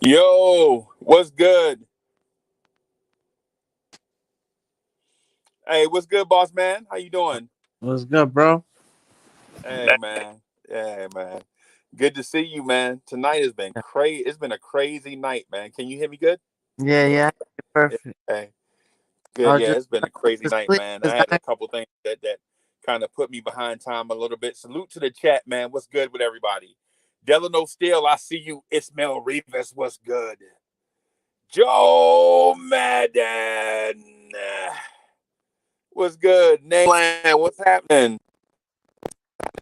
Yo, what's good? Hey, what's good, boss man? How you doing? What's good, bro? Hey, man. Hey, man. Good to see you, man. Tonight has been crazy. It's been a crazy night, man. Can you hear me good? Yeah, yeah, Yeah. perfect. Hey, I good. was Yeah, just it's been a crazy to night, sleep man. I because had a I couple things that kind of put me behind time a little bit. Salute to the chat, man. What's good with everybody? Delano Steele, I see you. Ismail Rivas, what's good? Joe Madden, what's good? Nayland, what's happening?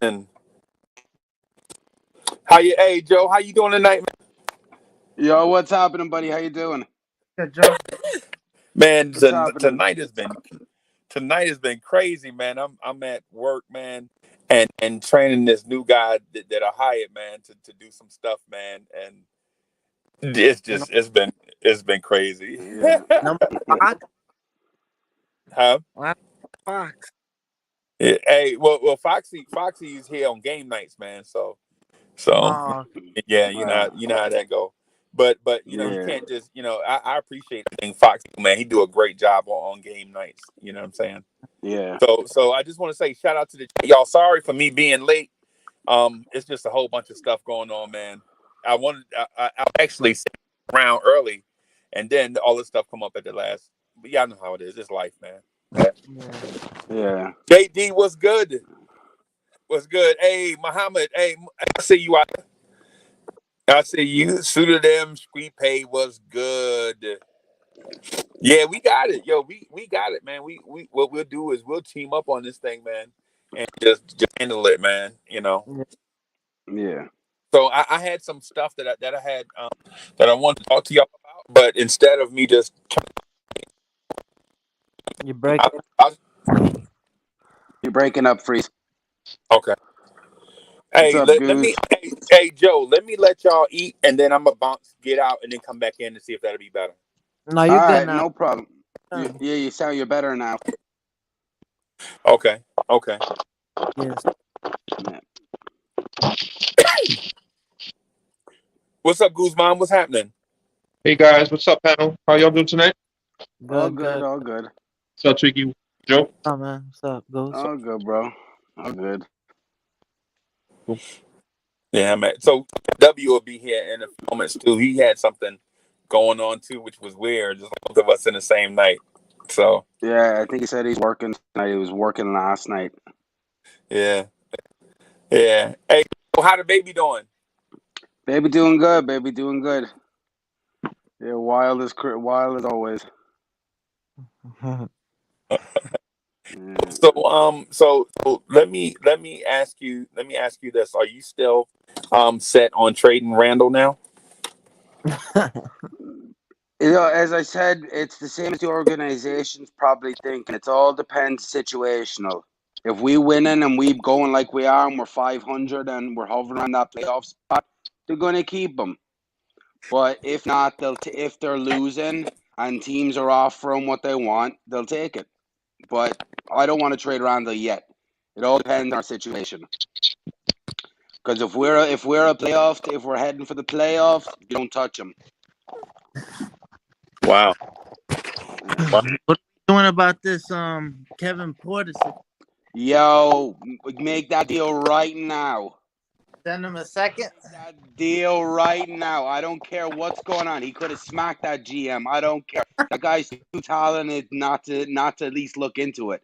And how you? Hey, Joe, how you doing tonight, Yo, what's happening, buddy? How you doing? good, Joe. man? What's happening? Tonight has been crazy, man. I'm at work, man, and training this new guy that I hired, man, to do some stuff, man, and it's You know, just it's been crazy. Yeah, number Fox. Huh? What Fox? Yeah, hey, well, Foxy's here on game nights, man. So Oh, yeah, uh, you know how that go. But he yeah, can't just I appreciate everything Fox do, man. He do a great job on game nights. You know what I'm saying? yeah. So I just want to say shout out to the y'all. Sorry for me being late. It's just a whole bunch of stuff going on, man. I actually sat around early, and then all this stuff come up at the last. But y'all know how it is. It's life, man. yeah. Yeah. JD, what's good? What's good? Hey, Muhammad. Hey, I see you out. I see you. Suited them. Street pay was good. Yeah, we got it. Yo, we got it, man. We what we'll do is we'll team up on this thing, man, and just handle it, man. Yeah. Yeah. So I had some stuff that I had that I wanted to talk to y'all about, but instead of me just You break I, it. I, You're breaking up, Freeze. okay. What's Hey, up, Goose? hey, Joe, let me let y'all eat, and then I'm gonna bounce, get out, and then come back in to see if that'll be better. No, All you good right, now. no problem. Um, Yeah, you sound you're better now. Okay, okay. yes. Yeah. What's up, Guzman? What's happening? Hey guys, what's up, panel? How y'all doing tonight? All Good, good, good. all good, What's up, Tricky? Joe? Oh man, what's up, Ghost? all good, bro. All good. Cool. Yeah, man. So W will be here in a few moments too. He had something going on too, which was weird. Just both of us in the same night. So Yeah, I think he said he's working tonight. He was working last night. yeah, yeah. Hey, so how the baby doing? Baby doing good. Baby doing good. Yeah, wild as always. Yeah. So let me ask you this: Are you still set on trading Randall now? As I said, it's the same as the organization's probably thinking. It all depends situational. If we winning and we going like we are and we're 500 and we're hovering around that playoff spot, they're going to keep them. But if not, if they're losing and teams are offering what they want, they'll take it. But I don't want to trade Randall yet. It all depends on our situation. Because if we're heading for the playoffs, you don't touch them. Wow. Wow. What are you doing about this? Kevin Porter. Yo, make that deal right now. Send him a second. Make that deal right now. I don't care what's going on. He could have smacked that GM. I don't care. That guy's too talented not to at least look into it.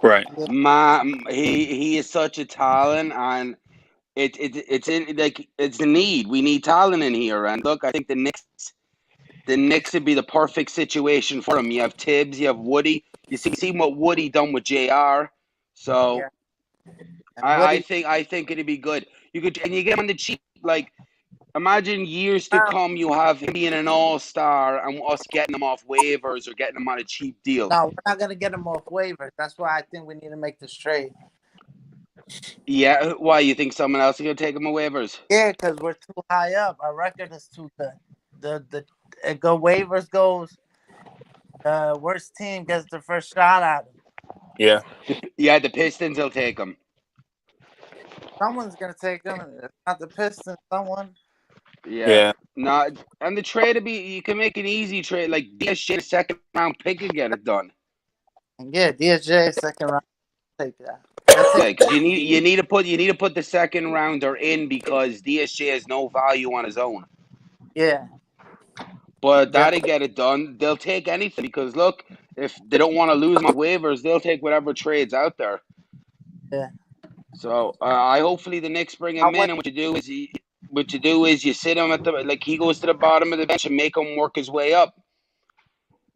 Right. He is such a talent, and it's in like it's a need. We need talent in here, and look, I think the Knicks would be the perfect situation for him. You have Tibbs, you have Woody. You see what Woody done with Jr. So Yeah. And I, I Woody. think I think it'd be good. You get him on the cheap. Like imagine years to come, you have him being an all-star and us getting him off waivers or getting him on a cheap deal. No, we're not gonna get him off waivers. That's why I think we need to make this trade. Yeah, why you think someone else is gonna take him on waivers? Yeah, because we're too high up. Our record is too good. The it go waivers goes. Worst team gets the first shot at him. Yeah. Yeah, the Pistons will take him. Someone's gonna take him. If not the Pistons, someone. Yeah. Yeah. No, and the trade to be you can make an easy trade like DSJ a second round pick and get it done. And yeah, DSJ second round. Take that. That's it. Yeah, because you need to put the second rounder in because DSJ has no value on his own. Yeah. But Get that'll get it done. They'll take anything because look, if they don't want to lose him on waivers, they'll take whatever trades out there. yeah. So I hopefully the Knicks bring I him in, went. and what you do is you sit him at the like he goes to the bottom of the bench and make him work his way up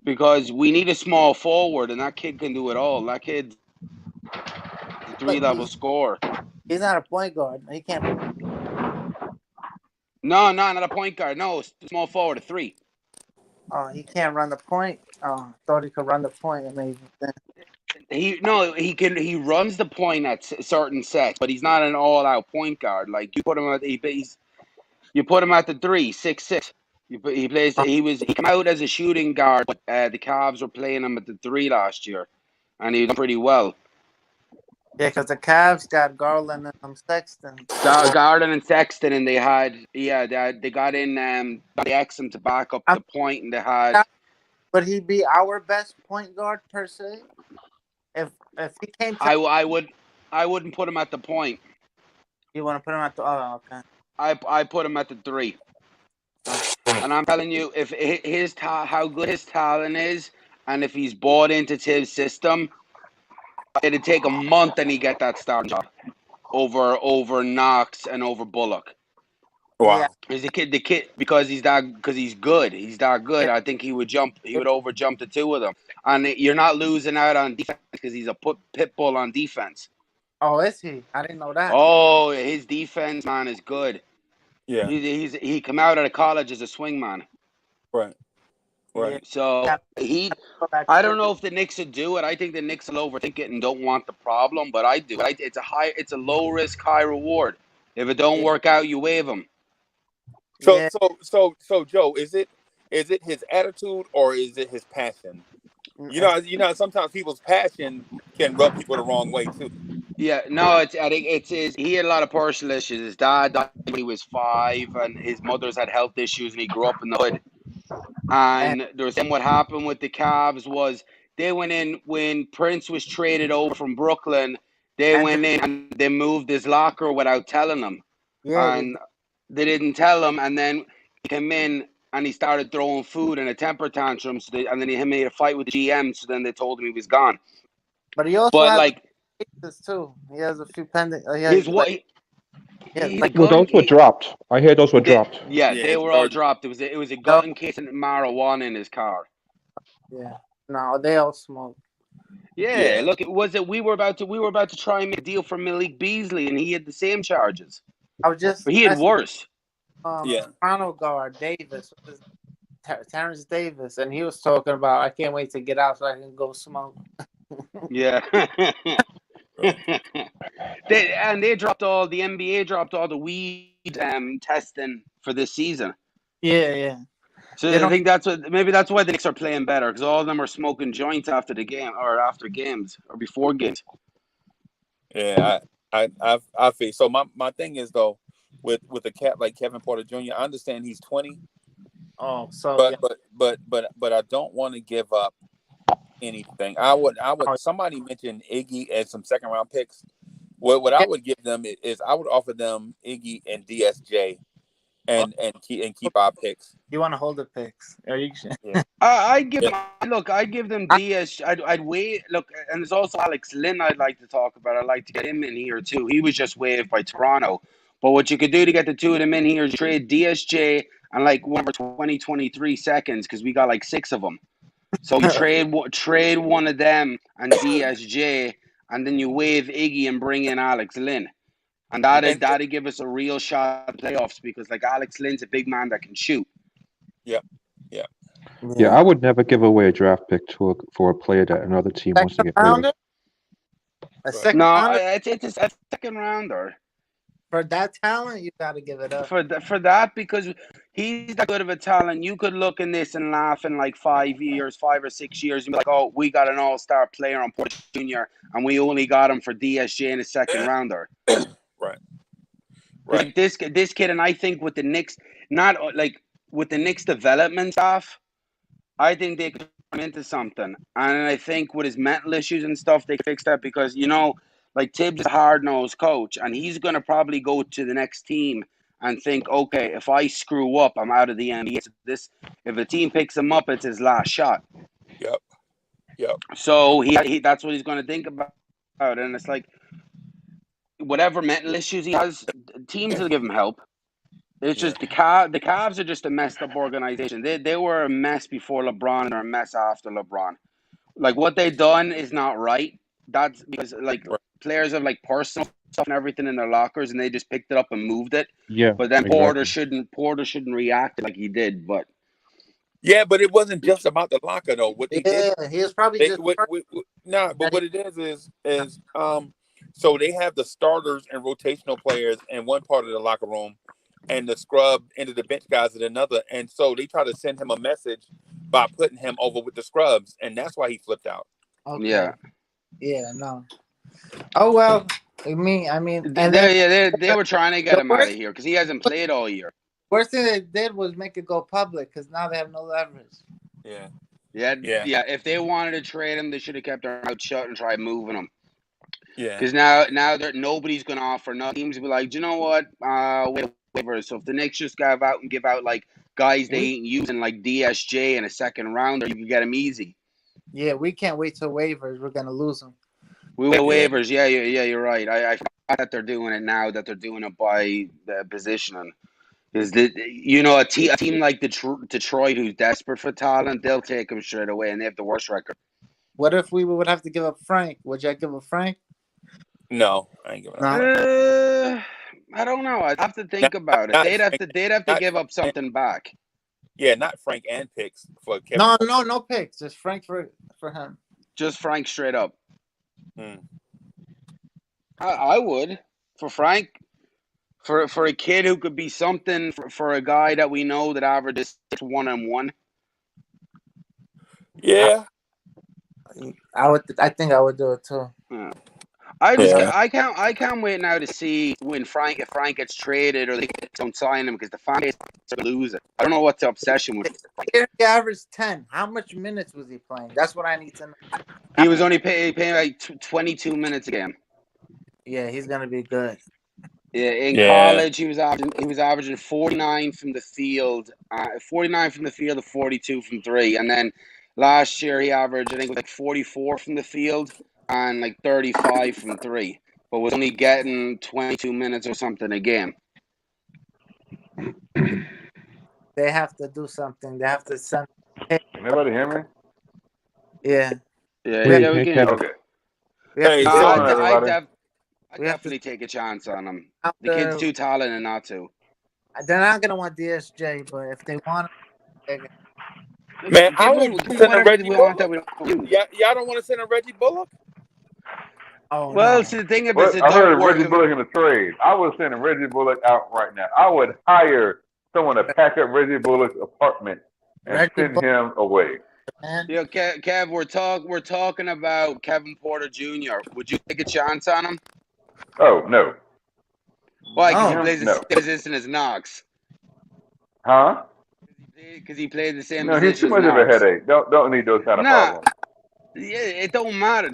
because we need a small forward, and that kid can do it all. That kid's a But three-level scorer. he's not a point guard. He can't. No, not a point guard. No, small forward, a three. Oh, he can't run the point. Oh, thought he could run the point. Amazing. He runs the point at certain sets, but he's not an all-out point guard. Like you put him at you put him at the 3, 6, 6. He plays. He came out as a shooting guard, but the Cavs were playing him at the 3 last year, and he done pretty well. Yeah, because the Cavs got Garland and Sexton. Garden and Sexton, and they got in the Exum to back up I'm the point, and they had. Would he be our best point guard per se? If he came to, I wouldn't put him at the point. you want to put him at the. Oh, okay. I put him at the 3. And I'm telling you, if how good his talent is, and if he's bought into Tibbs' system, it'd take a month and he get that starting job over Knox and over Bullock. Wow. Yeah. Is the kid because he's good. He's that good. Yeah. I think he would over jump the two of them, and you're not losing out on defense because he's a pit bull on defense. Oh, is he? I didn't know that. Oh, his defense man is good. Yeah. He come out of college as a swing man. Right. Yeah. Right. So I don't know if the Knicks would do it. I think the Knicks will overthink it and don't want the problem, but I do. It's a low risk, high reward. If it don't work out, you waive them. So Yeah. so Joe, is it his attitude or is it his passion? You know, sometimes people's passion can rub people the wrong way too. Yeah, no, I think it's his. He had a lot of personal issues. His dad died when he was 5, and his mother's had health issues, and he grew up in the hood. And there was what happened with the Cavs was they went in when Prince was traded over from Brooklyn. They went in and they moved his locker without telling him, Yeah. and they didn't tell him. And then he came in and he started throwing food and a temper tantrum. And then he made a fight with the GM. So then they told him he was gone. But he also But has like cases too. He has a few pending. his what? Well, those were dropped. I hear those were dropped. Yeah, Yeah, they were all dropped. It was a gun case and marijuana in his car. Yeah. No, they all smoke. Yeah, look, we were about to try and make a deal for Malik Beasley, and he had the same charges, I was just. but he had worse. Toronto guard Davis, Terrence Davis, and he was talking about, I can't wait to get out so I can go smoke. Yeah. They dropped all the NBA dropped all the weed testing for this season. Yeah. So I think maybe that's why the Knicks are playing better because all of them are smoking joints after the game or after games or before games. Yeah, I feel so. My thing is though, with a cat like Kevin Porter Jr., I understand he's 20. Oh, so but I don't want to give up anything. I would. Somebody mentioned Iggy and some second round picks. What I would give them is I would offer them Iggy and DSJ, and keep our picks. You want to hold the picks? Are you? Yeah. I'd give them DS. I'd wait. Look, and there's also Alex Lynn. I'd like to talk about. I'd like to get him in here too. He was just waived by Toronto. But what you could do to get the two of them in here is trade DSJ and like one for 23 seconds because we got like 6 of them. So you trade one of them and DSJ, and then you waive Iggy and bring in Alex Lynn. And that'd give us a real shot at playoffs because like Alex Lynn's a big man that can shoot. Yeah, I would never give away a draft pick for a player that another team wants to get rid of. A second rounder? It's a second rounder. For that talent, you got to give it up. For that, because he's that good of a talent, you could look in this and laugh in like 5 or 6 years, and be like, "Oh, we got an all-star player on Porter Jr. and we only got him for DSJ in a second rounder." Right. Right. Like this kid, and I think with the Knicks, not like with the Knicks development staff, I think they could turn him into something. And I think with his mental issues and stuff, they fix that because like Tibbs is a hard nosed coach, and he's gonna probably go to the next team and think, okay, if I screw up, I'm out of the NBA. So if a team picks him up, it's his last shot. Yep. Yep. So he that's what he's gonna think about, and it's like whatever mental issues he has, teams will give him help. It's Yeah. just the Cavs are just a messed up organization. They were a mess before LeBron and are a mess after LeBron. Like what they've done is not right. That's because like Right. players have like personal stuff and everything in their lockers, and they just picked it up and moved it. Yeah, But then exactly. Porter shouldn't react like he did. But Yeah, but it wasn't just about the locker though. What they did, Yeah, he was probably they just nah. But that he, what it is so they have the starters and rotational players in one part of the locker room, and the scrub end of the bench guys in another. And so they try to send him a message by putting him over with the scrubs, and that's why he flipped out. okay. yeah, Yeah, no. Oh well. And then they were trying to get the him out of worst, here because he hasn't played all year. worst thing they did was make it go public because now they have no leverage. Yeah. Yeah, Yeah. yeah. If they wanted to trade him, they should have kept their mouth shut and tried moving him. Yeah. Because now nobody's going to offer nothing. Teams will be like, do you know what? Waivers. So if the Knicks just go out and give out like guys they ain't using like DSJ in a second rounder, you can get them easy. Yeah, we can't wait till waivers. We're gonna lose them. We will Yeah. waivers. Yeah, you're right. I forgot that they're doing it now. That they're doing it by the positioning. Is that a team like Detroit who's desperate for talent, they'll take them straight away, and they have the worst record. What if we would have to give up Frank? Would you give up Frank? No, I ain't giving up. No. I don't know. I'd have to think Not, about it. not They'd have to not give Frank up something back. yeah, not Frank and picks for Kevin. No picks. Just Frank for him. Just Frank straight up. Hmm. I would for Frank for a kid who could be something for a guy that we know that averages 1-1. Yeah. I would. I think I would do it too. Yeah. Yeah. I can't wait now to see if Frank gets traded or they don't sign him because the fan base is going to lose it. I don't know what's the obsession with Frank. He averaged 10. How much minutes was he playing? That's what I need to know. He was only paying like 22 minutes a game. Yeah, he's gonna be good. Yeah, in Yeah. college he was averaging 49 from the field, 49 from the field to 42 from three, and then last year he averaged I think it was like 44 from the field and like 35 from three, but was only getting 22 minutes or something a game. They have to do something. They have to send. Anybody hear me? Yeah. Yeah, Wait, yeah, we hey, can. Kevin. Okay. We have Hey, to What's so- going on, everybody? I'd We have to- definitely take a chance on him. out The kid's there. too talented not to. They're not gonna want DSJ, but if they want, Man, I Give would him send a whatever Reggie we want Bullock. that we don't use. Y'all don't want to send a Reggie Bullock? oh Well, no. see, the thing is, What? it I heard don't work. Reggie Bullock in the trade. I would send Reggie Bullock out right now. I would hire someone to pack up Reggie Bullock's apartment and Reggie send Bullock. him away. Man. Yeah, Kev, we're talking about Kevin Porter Jr. Would you take a chance on him? Oh no. Why? Because No. he plays the No. same position as Knox. Huh? Because he played the same No, he's too position much as of a Knox. headache. Don't need those kind of Nah. problems. Yeah, it don't matter.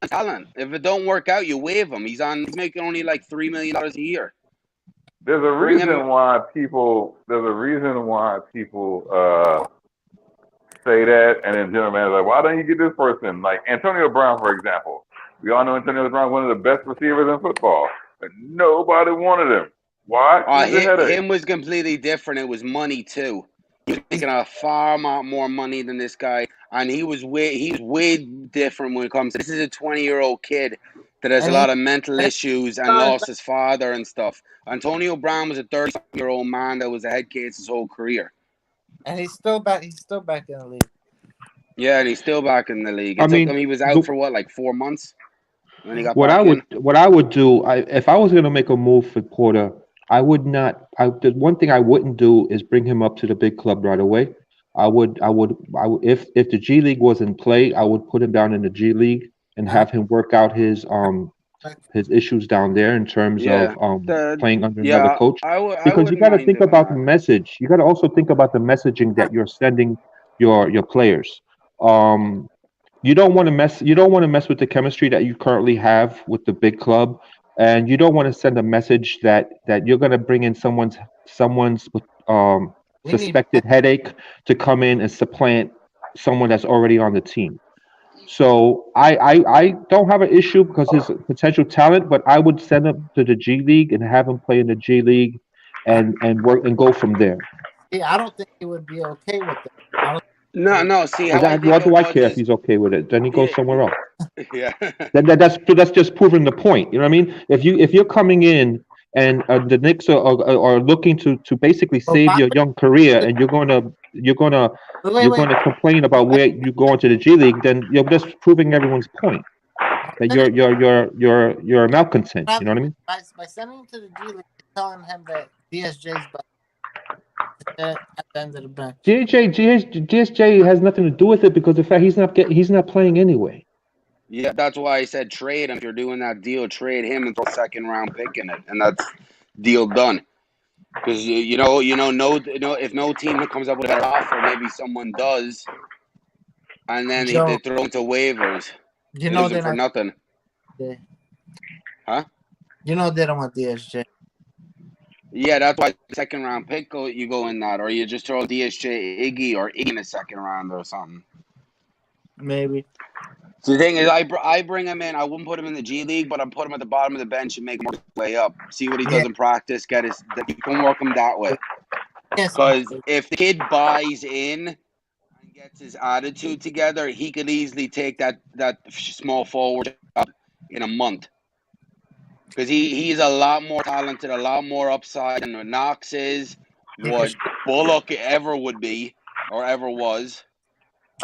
Talent. If it don't work out, you waive him. He's making only like $3 million a year. There's a Bring him- reason why people say that, and then general manager like, why don't you get this person? Like Antonio Brown, for example. We all know Antonio Brown, one of the best receivers in football, but nobody wanted him. Why? He's a headache. Him was completely different. It was money too. He was making a far more money than this guy, and he's way different when it comes to this. Is a 20-year-old kid that has And a lot of mental issues and Uh, lost his father and stuff. Antonio Brown was a 30-year-old man that was a head case his whole career. And he's still back. He's still back in the league. Yeah, and he's still back in the league. It I took mean, him. He was out for what, like 4 months, and then he got What back I would in. what I would do, if I was going to make a move for Porter, I would not. The one thing I wouldn't do is bring him up to the big club right away. I would if the G League was in play, I would put him down in the G League and have him work out his his issues down there in terms of Yeah. The playing under another yeah, coach. I Because you wouldn't got to mind think doing about the that. message. You got to also think about the messaging that you're sending your players. Um, you don't want to mess. You don't want to mess with the chemistry that you currently have with the big club, and you don't want to send a message that you're going to bring in someone's We need suspected headache to come in and supplant someone that's already on the team. So I don't have an issue because his potential talent, but I would send him to the G League and have him play in the G League and work and go from there. I don't think he would be okay with that. I don't No, think no. See And how I that, think what it do I was care if is he's okay with it? Then he goes yeah, somewhere else. yeah. That's just proving the point. You know what I mean? If you're coming in and the Knicks are looking to basically but save why your would young career, and you're wait, gonna complain about why, where you go into the G League, then you're just proving everyone's point that sending you're a malcontent. You know what I mean? by sending him to the G League, telling him that DSJ's at the end of the bench. DSJ has nothing to do with it because the fact he's not playing anyway. Yeah, that's why I said trade him. If you're doing that deal, trade him and throw a second round pick in it, and that's deal done. Because if no team comes up with a better offer, maybe someone does, and then they Joe, throw into waivers. you You know lose them they're for not. nothing, huh? You know they don't want DSJ. Yeah, that's why second round pick you go in that, or you just throw DSJ Iggy or Iggy in the second round or something. Maybe. So the thing is, I bring him in. I wouldn't put him in the G League, but I'd put him at the bottom of the bench and make him work his way up. See what he Yeah. does in practice. You can work him that way. Yes. Because if the kid buys in and gets his attitude together, he could easily take that small forward job in a month. Because he's a lot more talented, a lot more upside than Knox is, what Bullock ever would be or ever was.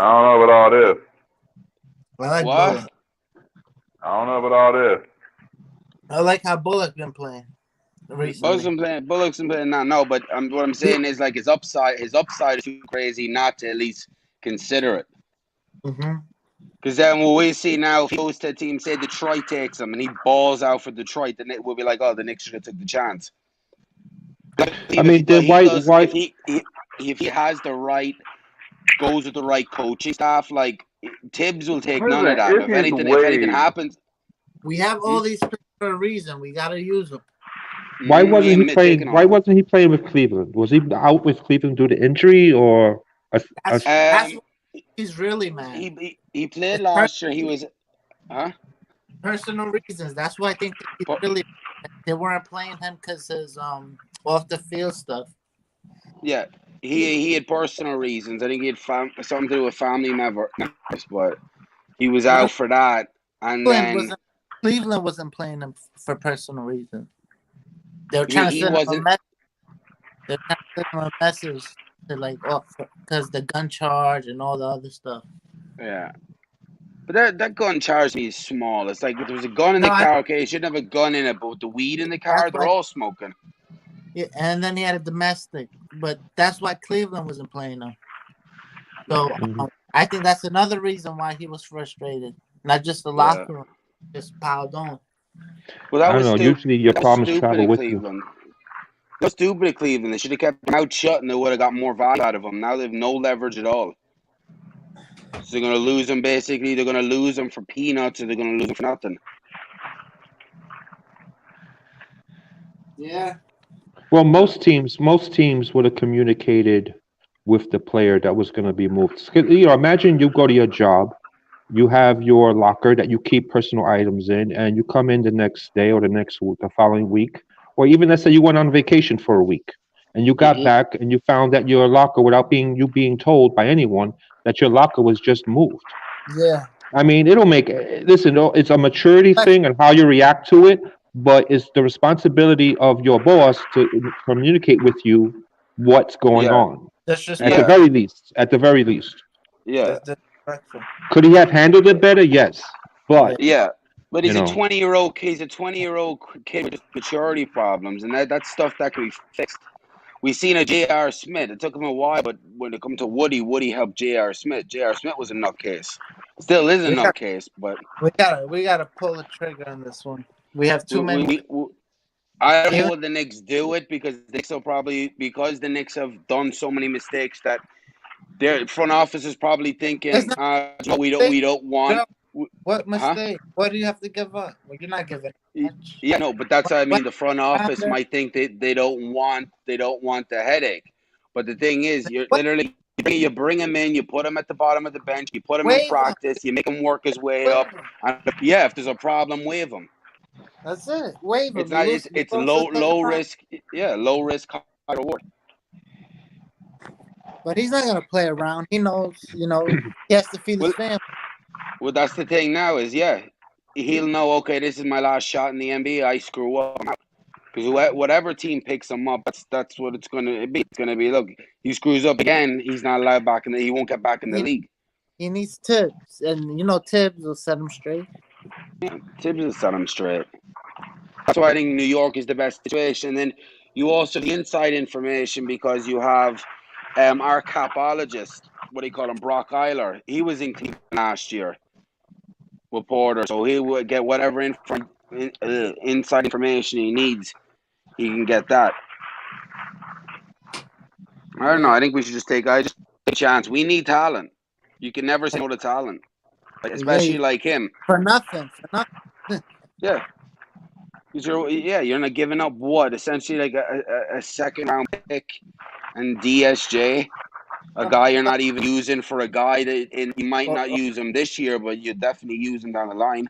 I don't know about all this. I like What? Bullock. I don't know about all this. I like how Bullock been playing recently. Bullock's been playing now. No, but what I'm saying is like his upside is too crazy not to at least consider it. Mm-hmm. Because then what we see now, if he goes to a team, say Detroit takes him and he balls out for Detroit, then it will be like, oh, the Knicks should have took the chance. I mean, then why If he has the right, goes with the right coaching staff, like Tibbs will take none of Listen, that. if If anything he's happens, We have all these players for a reason. We gotta use them. we ain't taking why them. wasn't he playing with Cleveland? Was he out with Cleveland due to injury or That's what he's really mad. He played It's last year. He was, personal reasons. That's why I think that he's really mad. They weren't playing him because his off the field stuff. yeah. He had personal reasons. I think he had something to do with family members, but he was out for that. And then Cleveland wasn't playing him for personal reasons. They were trying to he send him a wasn't. message. They're trying to send him a message to like, because the gun charge and all the other stuff. Yeah. But that gun charge me is small. It's like if there was a gun in the car, okay, you shouldn't have a gun in it, but with the weed in the car, they're all smoking. Yeah, and then he had a domestic, but that's why Cleveland wasn't playing him. So I think that's another reason why he was frustrated. Not just the locker room, just piled on. Well, that I don't was know. stupid. Usually your problems Stupid travel in with you. Cleveland. That was stupid in Cleveland. They should have kept their mouth shut and they would have got more value out of him. Now they have no leverage at all. So they're going to lose him basically. They're going to lose him for peanuts or they're going to lose him for nothing. Yeah. Well, most teams would have communicated with the player that was going to be moved. You know, imagine you go to your job, you have your locker that you keep personal items in, and you come in the next day or the following week, or even let's say you went on vacation for a week, and you got back and you found that your locker, without being told by anyone, that your locker was just moved. Yeah. I mean, it's a maturity thing and how you react to it, but it's the responsibility of your boss to communicate with you what's going on. At the very least. At the very least. Yeah. Could he have handled it better? Yes. But but he's a 20-year-old kid. He's a 20-year-old kid with maturity problems, and that's stuff that can be fixed. We seen a J.R. Smith. It took him a while, but when it come to Woody helped J.R. Smith. J.R. Smith was a nutcase. Still is a We got nutcase, but we gotta pull the trigger on this one. We have too many. I don't know Even will the Knicks do it because the Knicks will probably because the Knicks have done so many mistakes that their front office is probably it's thinking, not we mistake, don't want, Joe. What huh? mistake? What do you have to give up? Well, you're not giving up much. Yeah, no, but that's what I What mean. The front around office there? might think that they don't want the headache. But the thing is, you're What literally you bring him in, you put him at the bottom of the bench, you put him in wave them? practice, you make him work his way Wave up. them. And yeah, if there's a problem, wave him. That's it. Wave It's them. You not. lose. You It's lose the second low round. risk. Yeah, low risk, high reward. But he's not gonna play around. He knows. You know, he has to feed his Well, family. well, that's the thing now. Is he'll know. Okay, this is my last shot in the NBA. I screw up. Because whatever team picks him up, that's what it's gonna be. It's gonna be look. He screws up again. He's not allowed back in the. He won't get back in the He, league. he needs tips, and you know Tibbs will set him straight. Tibbs will set him straight. That's why I think New York is the best situation. And then you also have the inside information because you have our capologist, what do you call him, Brock Eiler. He was in Cleveland last year with Porter, so he would get whatever inside information he needs. He can get that. I don't know. Yeah, I think we should just take a chance. We need talent. You can never say no to talent, yeah. especially like him. For nothing. For nothing. Yeah. You're not giving up what essentially like a second round pick and DSJ, a guy you're not even using for a guy that and you might not Or use him this year, but you definitely use him down the line.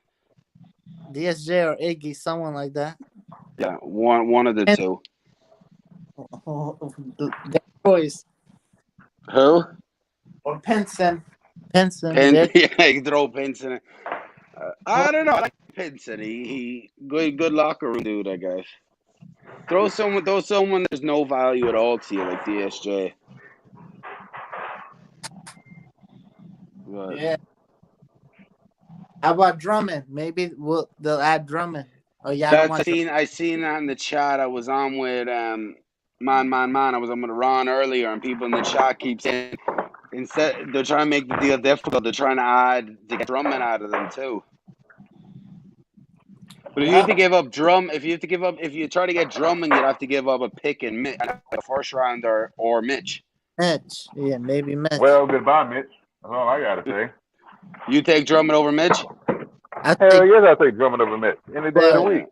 DSJ or Iggy, someone like that. Yeah, one of the And two. their choice Who? or Pinson. Pinson. Pin? Their Yeah, you throw Pinson. I don't know. I like Pinson. He good locker room dude, I guess. Throw someone there's no value at all to you like DSJ. But yeah. How about Drummond? Maybe they'll add Drummond. Oh yeah, I don't that's want Drummond. I seen that in the chat. I was on with man. I was on with Ron earlier, and people in the chat keep saying instead they're trying to make the deal difficult. They're trying to get Drummond out of them too. But if you have to Yeah, give up if you try to get Drummond, you'd have to give up a pick and a first round or Mitch. Mitch. Yeah, maybe Mitch. Well, goodbye, Mitch. That's all I gotta say. You take Drummond over Mitch? I Hell take, yes, I take Drummond over Mitch any day of the but Yeah. week,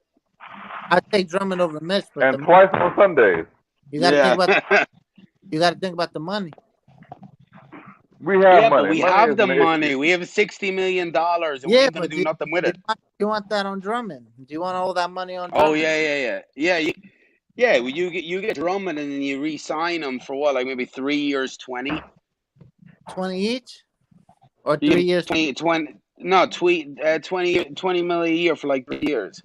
I take Drummond over Mitch. But and twice on Sundays. you got to think about Yeah. you got to think about the money. We have Yeah, but money. we Money have isn't the an money. issue. We have $60 million, and we Yeah, ain't gonna but do nothing with it. you want that on Drummond? Do you want all that money on Oh Drummond? yeah. Well, you get Drummond, and then you re-sign him for what, like maybe 3 years, 20. 20 each, or You 3 years? 20 no, 20 million a year for like 3 years.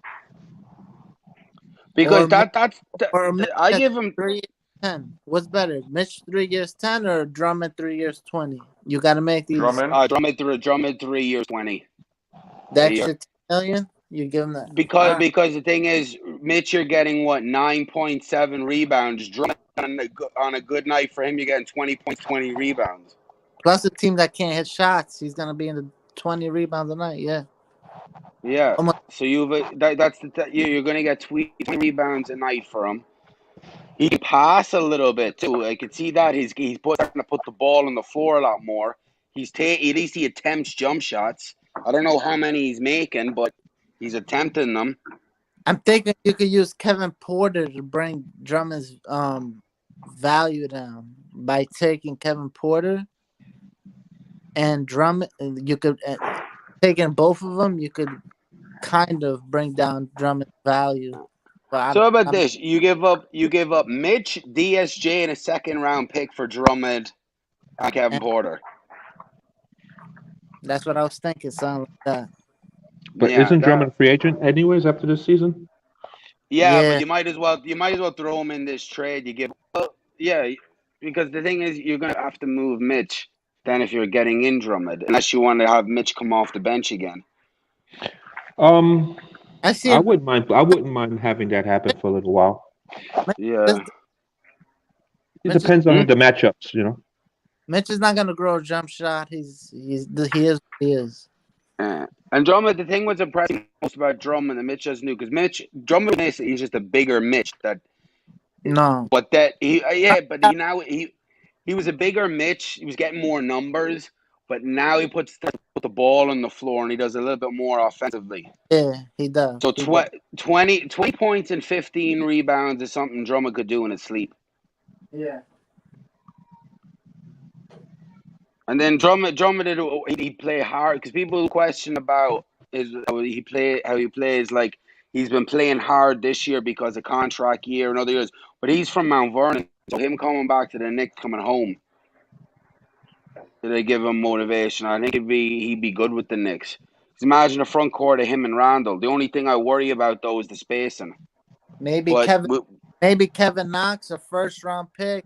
Because Or or Mitch I at give him 3 years 10. What's better, Mitch 3 years 10 or Drummond 3 years 20? You got to make these Drummond. Drummond 3 years 20 the a year. extra 10 million. You give him that. All Because right. because the thing is, Mitch, you're getting what 9.7 rebounds. Drummond on a good night for him, you're getting 20 points, 20 rebounds. Plus a team that can't hit shots, he's gonna be in the 20 rebounds a night. Yeah. Yeah. Almost. So you're gonna get 20 rebounds a night for him. He can pass a little bit too. I can see that he's starting to put the ball on the floor a lot more. At least he attempts jump shots. I don't know how many he's making, but he's attempting them. I'm thinking you could use Kevin Porter to bring Drummond's value down by taking Kevin Porter and Drummond. You could taking both of them. You could kind of bring down Drummond's value. But So how about this? You give up Mitch, DSJ, and a second round pick for Drummond and Kevin Porter. that's what I was thinking. Something like that. But Yeah, isn't Drummond a free agent anyways after this season? yeah, but Yeah. you might as well throw him in this trade. Because the thing is, you're gonna have to move Mitch then if you're getting in Drummond, unless you want to have Mitch come off the bench again. I see. I wouldn't mind having that happen for a little while. Yeah. It depends on the matchups, Mitch is not gonna grow a jump shot. He is what he is. And Drummond, the thing was impressive most about Drummond that Mitch just knew because Drummond he's just a bigger Mitch No. but he was a bigger Mitch. He was getting more numbers, but now he puts the ball on the floor and he does a little bit more offensively. Yeah, he does. So 20 points and 15 rebounds is something Drummond could do in his sleep. Yeah. And then Drummond he play hard because people question about how he plays like he's been playing hard this year because of contract year and other years. But he's from Mount Vernon, so him coming back to the Knicks, coming home, they give him motivation. I think he'd be good with the Knicks. Because imagine the front court of him and Randall. The only thing I worry about though is the spacing. Maybe Kevin Knox, a first round pick.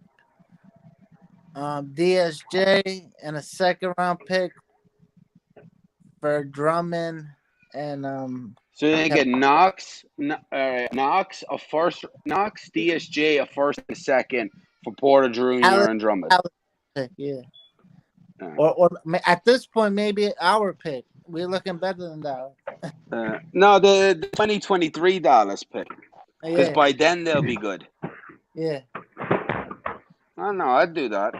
DSJ and a second round pick for Drummond and So they get Knox, DSJ, a first and a second for Porter Jr. and Drummond. Pick, yeah. Or at this point, maybe our pick. We're looking better than that. No, the 2023 Dallas pick. Because Yeah. by then they'll be good. Yeah. I don't know. I'd do that.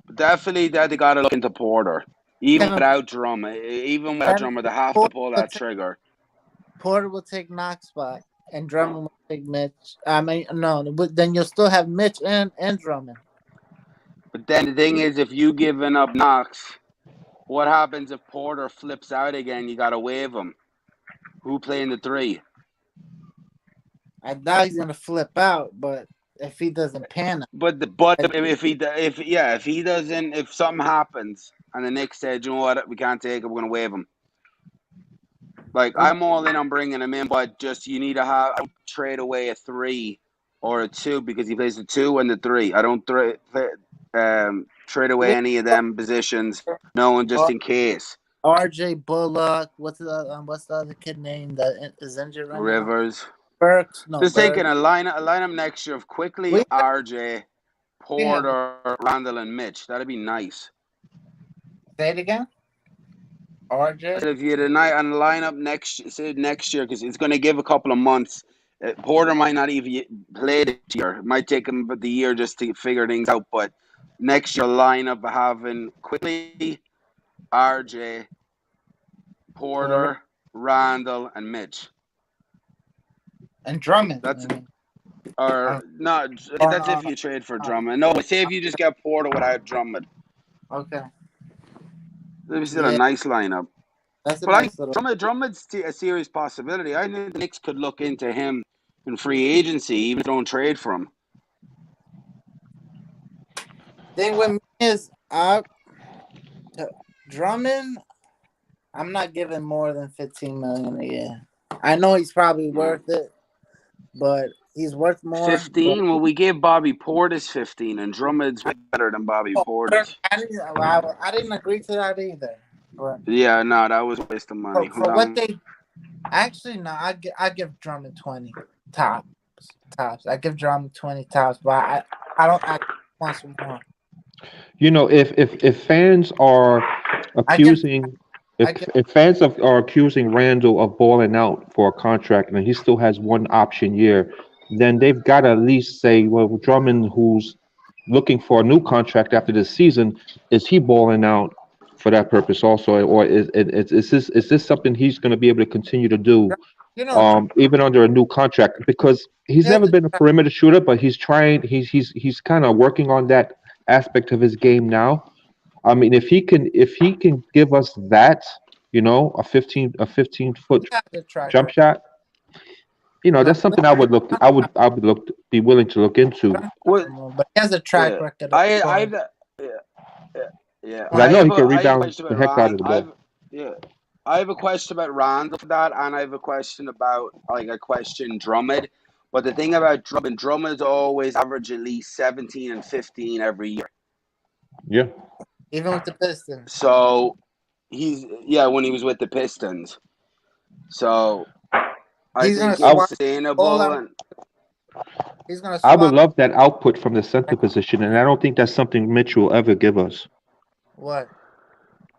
But definitely, they got to look into Porter. Even without Drummond, they have to pull that trigger. Porter will take Knox spot, and Drummond will take Mitch. I mean, no, but then you'll still have Mitch and Drummond. But then the thing is, if you giving up Knox, what happens if Porter flips out again? You got to waive him. Who playing the three? I doubt he's gonna flip out, but if he doesn't pan out. If something happens and the Knicks said, you know what, we can't take it, we're gonna waive him. Like I'm all in on bringing him in, but just you need to trade away a 3 or a 2 because he plays the 2 and the 3. I don't trade away any of them positions, knowing just in case. RJ Bullock, what's the other kid name that is injured right Rivers. now? Burks. No, just thinking a lineup next year of quickly RJ, Porter, Randall, and Mitch. That'd be nice. Say it again. RJ. If you had a night on the lineup next year, because it's going to give a couple of months. Porter might not even play this year. It might take him the year just to figure things out. But next year, lineup having quickly RJ, Porter, Randall, and Mitch. And Drummond. That's if you trade for Drummond. No, say if you just get Porter without Drummond. Okay. This is a nice lineup. That's a nice little... Drummond's a serious possibility. I think the Knicks could look into him in free agency, even if they don't trade for him. Thing with me is, Drummond, I'm not giving more than $15 million a year. I know he's probably worth it, but he's worth more. 15? Well, we gave Bobby Portis 15, and Drummond's better than Bobby Portis. I didn't agree to that either. But, yeah, no, that was a waste of money. For what they actually, no, I give Drummond 20 tops. I give Drummond 20 tops, but I don't want some more. If fans are accusing. If fans are accusing Randall of balling out for a contract and he still has one option year, then they've got to at least say, well, Drummond, who's looking for a new contract after this season, is he balling out for that purpose also, or is this something he's going to be able to continue to do, even under a new contract? Because he's never been a perimeter shooter, but he's trying. He's kind of working on that aspect of his game now. I mean, if he can give us that, a 15-foot jump shot, that's something I would be willing to look into. But he has a track record. I know he can rebound the heck out of the ball. I have a question about Randall for that, and I have a question about Drummond. But the thing about Drummond's always average at least 17 and 15 every year. Yeah. Even with the Pistons. So when he was with the Pistons. So I think it's sustainable. He's gonna I would swap love that output from the center position, and I don't think that's something Mitch will ever give us. what?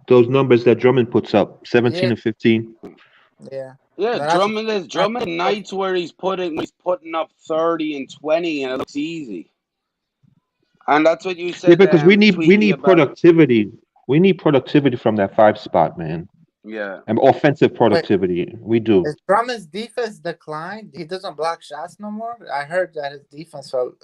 Those numbers that Drummond puts up, 17 Yeah, and 15. yeah. Yeah, But that's Drummond nights where he's putting up 30 and 20 and it looks easy. And that's what you Yeah, said, because we Tweaky, need about. productivity. We need productivity from that 5 spot, man. Yeah. And offensive wait. productivity. We do. Is Drummond's defense declined? He doesn't block shots no more. I heard that his defense felt.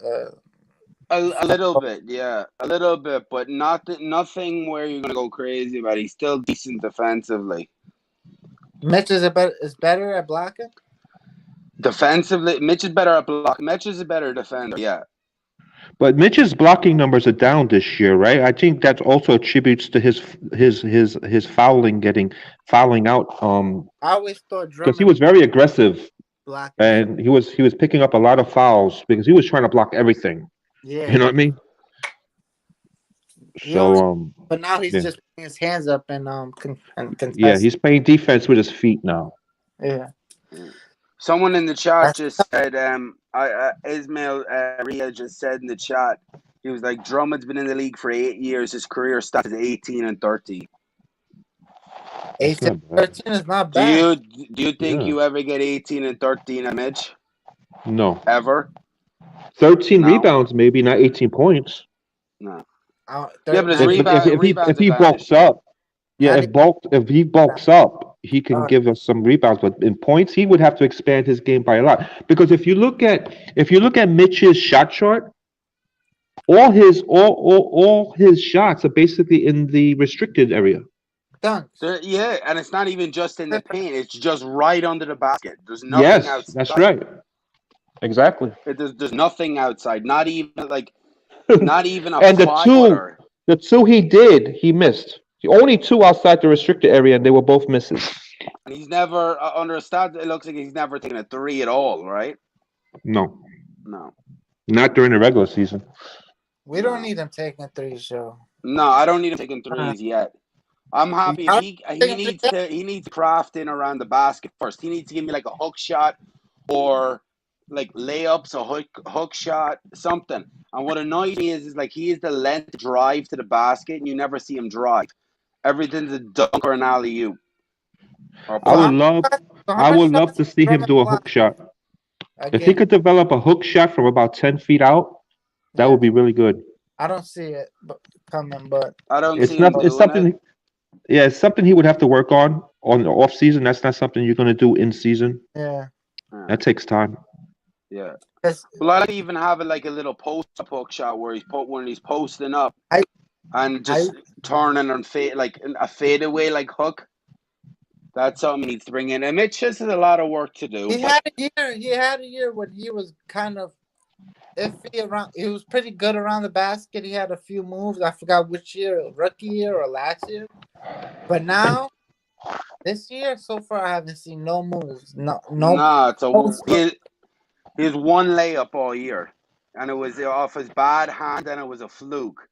A little bit, yeah. A little bit, but nothing where you're going to go crazy about it. He's still decent defensively. Mitch is better at blocking. Defensively, Mitch is better at blocking. Mitch is a better defender, yeah. But Mitch's blocking numbers are down this year, right? I think that also attributes to his fouling out. I always thought Because he Drummond was very aggressive blocking. and he was picking up a lot of fouls because he was trying to block everything. Yeah, You know what I mean? he only. So But now he's yeah, just putting his hands up and yeah, contesting. he's playing defense with his feet now. Yeah. Someone in the chat That's just said, Ismail Ria just said in the chat, he was like, Drummond's been in the league for 8 years. His career started 18 and 13. 18, 13 is not Do bad. you think Yeah. you ever get 18 and 13 at Mitch? No. Ever? 13 No. rebounds, maybe not 18 points. No. Yeah, but his If rebounds he are gone this bulks year. up, yeah, if he bulks up, he can give us some rebounds. But in points, he would have to expand his game by a lot. Because if you look at Mitch's shot chart, all his shots are basically in the restricted area. dunks. Yeah, and it's not even just in the paint. It's just right under the basket. There's nothing Yes, outside. that's right. Exactly. There's nothing outside. Not even a And 5-footer. the two he missed. Only 2 outside the restricted area, and they were both misses. And he's never under a stat. It looks like he's never taken a 3 at all, right? No, No. not during the regular season. We don't need him taking threes, Joe. No, I don't need him taking threes yet. I'm happy if he needs to craft in around the basket first. He needs to give me like a hook shot or like layups, a hook shot, something. And what annoys me is like he is the length to drive to the basket, and you never see him drive. Everything's a dunk or an alley-oop. I would love to see him do a hook shot. If he could develop a hook shot from about 10 feet out, that would be really good. I don't see it coming, but I don't see him doing it. Yeah, it's something he would have to work on the off season. That's not something you're gonna do in season. Yeah, that takes time. Yeah. Well, I even have it like a little post-up hook shot where he's posting up and just turning and like a fadeaway like hook. That's something he needs to bring in. And Mitch has a lot of work to do. He had a year when he was kind of iffy around. He was pretty good around the basket. He had a few moves. I forgot which year, rookie year or last year. But now, this year so far, I haven't seen no moves. No. Nah, he has one layup all year, and it was off his bad hand, and it was a fluke.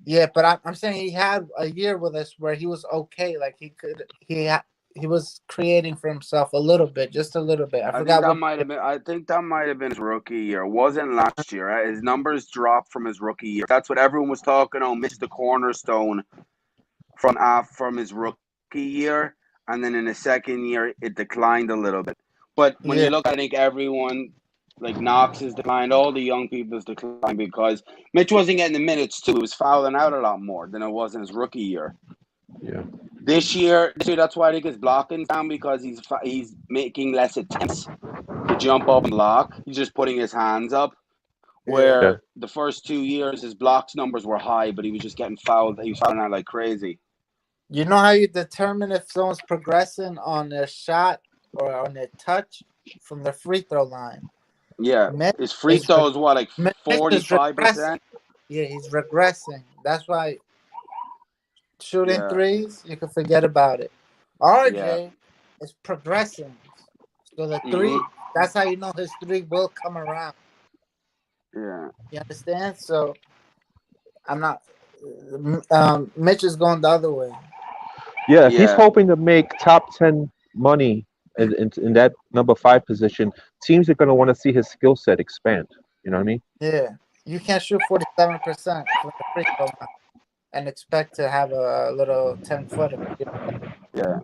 Yeah, but I'm saying he had a year with us where he was okay. Like he was creating for himself a little bit, just a little bit. I forgot that might have been. I think that might have been his rookie year. It wasn't last year. Right? His numbers dropped from his rookie year. That's what everyone was talking on. Missed the cornerstone from his rookie year, and then in the second year it declined a little bit. But when you look, I think everyone, like Knox has declined, all the young people's declined because Mitch wasn't getting the minutes too. He was fouling out a lot more than it was in his rookie year. Yeah. This year, that's why I think his blocking down because he's making less attempts to jump up and block. He's just putting his hands up. Where the first 2 years his blocks numbers were high, but he was just getting fouled. He was fouling out like crazy. You know how you determine if someone's progressing on their shot or on their touch from the free throw line? Yeah, his free throw is what, like 45%? Yeah, he's regressing. That's why shooting threes, you can forget about it. RJ is progressing. So the three, that's how you know his three will come around. Yeah. You understand? So I'm not. Mitch is going the other way. Yeah, if he's hoping to make top 10 money in that number 5 position, teams are going to want to see his skill set expand. You know what I mean? Yeah, you can't shoot 47% from the free throw line and expect to have a little 10 footer. Yeah.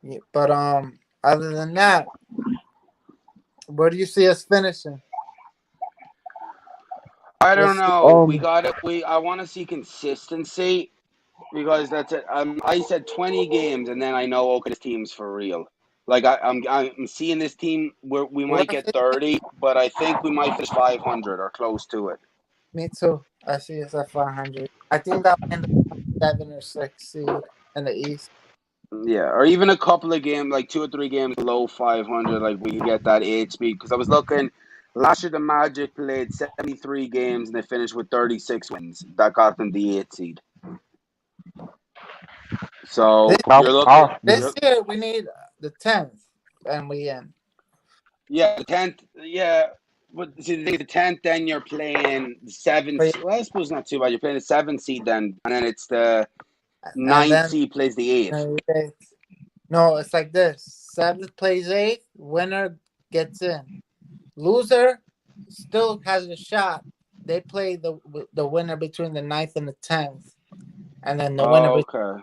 Yeah, but other than that, where do you see us finishing? I don't What's know. We Um, got it. I want to see consistency because that's it. I said 20 games, and then I know okay, this team's for real. Like I'm seeing this team where we what might if get it, 30, but I think we might finish 500 or close to it. me too. I see us at 500. I think that will end up 7 or 6 seed in the East. Yeah, or even a couple of games, like 2 or 3 games below 500, like we get that 8 speed. Because I was looking last year, the Magic played 73 games and they finished with 36 wins. That got them the 8 seed. This So how you're looking, how this year we need the 10th, and we in. yeah, the 10th, yeah. But see, the 10th, then you're playing the seventh. But, Well, I suppose not too bad. You're playing the 7th seed then, and then it's the and ninth then seed plays the 8th. no, it's like this: seventh plays eighth, winner gets in. Loser still has a shot. They play the winner between the ninth and the 10th, and then the winner. Okay.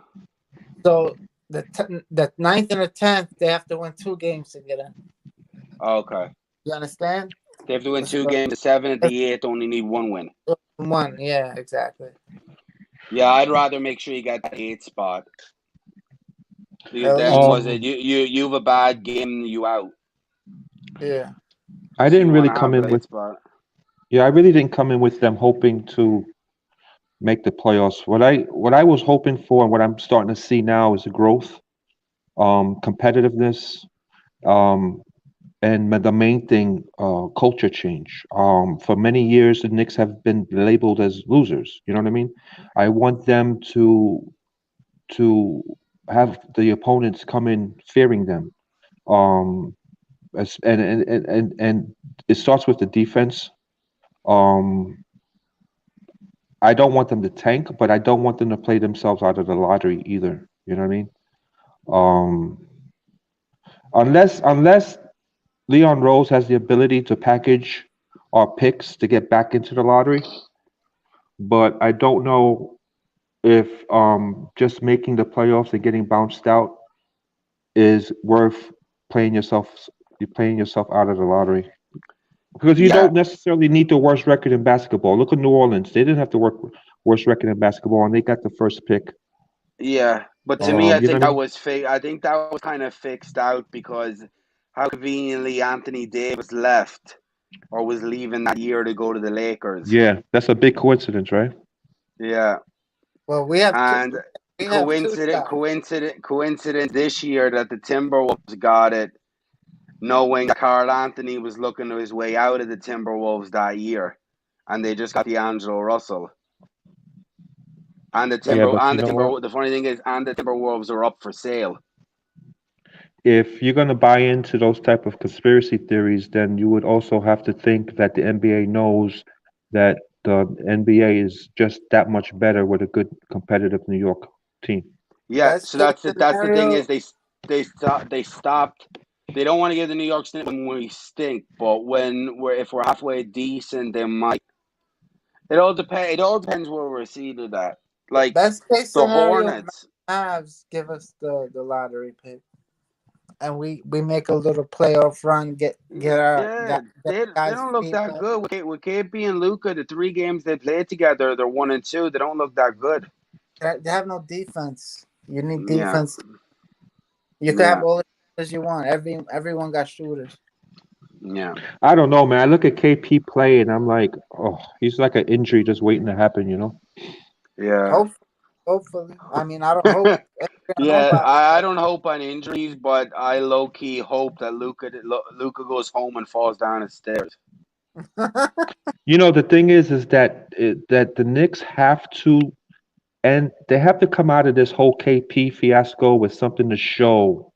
So the ninth and the 10th, they have to win 2 games to get in. Okay. You understand? They have to win two So games. The 7th and it's the 8th only need one win. one, yeah, exactly. Yeah, I'd rather make sure you get that 8th spot because At then least, was it um you have a bad game, you out. yeah. I So didn't you want really to come have in the with 8th spot. yeah, I really didn't come in with them hoping to make the playoffs. What I was hoping for and what I'm starting to see now is a growth, competitiveness, um, and the main thing, culture change. For many years, the Knicks have been labeled as losers. You know what I mean? I want them to have the opponents come in fearing them. Um, and it starts with the defense. Um, I don't want them to tank, but I don't want them to play themselves out of the lottery either. You know what I mean? Um, unless Leon Rose has the ability to package our picks to get back into the lottery, but I don't know if just making the playoffs and getting bounced out is worth playing yourself you're playing yourself out of the lottery. Because you Yeah, don't necessarily need the worst record in basketball. Look at New Orleans; they didn't have the worst record in basketball, and they got the first pick. yeah. But to me, I You know think what I that mean? was fake. I think that was kind of fixed out because how conveniently Anthony Davis left or was leaving that year to go to the Lakers. Yeah, that's a big coincidence, right? Yeah, Well, we have two. and We have two shots. coincidence this year that the Timberwolves got it, knowing that Carl Anthony was looking his way out of the Timberwolves that year, and they just got D'Angelo Russell. And Yeah, but you know what? The funny thing is, and the Timberwolves are up for sale. If you're going to buy into those type of conspiracy theories, then you would also have to think that the NBA knows that the NBA is just that much better with a good competitive New York team. Yeah, Best so case that's it. That's the thing scenario. is they stopped. They don't want to give the New York stink when we stink, but when we're if we're halfway decent, they might. It all depends. It all depends where we're seated at. Like Best case the scenario. Hornets. Mavs give us the lottery pick, and we make a little playoff run. Yeah, Get they guys don't look feet that up. good with KP and Luca. The 3 games they played together, they're 1-2. They don't look that good. They have no defense. You need Yeah, defense. You can have yeah, all the shooters you want. Everyone got shooters. yeah, I don't know, man. I look at KP play and I'm like, oh, he's like an injury just waiting to happen, you know? yeah. Hopefully, hopefully. I mean, I don't hope on Yeah, nobody. I don't hope on injuries, but I low key hope that Luca goes home and falls down the stairs. You know, the thing is that the Knicks have to, and they have to come out of this whole KP fiasco with something to show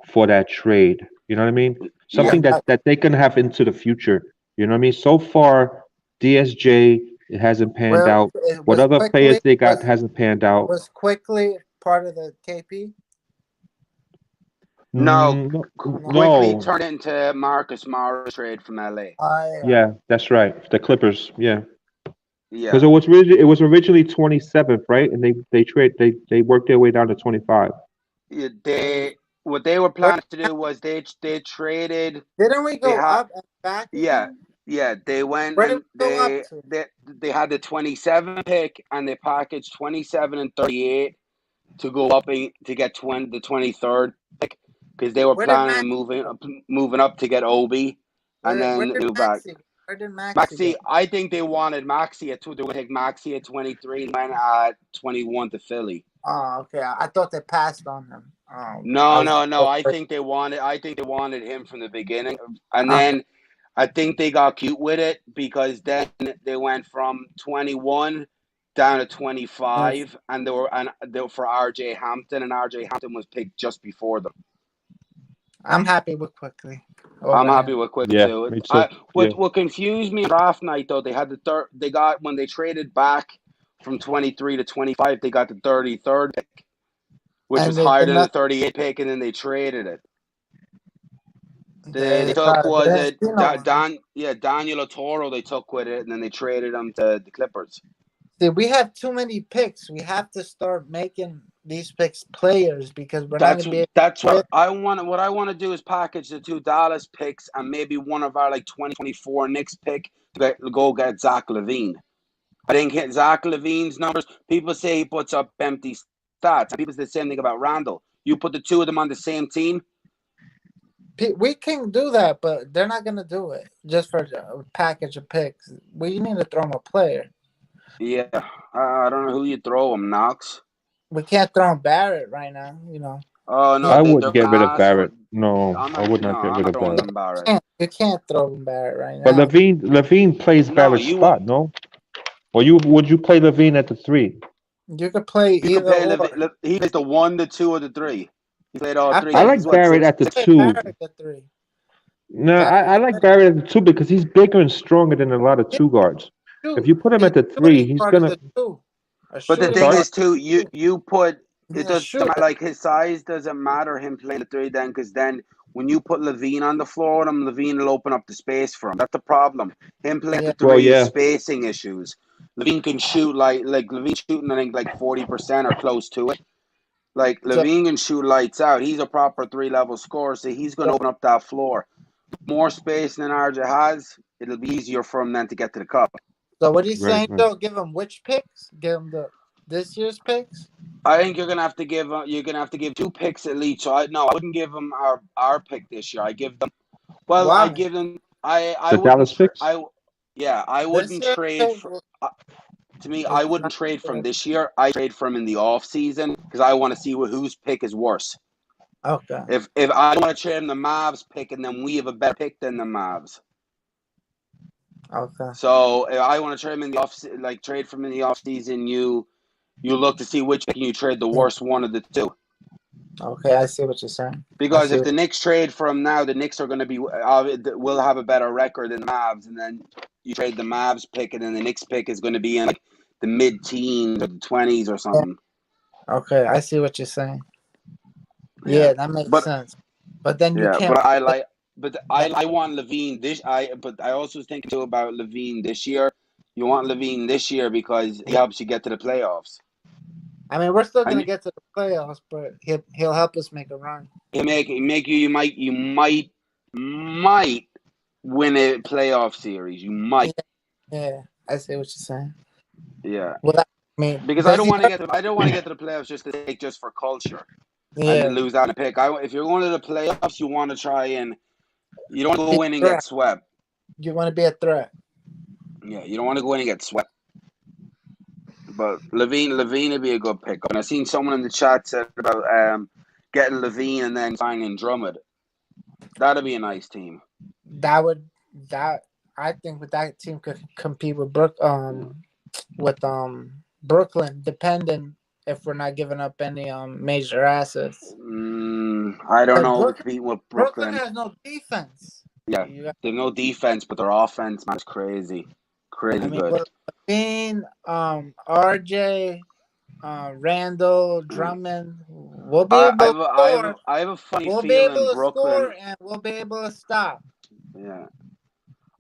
for that trade. You know what I mean? Yeah, Something that they can have into the future. You know what I mean? So far, DSJ it hasn't panned well, out. it What was other players quickly they got hasn't panned out. was quickly part of the KP? No, No, quickly no. turn it into Marcus Morris trade from LA. Yeah. Yeah, that's right. The Clippers. Yeah, because Yeah. it was originally 27th, right? And they worked their way down to 25. Yeah, And what they were where, planning to do was they traded. didn't we They go had up and back yeah, again? they went Where did and we go up to? they had the 27 pick and they packaged 27 and 38 to go up to get the 23rd pick because they were Where did planning on Max go? moving up to get Obi and Where then did move back. Maxi go? Where did Maxi Maxi, go? I think they wanted Maxi at 2. They were going to take Maxi at 23 and went at 21 to Philly. Oh, okay. I thought they passed on him. I No, was. no, no. I think they wanted him from the beginning, and Okay. then I think they got cute with it because then they went from 21 down to Yes. 25, and they were for RJ Hampton, and RJ Hampton was picked just before them. I'm happy with quickly I'm over happy him. with Quick Yeah, too. me too. Yeah, What confused me draft night though, they had the third. They got when they traded back from 23 to 25, they got the 33rd pick, which was And higher than the 38 pick, and then they traded it. They took they was didn't it see no one. Daniel Toro they took with it, and then they traded him to the Clippers. See, we have too many picks. We have to start making these picks players because we're not That's gonna be able that's to what I want. What I want to do is package the 2 Dallas picks and maybe one of our like 2024 Knicks pick to go get Zach LaVine. I didn't get Zach LaVine's numbers. People say he puts up empty stats. People say the same thing about Randall. You put the 2 of them on the same team. We can do that, but they're not gonna do it just for a package of picks. We need to throw them a player. Yeah, I don't know who you throw him, Knox. We can't throw him Barrett right now. Oh Yeah, no, I they're wouldn't get rid of ass for. Barrett. No, I would not get I'm rid not of throwing Barrett. them Barrett. you can't throw him Barrett right But now. Levine plays No, Barrett's spot, no? Or would you play Levine at the 3? You could play You can either play or. he plays the 1, the 2, or the 3. He played all I 3. I play He's like what Barrett six at the six. play 2. Barrett at 3. No, I Barrett, like Barrett at the 2 because he's bigger and stronger than a lot of he 2 guards. If shoot. you put him He's at the a 3, shooting he's guard at gonna. the 2. A But the shooting thing Sorry. guard. is too, you put He's it a doesn't matter. shooter. Like his size doesn't matter. Him playing the 3 then, because then when you put Levine on the floor with him, Levine will open up the space for him. That's the problem. Him playing Yeah. the Well, 3 is yeah, spacing issues. Levine can shoot like Levine shooting I think like 40% or close to it. Like So, Levine can shoot lights out. He's a proper 3-level scorer, so he's going so, to open up that floor. More space than RJ has, it'll be easier for him then to get to the cup. so what are you right, saying, right. Joe? Give him which picks? Give him this year's picks? I think you're gonna have to give 2 picks at least. So I wouldn't give them our pick this year. I give them I Why? give them I The wouldn't Dallas picks. I This wouldn't year's trade pick for to me is I wouldn't not trade from good. this year. I trade from in the off season because I want to see whose pick is worse. Okay. If I don't want to trade him the Mavs pick and then we have a better pick than the Mavs. Okay. So if I want to trade him in the trade from in the off season, you look to see which pick you trade the Yeah. worst one of the 2. Okay. I see what you're saying. I Because see. if the Knicks trade for him now, the Knicks are going to will have a better record than the Mavs, and then you trade the Mavs pick, and then the Knicks pick is going to be in like the mid-teens or the 20s or Yeah. something. Okay. I see what you're saying. Yeah, Yeah, that makes but sense. But then you yeah, can't. but Then, I want Levine but I also think too about Levine this year. You want Levine this year because he helps you get to the playoffs. I mean, we're still gonna And get to the playoffs, but he'll help us make a run. he make you might win a playoff series. You Yeah. might. Yeah. I see what you're saying. Yeah. Well, I mean, Because does he? I don't want to get to the playoffs just for culture and then Yeah. lose out on a pick. If you're going to the playoffs, you want to try and you don't want to Be go a in and get threat. swept. You want to be a threat. Yeah, you don't want to go in and get swept. But Levine would be a good pick. And I seen someone in the chat said about getting Levine and then signing Drummond. That'd be a nice team. That would that I think with that team could compete with Brooklyn, depending if we're not giving up any major assets. I don't Because know. We compete with Brooklyn Brooklyn. has no defense. Yeah, You got, they have no defense, but their offense, man, is crazy, I crazy mean, good. with Levine, RJ, Randall, Drummond. We'll be I, able I to have a, I have a, score. I have a funny We'll be feeling able to Brooklyn. score, and we'll be able to stop. Yeah,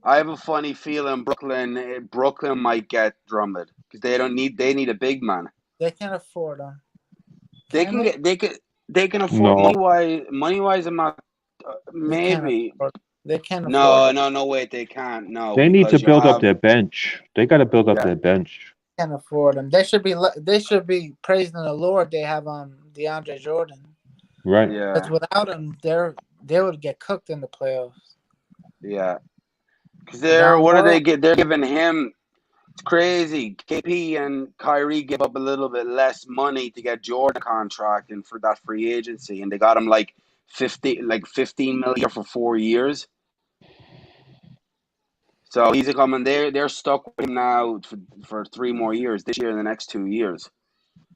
I have a funny feeling Brooklyn might get Drummond because they need a big man. They can't afford them. They Can can they? get they can afford No, money wise. I'm not They can't maybe afford. They can't afford no it. no no wait they can't no they need to because you build up have their bench. They got to build up yeah their bench. Can't afford them. They should be. They should be praising the Lord. They have DeAndre Jordan. Right. Because yeah without him, they would get cooked in the playoffs. yeah because Down what do low. they get? They're giving him. It's crazy. KP and Kyrie give up a little bit less money to get Jordan contract and for that free agency, and they got him like 15 million for 4 years. So he's coming. They're stuck with him now for 3 more years this year and the next 2 years.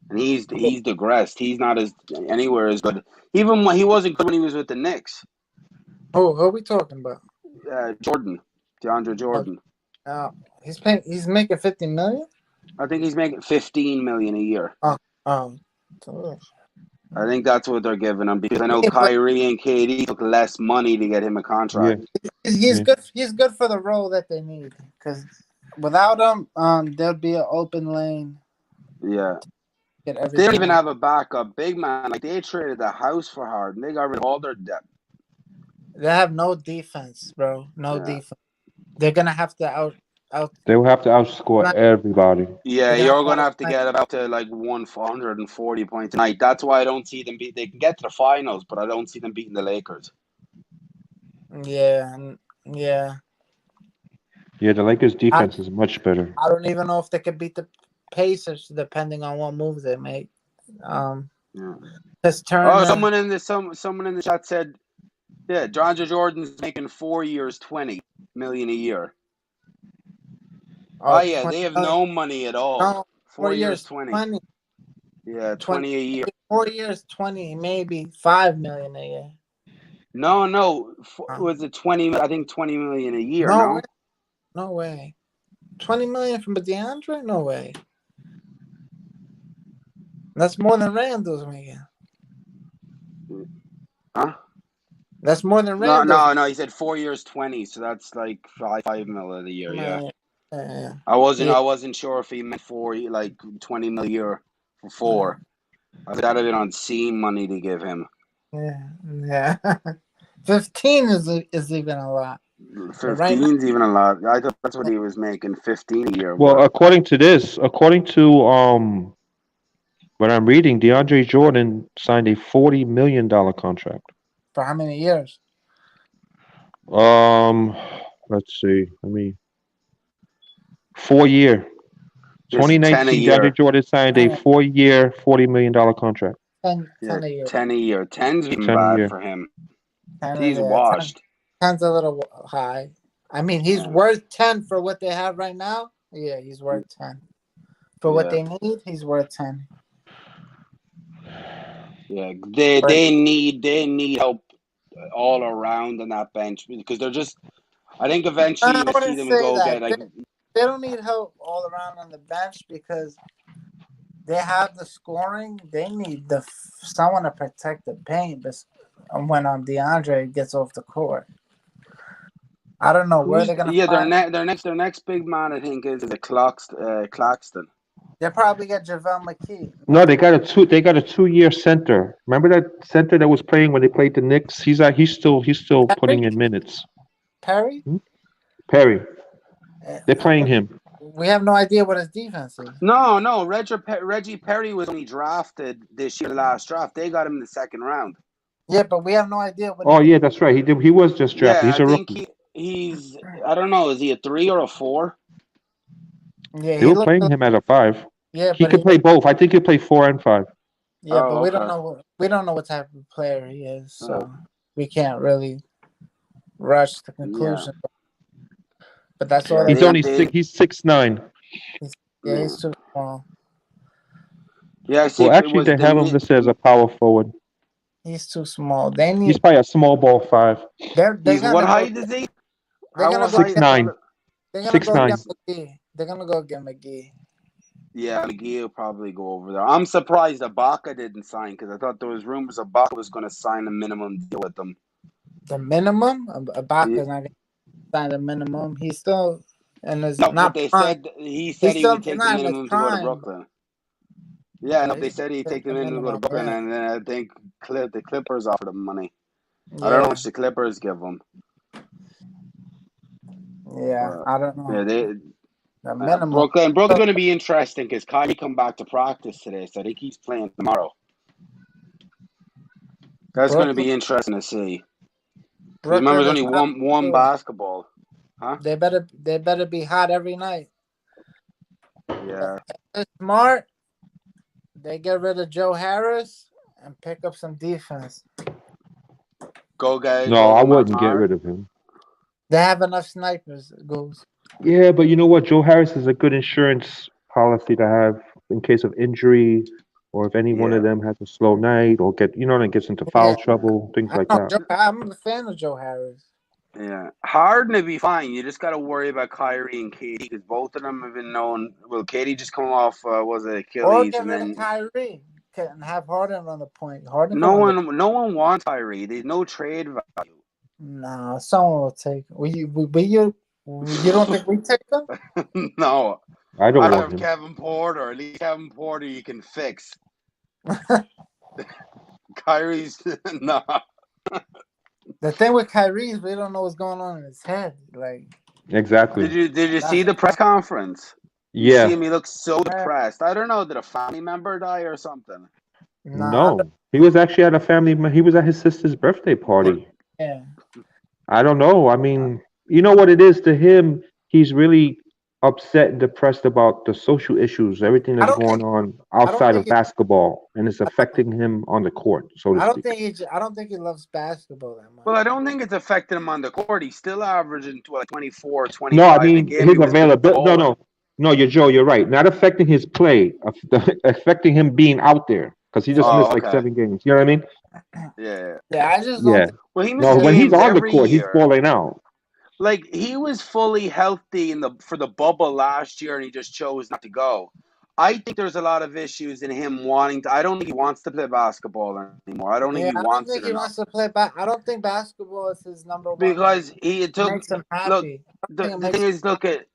And he's digressed. He's not as anywhere as good. Even when he wasn't good when he was with the Knicks. Who are we talking about? Jordan, DeAndre Oh, Jordan. uh, he's paying. He's making 50 million. I think he's making 15 million a year. Oh, oh, so- I think that's what they're giving him because I know yeah, but Kyrie and KD took less money to get him a Yeah. contract. he's Yeah. good. He's good for the role that they need. Because without him, there'd be an open lane. Yeah. Get They don't everything even out. have a backup big man. Like they traded the house for Harden. They got rid of all their depth. They have no defense, bro. No Yeah. defense. They're gonna have to out. They will have to outscore everybody. Yeah, They're gonna you're have gonna to have to get about to like 140 points tonight. That's why I don't see them beat. They can get to the finals, but I don't see them beating the Lakers. Yeah, yeah. Yeah, the Lakers' I defense is much better. I don't even know if they could beat the Pacers, depending on what moves they make. Yeah. Because Oh, Turner. someone in the chat said, yeah, DeAndre Jordan's making 4 years, 20 million a year. Oh Oh, yeah, 20 they have million. no money at all. No, 4 years, 20. 20, Yeah, 20, 20 a year. 4 years, 20, maybe 5 million a year. No, Uh, was it 20? I think 20 million a year. no way. No. No way. 20 million from DeAndre? No way. That's more than Randall's making. Huh? That's more than No, Randall's. no, no. He said 4 years, 20. So that's like 5 mil a year. Yeah. Man. Yeah. I Yeah. wasn't sure if he meant like 20 mil a year for Yeah. 4. I thought that'd have been obscene money to give him. Yeah. 15 is even a lot. But right now, 15's even a lot. I thought that's what he was making, 15 a year. Well, But according to what I'm reading, DeAndre Jordan signed a $40 million contract. for how many years? Um, let's see. 4 year. it's 10 a 2019, DeAndre year. Jordan signed a Uh, 4 year, $40 million contract. 10, Yeah, 10 a year. 10 a year. 10's even 10 a bad year. for him. 10 a He's year. 10, washed. 10's a little high. I mean, he's Yeah, worth 10 for what they have right now. Yeah, he's worth 10. For what yeah, they need, he's worth 10. yeah. But They need help all around on that bench because they're just. I think eventually I you're gonna see wouldn't them say go get that. like. They don't need help all around on the bench because they have the scoring. They need someone to protect the paint. But when DeAndre gets off the court, I don't know where Who's they're gonna yeah? find. Their next big man I think is a Claxton. They'll probably get JaVale McKee. No, they got a 2 year center. Remember that center that was playing when they played the Knicks? He's still Perry. putting in minutes. Perry. Hmm? Perry. Uh, They're playing him. We have no idea what his defense is. No. Reggie Perry was only drafted this year, last draft. They got him in the second round. Yeah, but we have no idea what Oh he. yeah, that's right. He was just drafted. Yeah, He's I a think rookie. he's. I don't know. Is he a 3 or a 4? Yeah, They he were looked. playing him at a 5. Yeah, He but could he play looked. both. I think he'll play 4 and 5. Yeah, but Oh, we don't okay. know. We don't know what type of player he is, so we can't really rush to Yeah, conclusion. But that's all yeah. they He's got. only six. He's 6'9". Yeah, Yeah. he's too small. Yeah. I see. Well, If it actually, was they have him listed as a power forward. He's too small. They He's need. probably a small ball 5. They're he's what gonna go. height is he? They're How gonna what go height? get. What? 6'9". They're gonna Six go get nine. Six. McGee. They're gonna go get McGee. Yeah, McGee will probably go over there. I'm surprised Ibaka didn't sign because I thought there was rumors Ibaka was going to sign a minimum deal with them. The minimum? Yeah. Ibaka's not going to sign the minimum. He's still in his No, but not they prime. said he He's said he still would take the not in his minimum to go to prime. Brooklyn. Yeah, no, Yeah, they he's said he'd still take the the minimum to go to minimum. Brooklyn, Yeah, and then I think the Clippers offered him money. I don't know how yeah, much the Clippers give him, yeah. but I don't know. yeah, The minimum. Brooklyn's going to be interesting because Kyrie come back to practice today, so I think he's playing tomorrow. That's going to Brooklyn. be interesting to see. Remember, Brooklyn there's is only hot. one Too. basketball, huh? They better be hot every night. Yeah. They're smart. They get rid of Joe Harris and pick up some defense. Go No, I Mark wouldn't get Smart. rid of him. They have enough snipers. Goes. Yeah, but you know what? Joe Harris is a good insurance policy to have in case of injury, or if any one Yeah, of them has a slow night, or gets into foul Yeah, trouble, things I like know. that. I'm a fan of Joe Harris. yeah. Harden to be fine. You just got to worry about Kyrie and KD because both of them have been known. Well, KD just come off was it Or Achilles, get and rid of then Kyrie and have Harden on the point. Harden can run the. no one wants Kyrie. There's no trade value. Nah, someone will take. You don't think we take him? No, I don't I want have him. Kevin Porter. At least Kevin Porter you can fix. Kyrie's no. The thing with Kyrie is we don't know what's going on in his head. Like Exactly. Did you see that's the press conference? You see Yeah. him. He looks so uh, depressed. I don't know. Did a family member die or something? nah. No. He was actually at a family. He was at his sister's birthday But party. Yeah, I don't know. I mean, you know what it is to him? He's really upset and depressed about the social issues, everything I that's don't going think. on I don't outside think. of basketball, and it's affecting him on the court, so to I don't speak. think he. I don't think he loves basketball that well, much. I don't think it's affecting him on the court. He's still averaging like 24, No, I 25 a mean game. He his was availability. No, balling. no, no. You're Joe. You're right. Not affecting his play, affecting him being out there because he just Yeah, Oh, missed like okay. 7 games. You know what I mean? Yeah. yeah. I just don't Yeah. think. Well, he No, misses when he's games on the every court, he's year. balling out. Like he was fully healthy for the bubble last year, and he just chose not to go. I think there's a lot of issues in him wanting to. I don't think he wants to play basketball anymore. I don't think Yeah, he I don't wants think it he enough wants to play back. I don't think basketball is his number one. because he took. Makes him Look, happy. I don't think it the thing makes. is, look at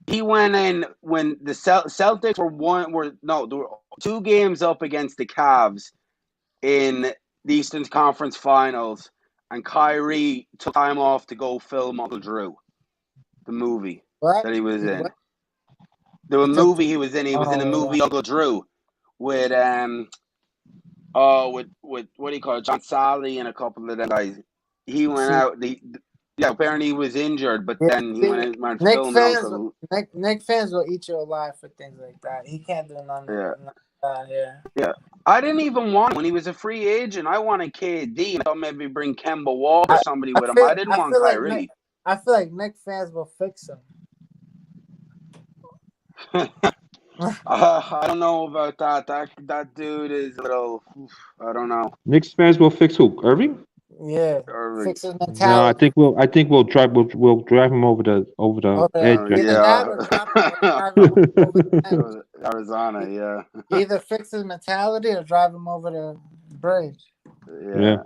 he went in when the Celtics there were 2 games up against the Cavs in the Eastern Conference Finals, and Kyrie took time off to go film Uncle Drew, the movie What? that he was He in. what? The He took. movie he was in, he was in the Oh, movie Uncle Drew with with what do you call it, John Sally and a couple of them guys. He went see, out. Yeah, apparently he was injured, but yeah, then he see, went Nick filming fans, Uncle. Nick fans will eat you alive for things like that. He can't do Yeah. none of that. Yeah. Yeah. I didn't even want him when he was a free agent. I wanted KD. I thought maybe bring Kemba Walker or I, somebody with him. I didn't I want feel like Nick. Kyrie. I feel like Nick fans will fix him. I don't know about that. That dude is a little. I don't know. Knicks fans will fix who? Irving? Yeah, Irving. fix his No, I mentality. think we'll drive we'll drive him over the edge. I Either think. that or Yeah. drive him over the edge. Arizona. Yeah. Either fix his mentality or drive him over the bridge. Yeah. Yeah.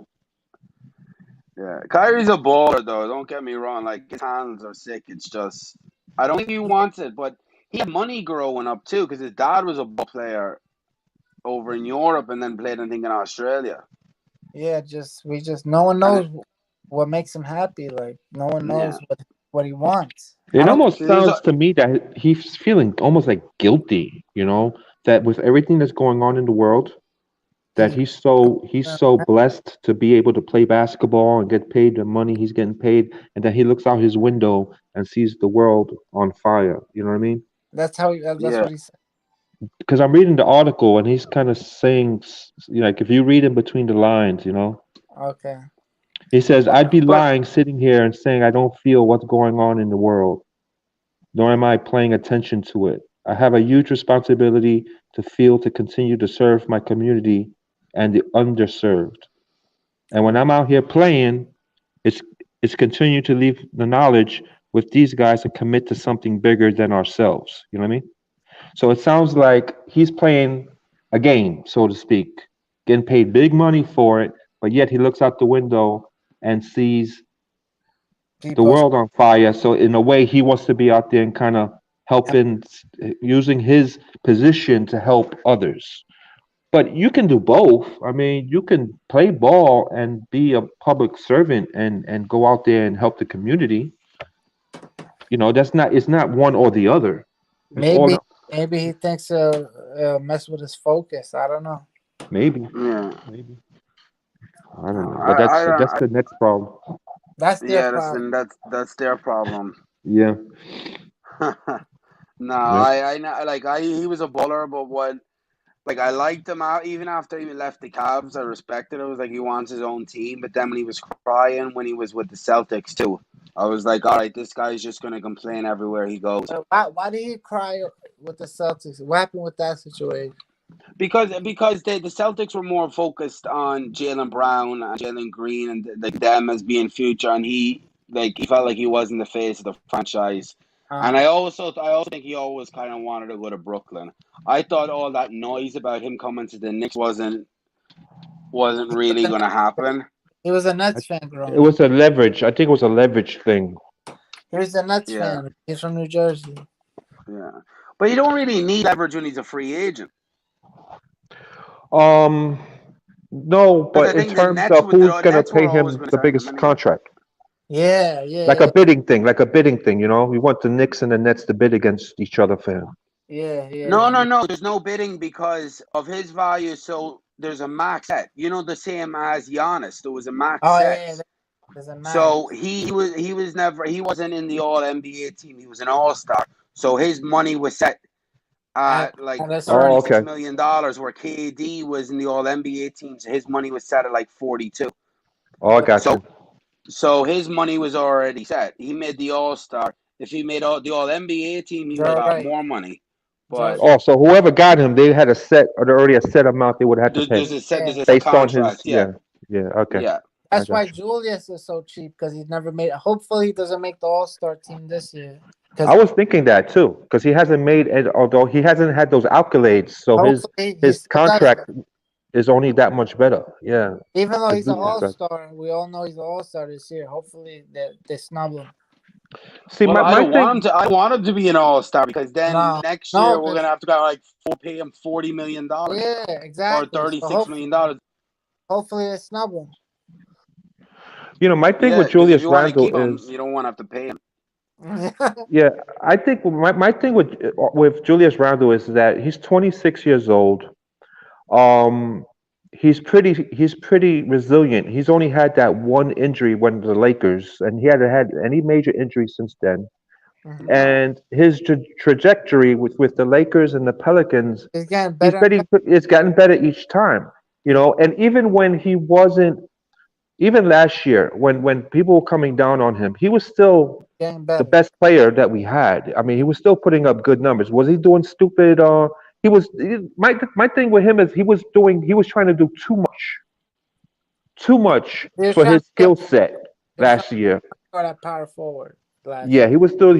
Yeah. Kyrie's a baller, though. Don't get me wrong. Like his hands are sick. It's just I don't think he wants it, but he had money growing up too, because his dad was a ball player over in Europe and then played, I think, in Australia. Yeah, no one And knows what makes him happy. Like no one knows yeah, what he wants. I It don't. almost sounds to me that he's feeling almost like guilty, that with everything that's going on in the world, that He's he's so blessed to be able to play basketball and get paid the money he's getting paid, and that he looks out his window and sees the world on fire. You know what I mean? that's how. That's yeah, what he said. Because I'm reading the article and he's kind of saying, like, if you read in between the lines, Okay. he says, But I'd be but lying sitting here and saying I don't feel what's going on in the world, nor am I paying attention to it. I have a huge responsibility to continue to serve my community and the underserved. And when I'm out here playing, it's it's continue to leave the knowledge with these guys and commit to something bigger than ourselves. You know what I mean? So it sounds like he's playing a game, so to speak, getting paid big money for it, but yet he looks out the window and sees the People, world on fire. So in a way, he wants to be out there and kind of helping, using his position to help others. But you can do both. I mean, you can play ball and be a public servant and go out there and help the community. That's not it's not one or the other. It's all maybe maybe he thinks mess with his focus. I don't know. maybe Yeah. maybe I don't know, but I that's don't. the next problem. That's their Yeah, problem. that's their problem. Yeah, No, yeah. I know, like he was a bowler, but what like I liked him out even after he left the Cavs. I respected it. It was like he wants his own team, but then when he was crying when he was with the Celtics too, I was like, all right, this guy's just gonna complain everywhere he goes. Why did he cry with the Celtics? What happened with that situation? Because the Celtics were more focused on Jalen Brown and Jalen Green and like them as being future, and he felt like he wasn't the face of the franchise. And Uh, I also think he always kind of wanted to go to Brooklyn. I thought all that noise about him coming to the Knicks wasn't really going to happen. he was a I- Nets fan It growing up. was a leverage. I think it was a leverage thing. He was a Nets Yeah, fan. He's from New Jersey. yeah. But you don't really need leverage when he's a free agent. Um, no, Because I but in think the terms Nets of would who's the gonna Nets were pay always him going to the sign him biggest anyway. contract, Yeah, yeah, like a yeah, bidding thing, we want the Knicks and the Nets to bid against each other for him. yeah, yeah. No, no, no. There's no bidding because of his value. So there's a max set. The same as Giannis. There was a max Oh set. yeah, there's a So max. he wasn't in the All NBA team. He was an All Star. So his money was set At, at like at a Oh, certain $36 okay. million, dollars, where KD was in the All NBA team. So his money was set at like 42. Oh, I got So you. so his money was already set. He made the All Star. If he made the All NBA team, he would have Joe got right. more money. Joe's But right. Oh, so whoever got him, they had a set or already a set amount they would have to pay there's Yeah. a based on his. contract. Yeah, Yeah, yeah. Okay, yeah. I That's why got you. Julius is so cheap because he's never made. Hopefully, he doesn't make the All Star team this year. I Because was thinking that too, because he hasn't made it, although he hasn't had those accolades, so hopefully he his still does. contract is only that much better. Yeah, Even though to he's an do All that. Star, we all know he's an All Star this year. Hopefully, they snub him. See, Well, I my don't want him thing. to. I want him to be an All Star because then No, next no, year we're because gonna have to go like pay him $40 million yeah, or exactly. So $36 million. hopefully they snub him. My thing Yeah, with because if Julius you want to Randle keep him, is, you don't want to have to pay him. yeah, I think my thing with Julius Randle is that he's 26 years old. Um, he's pretty resilient. He's only had that one injury when the Lakers, and he hadn't had any major injuries since then. Mhm. No. And his trajectory with the Lakers and the Pelicans, He's getting he's better and pretty. It's gotten better each time. better. And even when he wasn't, even last year, when people were coming down on him, he was still Getting the better. best player that we had. I mean, he was still putting up good numbers. Was he doing stupid? My thing with him is he was trying to do too much He was for trying his to get. skill set He was trying last year. to score that power forward last Yeah, year. he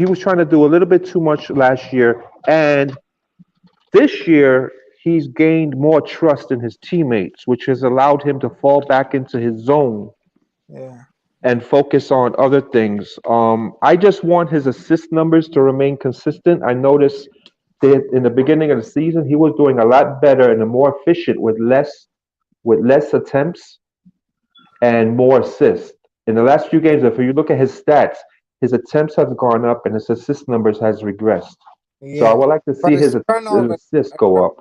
was trying to do a little bit too much last year, and this year he's gained more trust in his teammates, which has allowed him to fall back into his zone Yeah. and focus on other things. I just want his assist numbers to remain consistent. I noticed that in the beginning of the season, he was doing a lot better and more efficient with less attempts and more assists. In the last few games, if you look at his stats, his attempts have gone up and his assist numbers has regressed. So I Yeah. would like to But see his assists go up.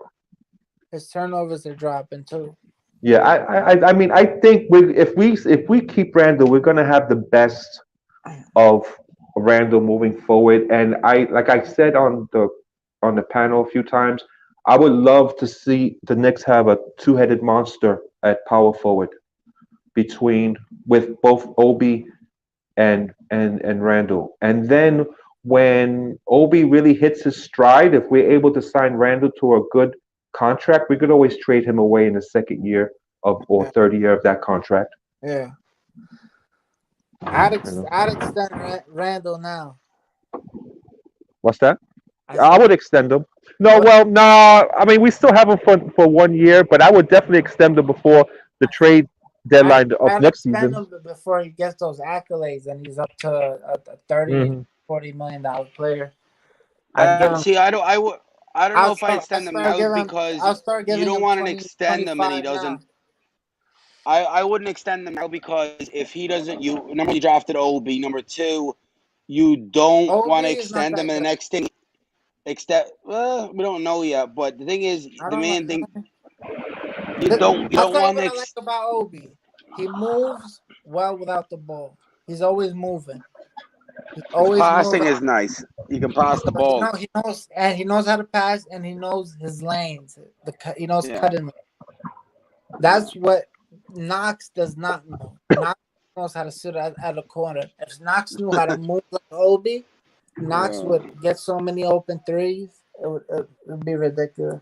his turnovers are dropping too. Yeah, I mean, I think if we keep Randall, we're gonna have the best of Randall moving forward. And like I said on the panel a few times, I would love to see the Knicks have a two-headed monster at power forward between with both Obi and Randall. And then when Obi really hits his stride, if we're able to sign Randall to a good contract, we could always trade him away in the second year of or Yeah. third year of that contract. Yeah. You know. I'd extend Randall now. What's that? I would extend him. No, What? well, nah. I mean, we still have him for 1 year, but I would definitely extend him before the trade deadline of I'd next extend season. him before he gets those accolades and he's up to a 30, Hmm. $40 million player. I'd give him. See, I don't know if I I extend them start now giving. because I'll start you giving don't him want to 20, extend them and he 25 now. doesn't. I wouldn't extend them now because if he doesn't, number one, you drafted Obi. Number two, you don't want Obi to is not extend them, that and the good. next thing, well, we don't know yet. But the thing is, I the don't know. main thing you I'll don't tell you want what to. I like about Obi. He moves well without the ball. He's always moving. He's His always passing moving. is nice. He can pass the But ball. he knows, and he knows how to pass, and he knows his lanes. He knows Yeah, cutting. That's what Knox does not know. Knox knows how to sit at a corner. If Knox knew how to move like Obi, Knox yeah, would get so many open threes. It would be ridiculous.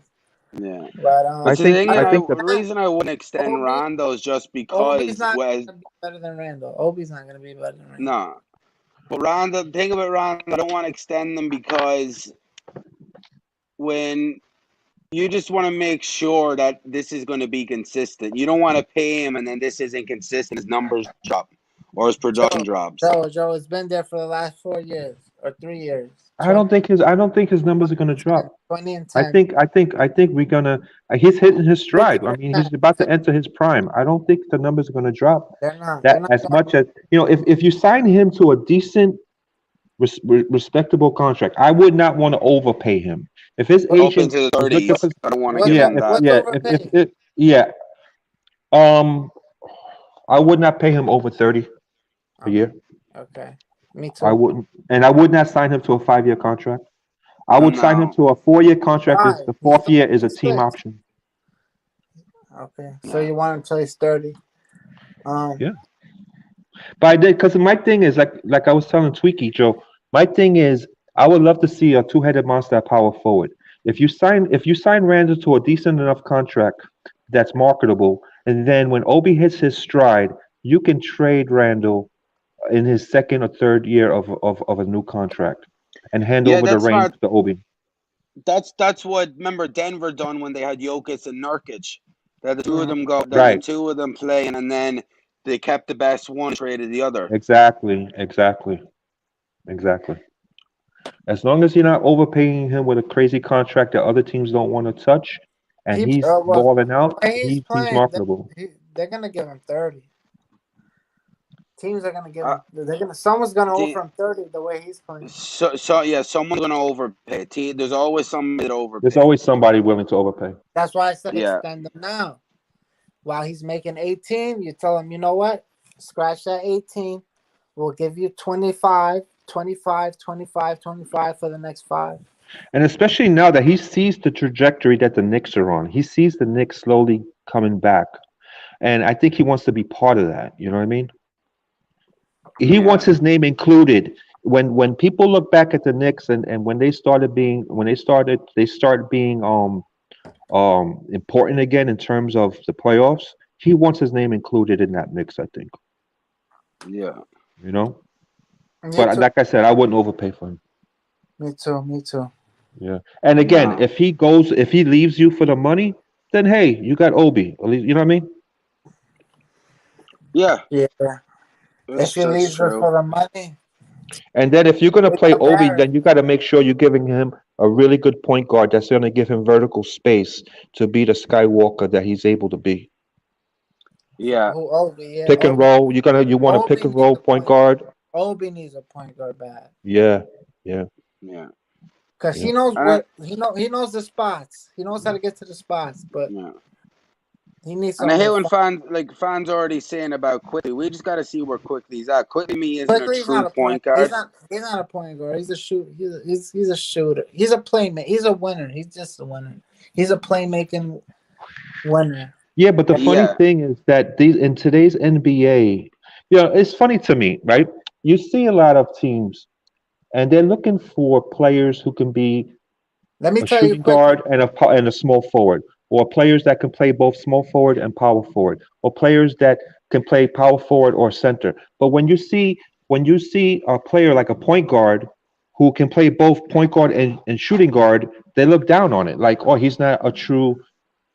yeah. But But I the think thing, I think the the reason I wouldn't extend Obi, Rondo is just Obi's because, not well, gonna be better than Randall. Obi's not gonna be better than Randall. no. But Rondo, the thing about Rondo, I don't want to extend them because when you just want to make sure that this is going to be consistent. You don't want to pay him and then this isn't consistent. His numbers drop or his production drops. Joe, it's been there for the last 4 years or 3 years. I don't think his numbers are gonna drop. 20 and I 10. think I think I think we're gonna. He's hitting his stride. I mean, 50%. he's about to enter his prime. I don't think the numbers are gonna drop They're not. They're that not as going. much as if you sign him to a decent, respectable contract, I would not want to overpay him. If his What, Up agent into the is looking for, 30s. I don't want to give him that. what's yeah, if overpaid? it, yeah, um, I would not pay him over 30 a Okay. year. Okay. Me I too. wouldn't, and I would not sign him to a 5 year contract. I would sign him No. to a 4 year contract. Is Why? the He's fourth year is a team 26. option. Okay. So Yeah. you want him till he's 30. Yeah. But I did because my thing is like I was telling Tweaky Joe. My thing is I would love to see a two-headed monster at power forward. If you sign Randall to a decent enough contract that's marketable, and then when Obi hits his stride, you can trade Randall in his second or third year of a new contract and hand Yeah, over the that's reins smart. to Obi. That's what remember Denver done when they had Jokic and Nurkic. They had the two of Mhm. them go, the Right. two of them playing, and then they kept the best one, traded the other. Exactly. Exactly. Exactly. As long as you're not overpaying him with a crazy contract that other teams don't want to touch, and He he's well, balling the out, way he's he's playing, marketable. they're gonna give him 30. Teams are gonna give Uh, him. They're gonna. Someone's gonna the, offer him 30 the way he's playing. so yeah, someone's gonna overpay. There's always somebody that There's overpay. always somebody willing to overpay. That's why I said Yeah, extend him now. While he's making 18, you tell him, you know what? Scratch that 18. We'll give you 25, 25, 25, 25 for the next 5. And especially now that he sees the trajectory that the Knicks are on, he sees the Knicks slowly coming back. And I think he wants to be part of that. You know what I mean? He wants yeah, his name included. When people look back at the Knicks and when they start being important again in terms of the playoffs, he wants his name included in that mix, I think. yeah. You know? Me But too. like I said, I wouldn't overpay for him. Me too. Me too. Yeah. And again, No, if he leaves you for the money, then hey, you got Obi. At least, you know what I mean? yeah. Yeah. If he That's leaves us true. for the money, And then if you're gonna it's play Obi, embarrassing. then you got to make sure you're giving him a really good point guard that's gonna give him vertical space to be the Skywalker that he's able to be. Yeah, Who Obi? Yeah, Pick and roll. You want to pick Obi and needs roll a point point. guard. Obi needs a point guard bad Yeah, yeah, yeah, because yeah. he knows and what he knows the spots. He knows how to get to the spots, but yeah. he needs And I something hate to when find. fans already saying about Quickly. We just got to see where Quickly's at. Quickly me isn't a Quickly, he's not true a point. point guard. He's not a point guard. He's a shoot. He's a shooter. He's a playmaker. He's a winner. He's just a winner. He's a playmaking winner. Yeah, but the funny Yeah, thing is that these in today's NBA, it's funny to me, right? You see a lot of teams, and they're looking for players who can be Let me a tell you shooting quickly. guard and a small forward, or players that can play both small forward and power forward, or players that can play power forward or center. But when you see a player like a point guard who can play both point guard and shooting guard, they look down on it. Like, oh, he's not a true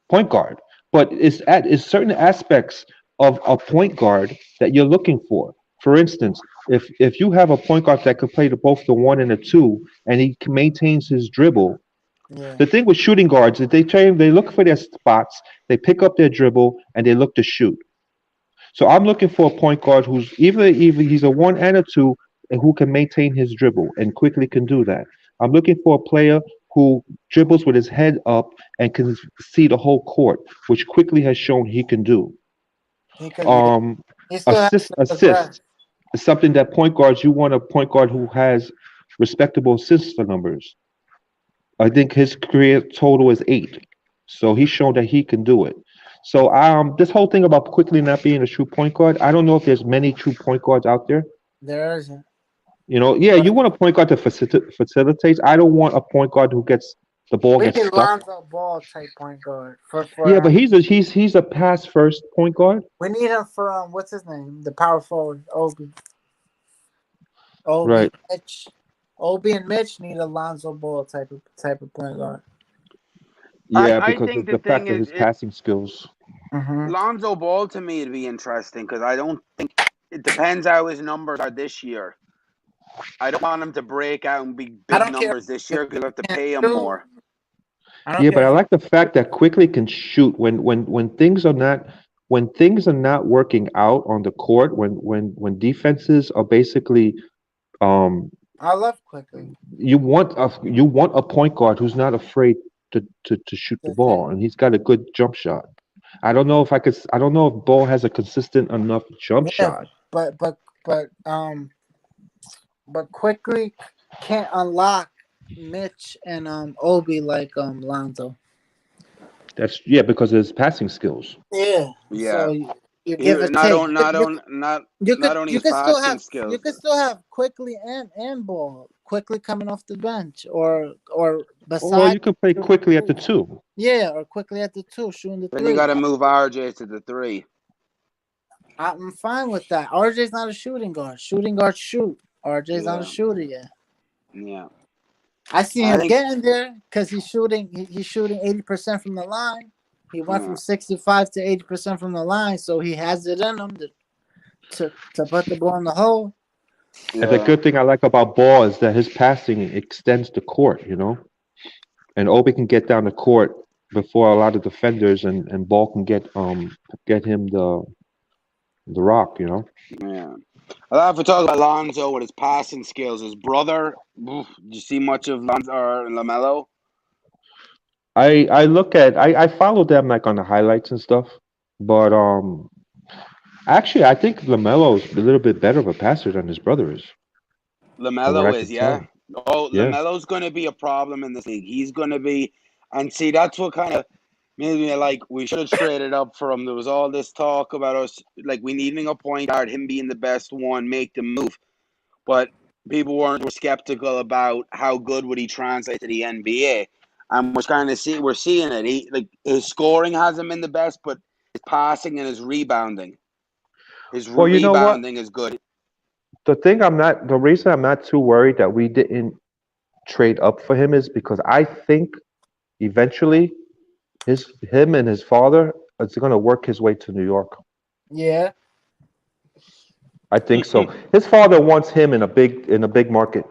point guard. But it's certain aspects of a point guard that you're looking for. For instance, if you have a point guard that could play both the one and the two, and he maintains his dribble. Yeah. The thing with shooting guards is they look for their spots, they pick up their dribble, and they look to shoot. So I'm looking for a point guard who's either he's a one and a two, and who can maintain his dribble and quickly can do that. I'm looking for a player who dribbles with his head up and can see the whole court, which quickly has shown he can do. He could. Yeah. Um, He still has to progress. assist is something that point guards you want a point guard who has respectable assist numbers. I think his career total is 8. So he's shown that he can do it. So this whole thing about quickly not being a true point guard, I don't know if there's many true point guards out there. There isn't. You know, yeah, you want a point guard to facilitate. I don't want a point guard who gets the ball We gets need stuck. Lonzo Ball type point guard for Yeah, but he's a pass first point guard. we need him for what's his name, the power forward Obi Right. Mitch. Obi and Mitch need a Lonzo Ball type of point guard. Yeah, I because think of the the fact thing that is, his passing skills. Mm-hmm. Lonzo Ball to me would be interesting because I don't think it depends how his numbers are this year. I don't want him to break out and be I big don't care. numbers this year because I have to Can't pay him shoot. more. I don't Yeah, but care I if like the fact that quickly can shoot when things are not working out on the court, when defenses are basically I love quickly. you want a point guard who's not afraid to shoot the That's it. ball, and he's got a good jump shot. I don't know if Ball has a consistent enough jump Yeah, shot. but quickly can't unlock Mitch and Obi like Lonzo. That's yeah, because of his passing skills. Yeah. Yeah, So you give a not take. on, not on, not not only You his could still passing have skills. quickly and Ball quickly coming off the bench or Or beside. you can play quickly at the two. Yeah, or quickly at the 2 shooting the Then you 3. got to move RJ to the 3. I'm fine with that. RJ's not a shooting guard. Shooting guards shoot. RJ's not a Yeah, shooter yet. yeah. I see I him think getting there because he's shooting 80% from the line. He went yeah, from 65 to 80% from the line, so he has it in him to put the ball in the hole. And the yeah, good thing I like about Ball is that his passing extends the court, you know, and Obi can get down the court before a lot of defenders, and Ball can get him the rock, you know. yeah. I'll have to talk about Lonzo with his passing skills. His brother, did you see much of Lonzo or LaMelo? I follow them like on the highlights and stuff, but actually I think Lamelo's a little bit better of a passer than his brother is, from what I LaMelo can is, yeah. tell. Oh, Yeah. LaMelo's going to be a problem in this league. He's going to be, and see, that's what kind of made me like we should have traded up for him. There was all this talk about us, like we needing a point guard, him being the best one, make the move. But people were skeptical about how good would he translate to the NBA. And we're seeing it. He like his scoring hasn't been the best, but his passing and his rebounding. His Well, you know what? rebounding is good. The reason I'm not too worried that we didn't trade up for him is because I think eventually him and his father is going to work his way to New York. Yeah. I think so. His father wants him in a big market,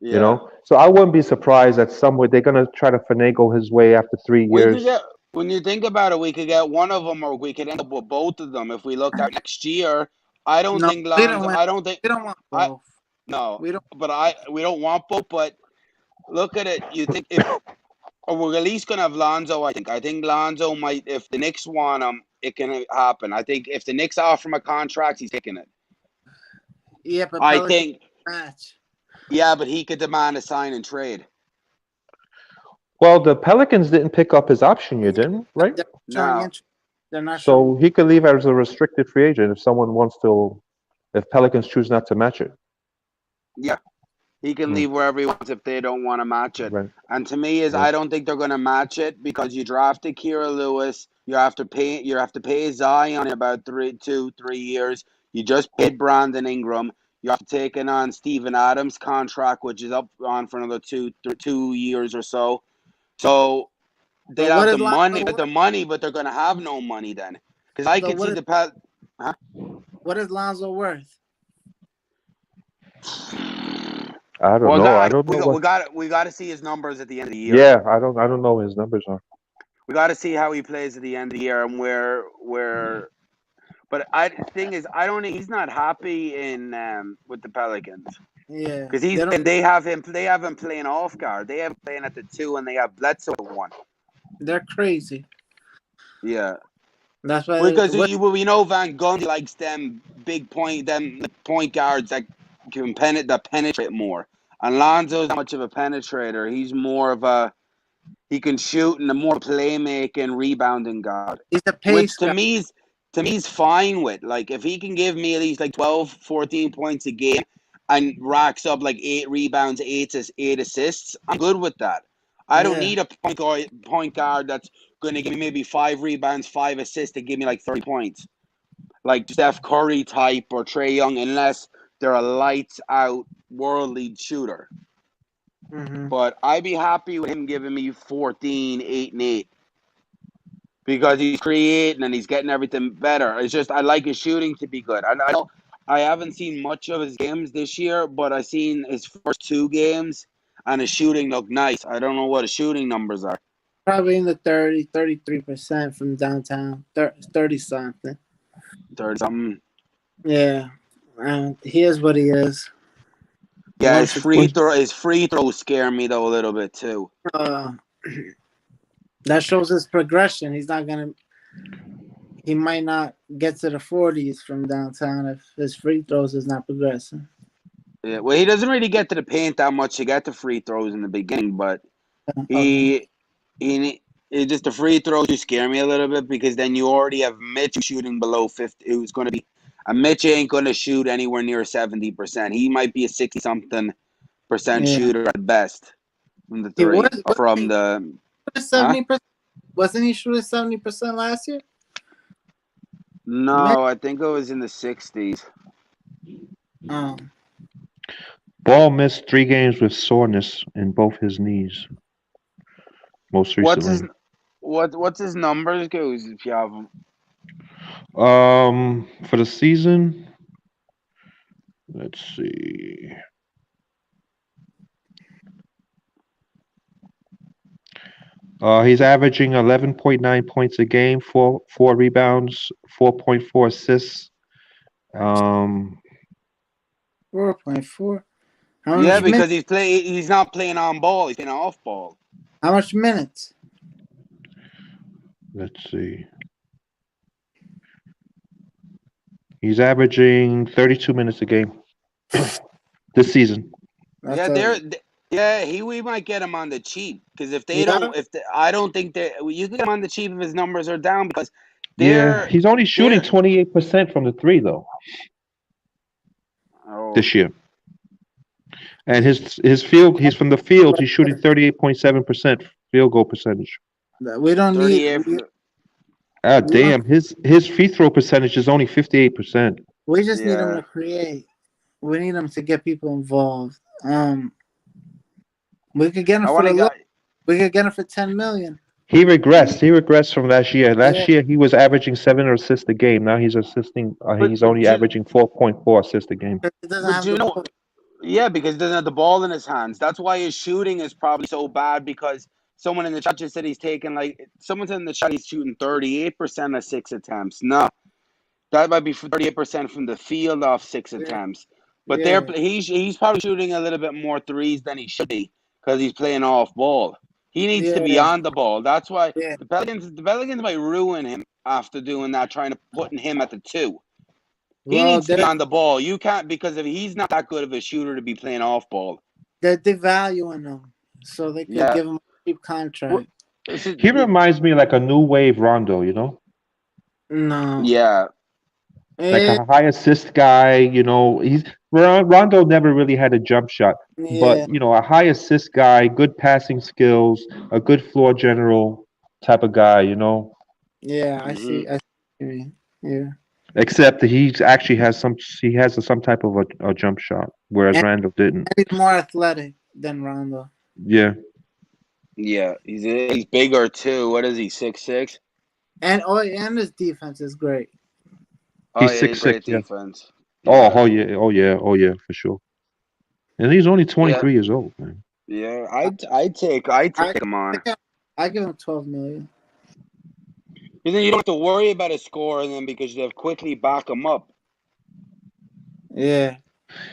you Yeah. know. So I wouldn't be surprised that somewhere they're going to try to finagle his way after 3 We could years. get when you think about it, we could get one of them, or we could end up with both of them. If we look at next year, I don't No, think we don't Lonzo. want. I don't think We don't want I both. no, We don't. but we don't want both. But look at it. You think if or we're at least gonna have Lonzo. I think Lonzo might. If the Knicks want him, it can happen. I think if the Knicks offer him a contract, he's taking it. Yeah, but I Pelicans think. match. Yeah, but he could demand a sign and trade. Well, the Pelicans didn't pick up his option year, didn't right? They're showing No. interest. They're not showing. So he could leave as a restricted free agent if someone wants to, if Pelicans choose not to match it. Yeah. He can Hmm. leave wherever he wants if they don't want to match it. Right. And to me, Yeah. I don't think they're going to match it because you drafted Kira Lewis. You have to pay Zion in about 3 years. You just paid Brandon Ingram. You're taking on Steven Adams' contract, which is up on for another 2 years or so. So they But have what the is money, Lonzo but worth? they're gonna have no money then, because I So could see the past. Huh? what is Lonzo worth? I don't Well, know. I God, don't know what. we got to see his numbers at the end of the year. Yeah, I don't know what his numbers are. We got to see how he plays at the end of the year and where. But the thing is, I don't. He's not happy in with the Pelicans Yeah, because they don't. they have him playing off guard. They have him playing at the 2, and they have Bledsoe at 1. They're crazy. Yeah. That's why. Because What we know Van Gundy likes them point guards that that penetrate more. And Lonzo's not much of a penetrator. He's more of a he can shoot and a more playmaking, rebounding guard, he's a which pace guy. to me is fine with. Like if he can give me at least like 12, 14 points a game and racks up like 8 rebounds, eight assists, I'm good with that. I don't Yeah. need a point guard that's going to give me maybe 5 rebounds, 5 assists to give me like 30 points, like Steph Curry type or Trey Young, unless they're a lights out worldly shooter. Mm-hmm. But I'd be happy with him giving me 14, 8, and 8 because he's creating and he's getting everything better. It's just I like his shooting to be good. I know I haven't seen much of his games this year, but I seen his first 2 games and his shooting looked nice. I don't know what his shooting numbers are. Probably in the 33% from downtown. 30 something. 30 something. Yeah. He is what he is. Yeah, One for his free throws scare me though a little bit too. uh, that shows his progression. He might not get to the 40s from downtown if his free throws is not progressing. Yeah, well, he doesn't really get to the paint that much to get the free throws in the beginning, but Okay. he it just the free throws do scare me a little bit because then you already have Mitch shooting below 50. Who's going to be a Mitch ain't going to shoot anywhere near 70%. He might be a 60 something percent Yeah. shooter at best from the He three was or wasn't from he the 70%? Wasn't he shooting 70% last year? No, I think it was in the 60s. Um, Ball missed 3 games with soreness in both his knees. Most What's his recently. what's his numbers goes if you have them? For the season, let's see. He's averaging 11.9 points a game, four rebounds, 4.4 assists. Um, 4.4. How Yeah, much minutes? because he's not playing on ball, he's playing off ball. How much minutes? let's see. He's averaging 32 minutes a game this season. That's Yeah, a we might get him on the cheap because if they yeah. don't, I don't think that you can get him on the cheap if his numbers are down because Yeah, they're he's only shooting they're 28% from the three though oh this year. And his field, he's from the field. He's shooting 38.7% field goal percentage. We don't need 38 from the Ah, we don't damn, his free throw percentage is only 58%. we just need him yeah. to create. We need him to get people involved. We could get him I for want the to low. get We could get him for 10 million. He regressed. He regressed from last year. Yeah, Last year he was averaging 7 assists a game. Now he's assisting. but He's only averaging 4.4 assists a game. because he doesn't but have you the know ball. yeah because he doesn't have the ball in his hands. That's why his shooting is probably so bad because someone in the chat just said he's taking like someone said in the chat he's shooting 38% of 6 attempts. No, that might be 38% from the field off 6 attempts. But Yeah, he's probably shooting a little bit more threes than he should be because he's playing off ball. He needs to be yeah, on the ball. That's why yeah. the Pelicans might ruin him after doing that, trying to putting him at the 2. He Well, needs to be on the ball. You can't because if he's not that good of a shooter to be playing off ball. they're devaluing him so they could Yeah. give him a cheap What? contract. He reminds me like a new wave Rondo. No, Yeah. Like eh, a high assist guy. He's Rondo never really had a jump shot, but yeah, a high assist guy, good passing skills, a good floor general type of guy. yeah. I Hmm. see. I see. What you mean. Yeah, Except that he actually has some type of a jump shot, whereas And Randall didn't. he's more athletic than Rondo. Yeah, Yeah, he's bigger too. What is he? 6'6"? And his defense is great. Oh he's yeah, he's 6'6". great Yeah. defense. Oh, Yeah, oh yeah, oh yeah, oh yeah, for sure. And he's only yeah, 23 years old, man. yeah. I I I, take him I, on. give, I give him 12 million. And then you don't have to worry about a score, and then because you have quickly back him up. Yeah.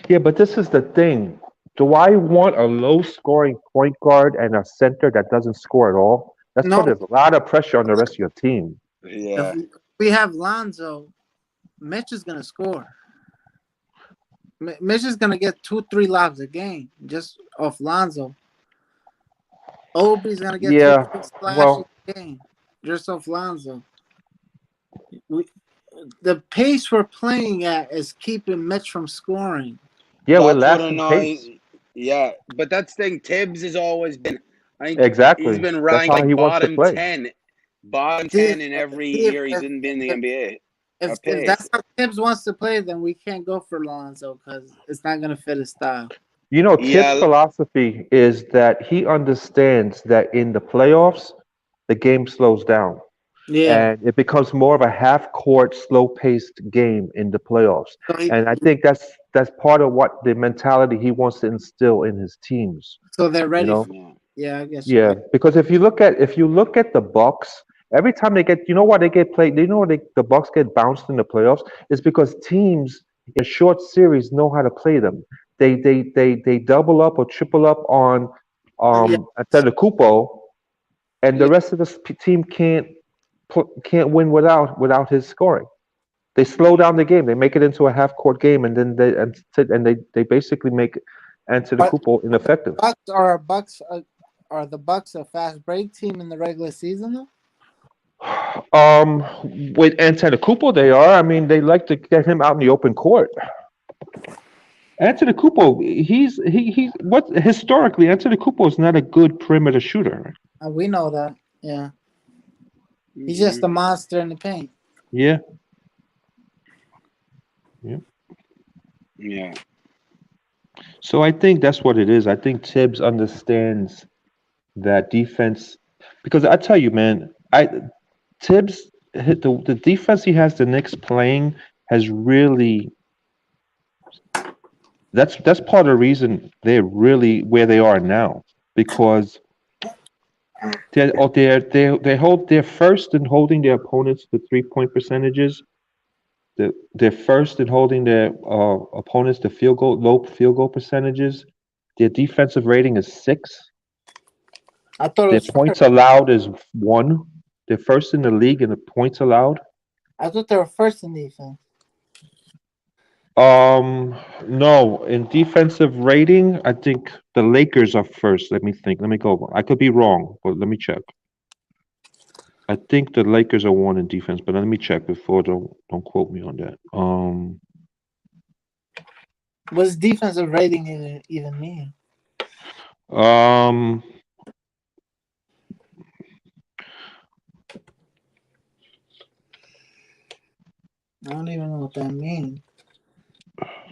Yeah, but this is the thing. Do I want a low-scoring point guard and a center that doesn't score at all? That's No, putting a lot of pressure on the rest of your team. if Yeah, we have Lonzo, Mitch is gonna score. Mitch is gonna get 2, 3 lobs a game just off Lonzo. Obi's gonna get two, Yeah, three splashes well, a game just off Lonzo. We, the pace we're playing at is keeping Mitch from scoring. yeah, we're that's what last in pace. annoys. Yeah, but that's the thing. Tibbs has always been. I think he's Exactly. been That's ranked how he like wants to play. bottom See, 10 in every see year he's been in the if, NBA. A if pace. that's how Tibbs wants to play, then we can't go for Lonzo because it's not gonna fit his style. You know, Tibbs' Yeah, philosophy is that he understands that in the playoffs, the game slows down Yeah. and it becomes more of a half-court, slow-paced game in the playoffs. So he, And I think that's part of what the mentality he wants to instill in his teams. so they're You ready know, for. yeah, Yeah, I guess. yeah, because if you look at the Bucks, every time they get, you know why they get played, you know why the Bucks get bounced in the playoffs? It's because teams in a short series know how to play them. They double up or triple up on Yeah. Antetokounmpo, and the Yeah. rest of the team can't win without his scoring. They slow yeah. down the game. They make it into a half court game, and then they basically make But Antetokounmpo ineffective. Are the Bucks a fast break team in the regular season though? Um, with Antetokounmpo, they are. I mean, they like to get him out in the open court. Antetokounmpo, he's what historically Antetokounmpo is not a good perimeter shooter. We know that. Yeah. He's Hmm. just a monster in the paint. Yeah, yeah. Yeah. So I think that's what it is. I think Tibbs understands that defense because I tell you, man, I Tibbs the defense he has the Knicks playing has really that's part of the reason they're really where they are now because they're first in holding their opponents to 3-point percentages. They're first in holding their opponents to low field goal percentages. Their defensive rating is 6. I thought it Their was points first. allowed is 1. They're first in the league in the points allowed. I thought they were first in defense. No, in defensive rating, I think the Lakers are first. Let me think. Let me go. I could be wrong, but let me check. I think the Lakers are 1 in defense, but let me check before. Don't quote me on that. What's defensive rating even mean? Um, I don't even know what that means.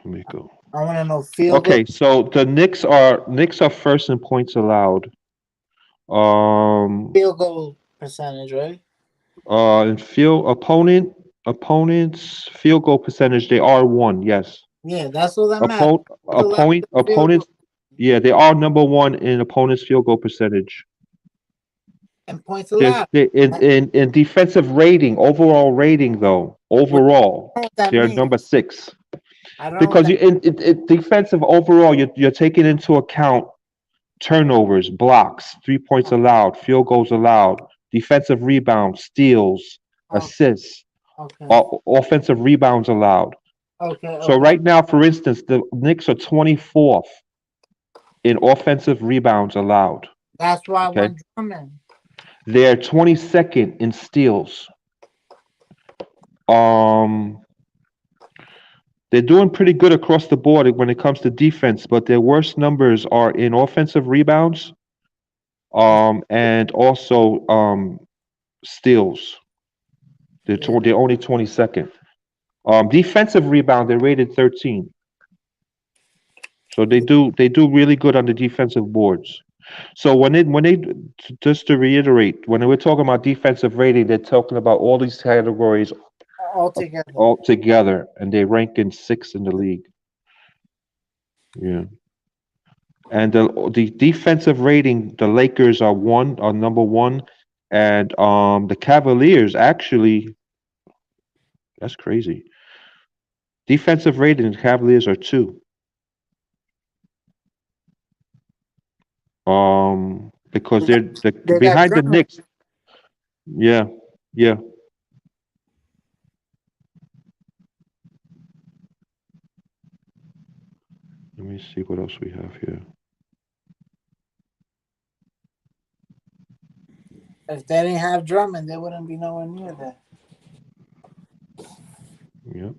let me go. I want to know field goal. Okay, so the Knicks are first in points allowed. Field goal percentage, right? In opponents field goal percentage, they are 1. Yes. Yeah, that's all that matters. Field goal Opponents. Yeah, they are number 1 in opponents field goal percentage. and points allowed. In defensive rating, overall rating though, overall, I don't know what that they're means. number 6 I don't know what because that. in defensive overall, you're taking into account turnovers, blocks, 3 points allowed, field goals allowed, defensive rebounds, steals, Okay, assists, okay, offensive rebounds allowed. okay, So okay. right now, for instance, the Knicks are 24th in offensive rebounds allowed. That's why I Okay, want Drummond. they're 22nd in steals. Um, they're doing pretty good across the board when it comes to defense, but their worst numbers are in offensive rebounds, and also steals. They're only 22nd. Defensive rebound, they rated 13. So they do really good on the defensive boards. So just to reiterate, when we're talking about defensive rating, they're talking about all these categories altogether. all together, and they rank in sixth in the league. Yeah. And the defensive rating, the Lakers are number one, and the Cavaliers actually, that's crazy. Defensive rating, the Cavaliers are two. Because they're They got behind the Drummond. Knicks. Yeah, yeah. Let me see what else we have here. If they didn't have Drummond, they wouldn't be nowhere near that. Yep.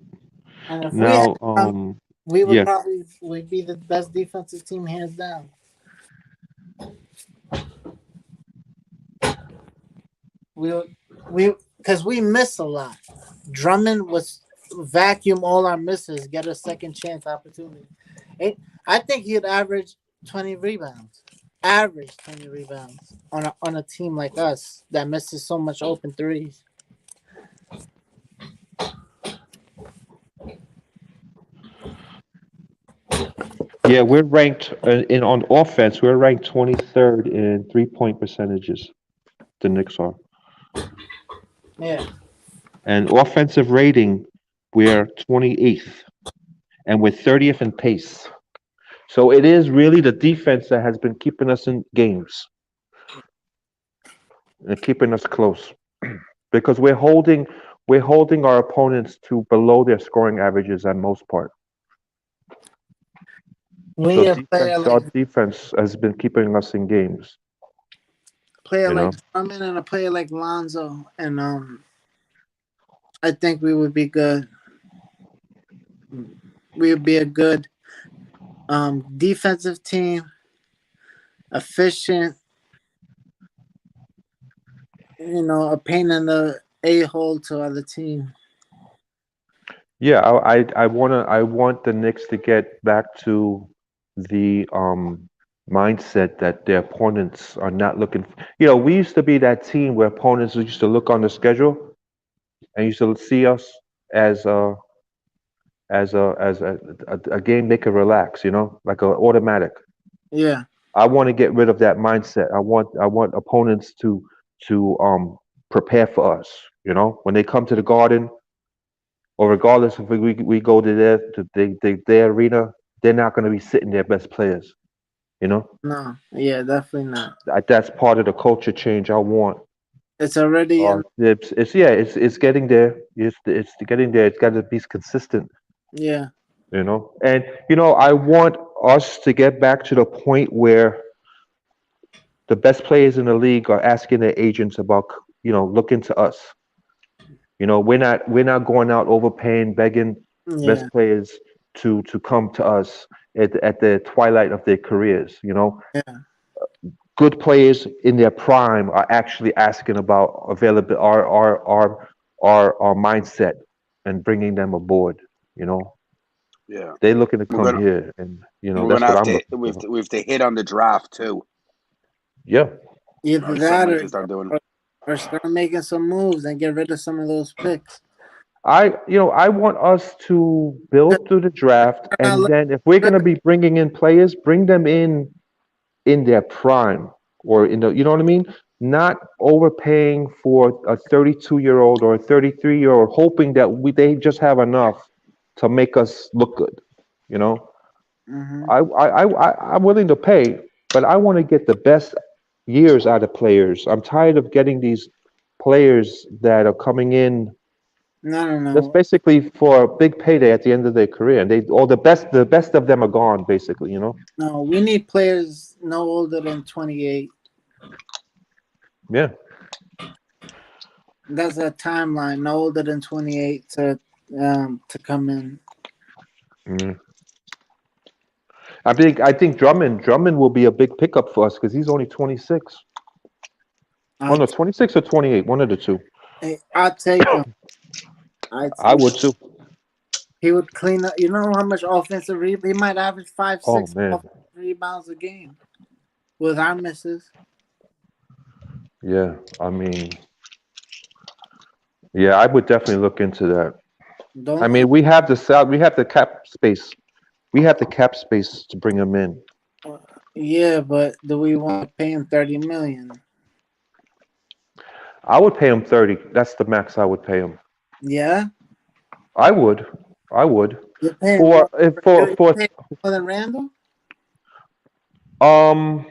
And if we had Now, Drummond, we would yeah, probably would be the best defensive team hands down. We because we miss a lot. Drummond was vacuum all our misses, get a second chance opportunity. I think he'd average 20 rebounds. Average 20 rebounds on a team like us that misses so much open threes. yeah, we're ranked in on offense. We're ranked 23rd in 3-point percentages. The Knicks are, Yeah. and offensive rating, we're 28th, and we're 30th in pace. So it is really the defense that has been keeping us in games and keeping us close, because we're holding our opponents to below their scoring averages at most part. We So need a player our like defense has been keeping us in games. You know. Drummond and a player like Lonzo, and I think we would be good. We would be a good defensive team, efficient. A pain in the a-hole to other team. Yeah, I want the Knicks to get back to the mindset that their opponents are not looking. We used to be that team where opponents used to look on the schedule and used to see us as a game they could relax. Like a automatic. Yeah. I want to get rid of that mindset. I want opponents to prepare for us. When they come to the Garden, or regardless if we go to their arena, they're not going to be sitting their best players. No. Yeah, definitely not. That's part of the culture change I want. It's already in. It's getting there. It's getting there. It's got to be consistent. Yeah. And I want us to get back to the point where the best players in the league are asking their agents about looking to us. We're not going out overpaying, begging best Yeah. players to come to us at the twilight of their careers. Yeah. Good players in their prime are actually asking about available our mindset and bringing them aboard. Yeah, They're looking to we're come gonna here, and we're that's gonna what have I'm to looking for. we have to hit on the draft too. Yeah, Either That's something that we can start doing. or start making some moves and get rid of some of those picks. I want us to build through the draft, They're not and looking then if we're going good. to be bringing in players, bring them in their prime, or you know what I mean? Not overpaying for a 32-year-old or a 33-year-old, hoping that they just have enough to make us look good. You know, Mm-hmm. I'm willing to pay, but I want to get the best years out of players. I'm tired of getting these players that are coming in No, no, just no. basically for a big payday at the end of their career, and they all the best of them are gone, basically. No, we need players no older than 28. Yeah. That's a timeline. No older than 28 to come in. Mm. I think Drummond will be a big pickup for us because he's only 26. Oh I no, 26 or 28, one of the two. I'll take him. I I take. would too. He would clean up. You know how much offensive rebound? He might average 5, Oh 6 man, offensive rebounds a game with our misses. yeah. I mean, yeah, I would definitely look into that. I Don't. mean, we have we have the cap space. We have the cap space to bring him in. Yeah, but do we want to pay him 30 million? I would pay him 30. That's the max I would pay him. Yeah, I would. I would. you're paying For more. if You're for paying more than Randall. um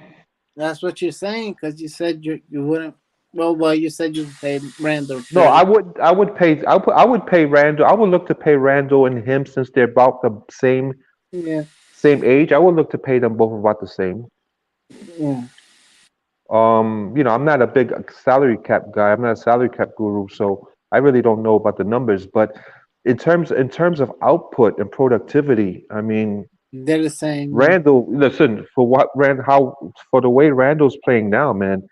That's what you're saying because you said you wouldn't. Well, you said you paid Randall no, 30. I would pay Randall. I would look to pay Randall and him since they're about the Yeah, same age. I would look to pay them both about the same. yeah. I'm not a big salary cap guy. I'm not a salary cap guru, so I really don't know about the numbers. But in terms of output and productivity, I mean, They're the same. Yeah. Randall. Listen, for what how for the way Randall's playing now, man,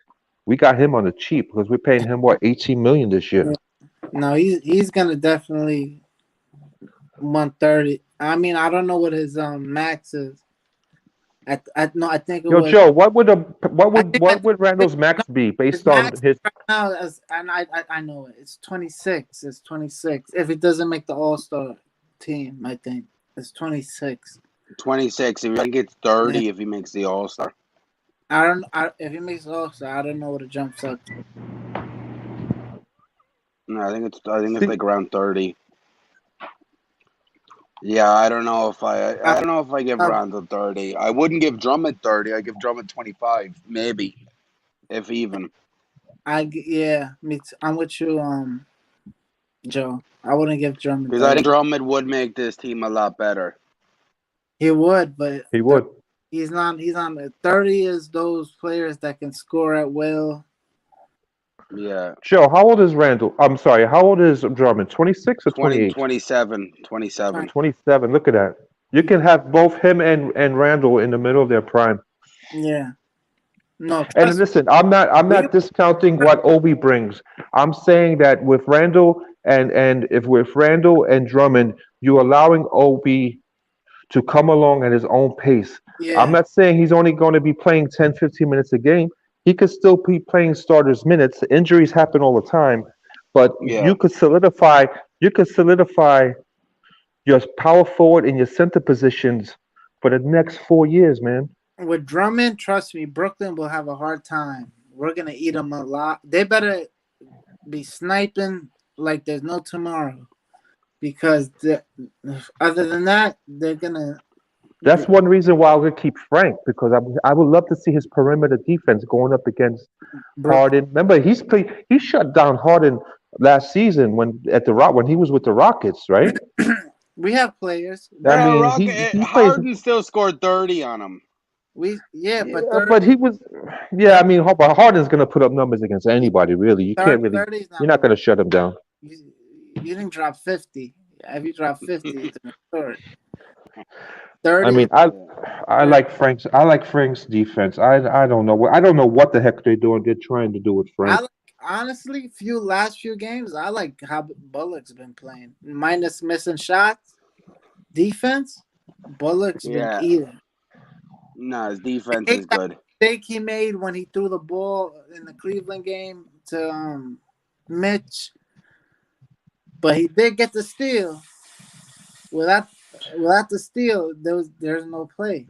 we got him on the cheap because we're paying him what 18 million this year. Yeah. No, he's gonna definitely 130. I mean, I don't know what his max is. I think it Yo, was. Joe, what would I Randall's max be his based on max his? right now is, and I know it. It's 26. It's 26. If it doesn't make the All Star team, I think it's 26. 26. If he gets 30, if he makes the All Star. I don't. If he makes the All Star, I don't know what it jumps up to. No, I think it's See, like around 30. Yeah, I don't know if I don't know if I give I, Randall 30. I wouldn't give Drummond 30. I give Drummond 25, maybe, if even. yeah, me too. I'm with you, Joe. I wouldn't give Drummond Because I think 30. Drummond would make this team a lot better. He would, but he would. he's not. He's on the 30 is those players that can score at will. Yeah. Joe, how old is Randall? I'm sorry, how old is Drummond? 26 or 20, 28? 27. 27. 27. Look at that. You can have both him and Randall in the middle of their prime. Yeah. No, And trust listen, I'm not discounting what Obi brings. I'm saying that with Randall and if with Randall and Drummond, you're allowing Obi to come along at his own pace. I'm yeah. not saying he's only going to be playing 10, 15 minutes a game. He could still be playing starters minutes. Injuries happen all the time, but Yeah. you could solidify your power forward and your center positions for the next 4 years, man. With Drummond, trust me, Brooklyn will have a hard time. We're gonna eat them a lot. They better be sniping like there's no tomorrow, because other than that, they're gonna. That's one reason why I would keep Frank because I would love to see his perimeter defense going up against Brooklyn. Harden. Remember, he shut down Harden last season when he was with the Rockets, right? We have players. I Yeah, mean, he plays. Harden still scored 30 on him. But Yeah, but he was. Yeah, I mean, but Harden's gonna put up numbers against anybody, really. You can't really. 30 is You're not not gonna. gonna shut him down. You didn't drop 50. If you drop 50, it's gonna start. I 30 mean, is I thirty. like Frank's defense. I don't know. I don't know what the heck they're doing. They're trying to do with I Frank. like, honestly, last few games, I like how Bullock's been playing. Minus missing shots, defense, Bullock's been Yeah. eating. No, his defense I is hate that good. mistake he made when he threw the ball in the Cleveland game to Mitch, but he did get the steal. Without the steal, there's no play.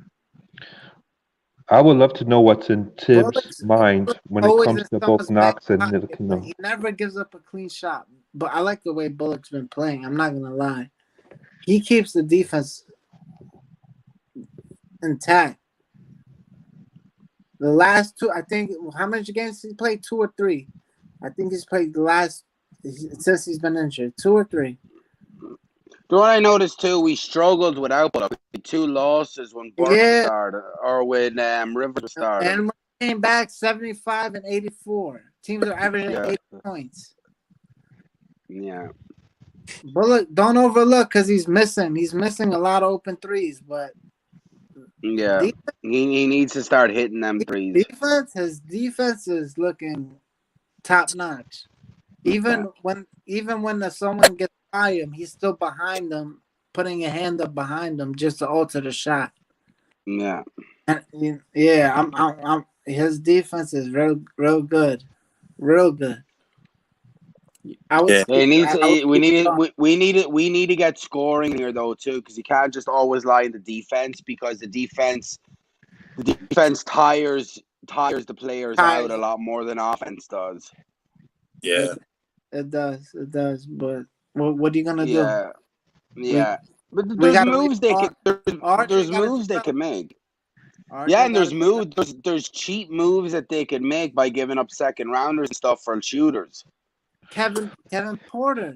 I would love to know what's in Tibbs' Bullock's mind when it always comes in to both someone's back Knox and pocket, but Ntilikina. he never gives up a clean shot. But I like the way Bullock's been playing. I'm not gonna lie. He keeps the defense intact. The last two, I think, how many games he played? 2 or 3. I think he's played the last since he's been injured. 2 or 3. You know what I noticed too? We struggled without Bullock. 2 losses when Burke Yeah, started, or when Rivers started. and when he came back, 75 and 84. Teams are averaging Yeah. 8 points. Yeah. Bullock, don't overlook because he's missing. He's missing a lot of open threes, but Yeah. He needs to start hitting them threes. his defense is looking top notch. Even when someone gets by him, he's still behind them putting a hand up behind him just to alter the shot. Yeah. And yeah, his defense is real good, real good. I would Yeah. say, We need it. We need to get scoring here though too, because you can't just always lie in the defense, because the defense tires the players out a lot more than offense does. Yeah. It does. But what are you gonna do? Yeah, We yeah. But we there's gotta wait. moves they can. RJ There's gotta moves they develop. can make. Yeah, RJ and gotta there's develop. moves. There's cheap moves that they can make by giving up second rounders and stuff for shooters. Kevin Porter.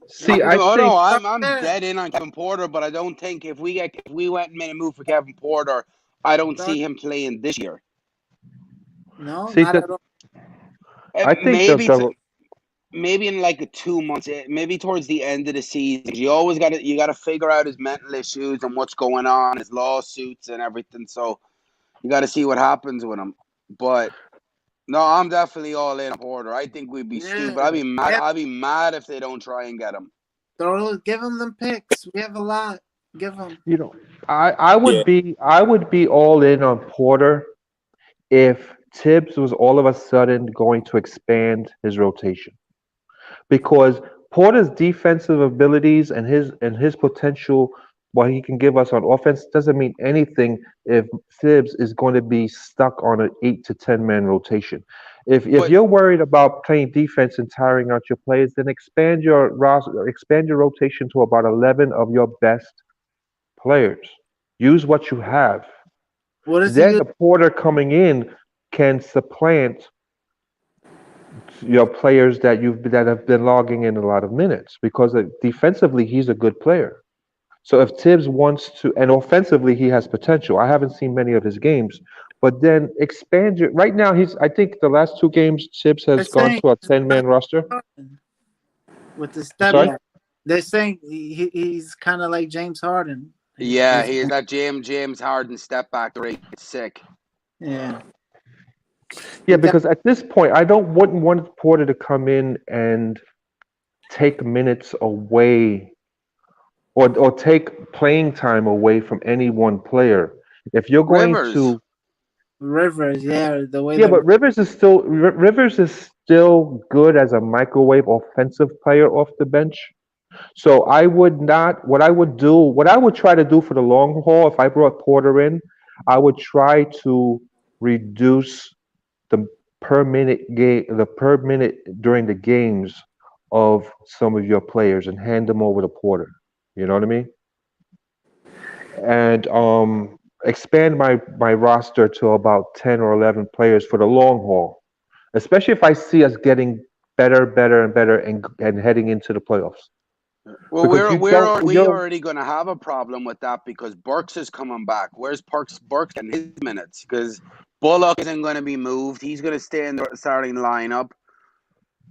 See, I Oh think no, Start I'm there. dead in on Kevin Porter, but I don't think if we went and made a move for Kevin Porter, I don't Start. see him playing this year. No, see not that at all. I think Maybe in like 2 months, maybe towards the end of the season. You got to figure out his mental issues and what's going on, his lawsuits and everything. So you got to see what happens with him. But no, I'm definitely all in on Porter. I think we'd be Yeah. stupid. I'd be mad if they don't try and get him. Give him them picks. We have a lot. Give him. you know I Yeah. would be all in on Porter if Tibbs was all of a sudden going to expand his rotation, because Porter's defensive abilities and his potential, what he can give us on offense, doesn't mean anything if Tibbs is going to be stuck on an 8 to 10 man rotation. If But you're worried about playing defense and tiring out your players, then expand your rotation to about 11 of your best players. Use what you have. What does he Then use? the Porter coming in can supplant your players that have been logging in a lot of minutes, because defensively he's a good player. So if Tibbs wants to, and offensively he has potential. I haven't seen many of his games, but then expand your. Right now I think the last 2 games Tibbs They're has gone saying to a he's 10 man roster. Harden with the I'm step sorry. yeah, back. They're saying he's kind of like James Harden. yeah, he is that James Harden step back rate. It's sick. Yeah. Yeah, He got because at this point I don't wouldn't want Porter to come in and take minutes away, or take playing time away from any one player. If you're going Rivers. to, Rivers. Yeah, the way yeah, the but Rivers is still good as a microwave offensive player off the bench. So I would not. What I would try to do for the long haul, if I brought Porter in, I would try to reduce the per minute during the games of some of your players and hand them over to Porter. You know what I mean? And expand my roster to about 10 or 11 players for the long haul, especially if I see us getting better and better, and heading into the playoffs. Well, Because you don't, we you're already going to have a problem with that because Burks is coming back. Where's Burks getting his minutes? Because Bullock isn't going to be moved. He's going to stay in the starting lineup.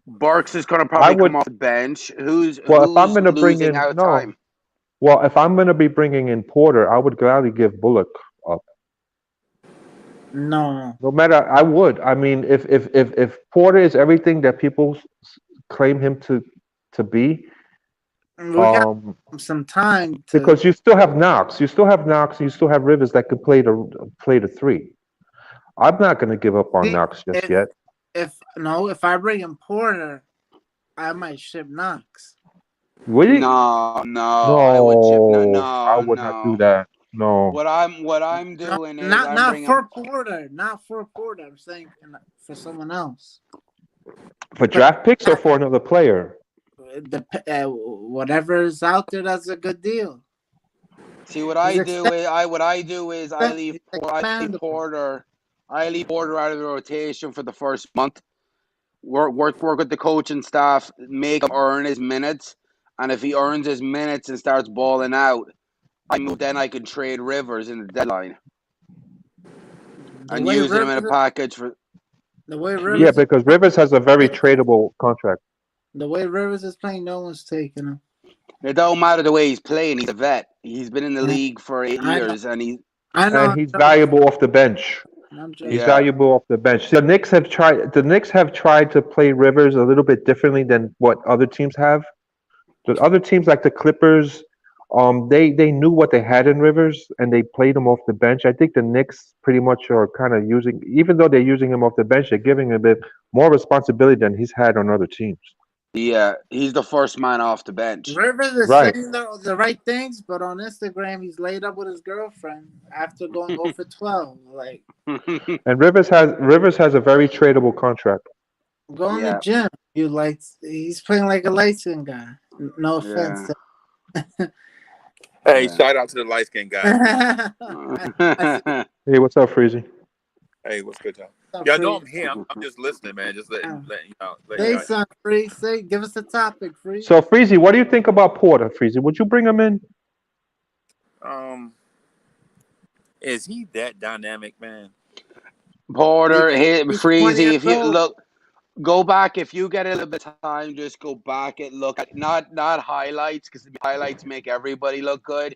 Burks is going to I probably would come off the bench. Who's well if I'm gonna bring losing in out no time? well if I'm gonna be bringing in Porter, I would gladly give Bullock up. no. No matter, I would. I mean, if Porter is everything that people claim him to be, We got um, some time to. because you still have Knox, and you still have Rivers that could play the three. I'm not going to give up on See, Knox just if yet. if I bring in Porter, I might ship Knox. Would you? No. I would chip. No, No, I no, would not do no. that. No, What I'm No, doing is I'm not bringing. for Porter, not for Porter. I'm saying for someone else. for But draft picks or for another player. whatever is out there, that's a good deal. See what He's I do extended. is I leave He's expandable. Porter. I leave Porter out of the rotation for the first month. Work with the coaching staff, make him earn his minutes, and if he earns his minutes and starts balling out, then I can trade Rivers in the deadline The and way use him in a Rivers, package for. the way Yeah, Rivers, because Rivers has a very tradable contract, the way Rivers is playing, no one's taking him. It don't matter the way he's playing. He's a vet. He's been in the Yeah, league for eight I know. years, and I know. and I'm he's joking. valuable off the bench. I'm He's joking. yeah. valuable off the bench. The Knicks have tried. The Knicks have tried to play Rivers a little bit differently than what other teams have. The other teams like the Clippers They knew what they had in Rivers and they played him off the bench. I think the Knicks pretty much are kind of using, even though they're using him off the bench, they're giving him a bit more responsibility than he's had on other teams. Yeah, he's the first man off the bench. Rivers is Right. saying the right things, but on Instagram he's laid up with his girlfriend after going 0 for 12. Like And Rivers has a very tradable contract. going to Yeah, gym, you like he's playing like a light skinned guy. No offense. yeah, Hey, yeah. shout out to the light skinned guy. I see Hey, what's up, Freezy? Hey, what's good, y'all? some Y'all know free. I'm here. I'm just listening, man. Just letting you know. Say something, free. Say, give us a topic, free. So, Freezy, what do you think about Porter, Freezy? Would you bring him in? Is he that dynamic, man? Porter, hit He's 20 Freezy. years If you old. look, go back. If you get a little bit of time, just go back and look at not highlights because highlights make everybody look good,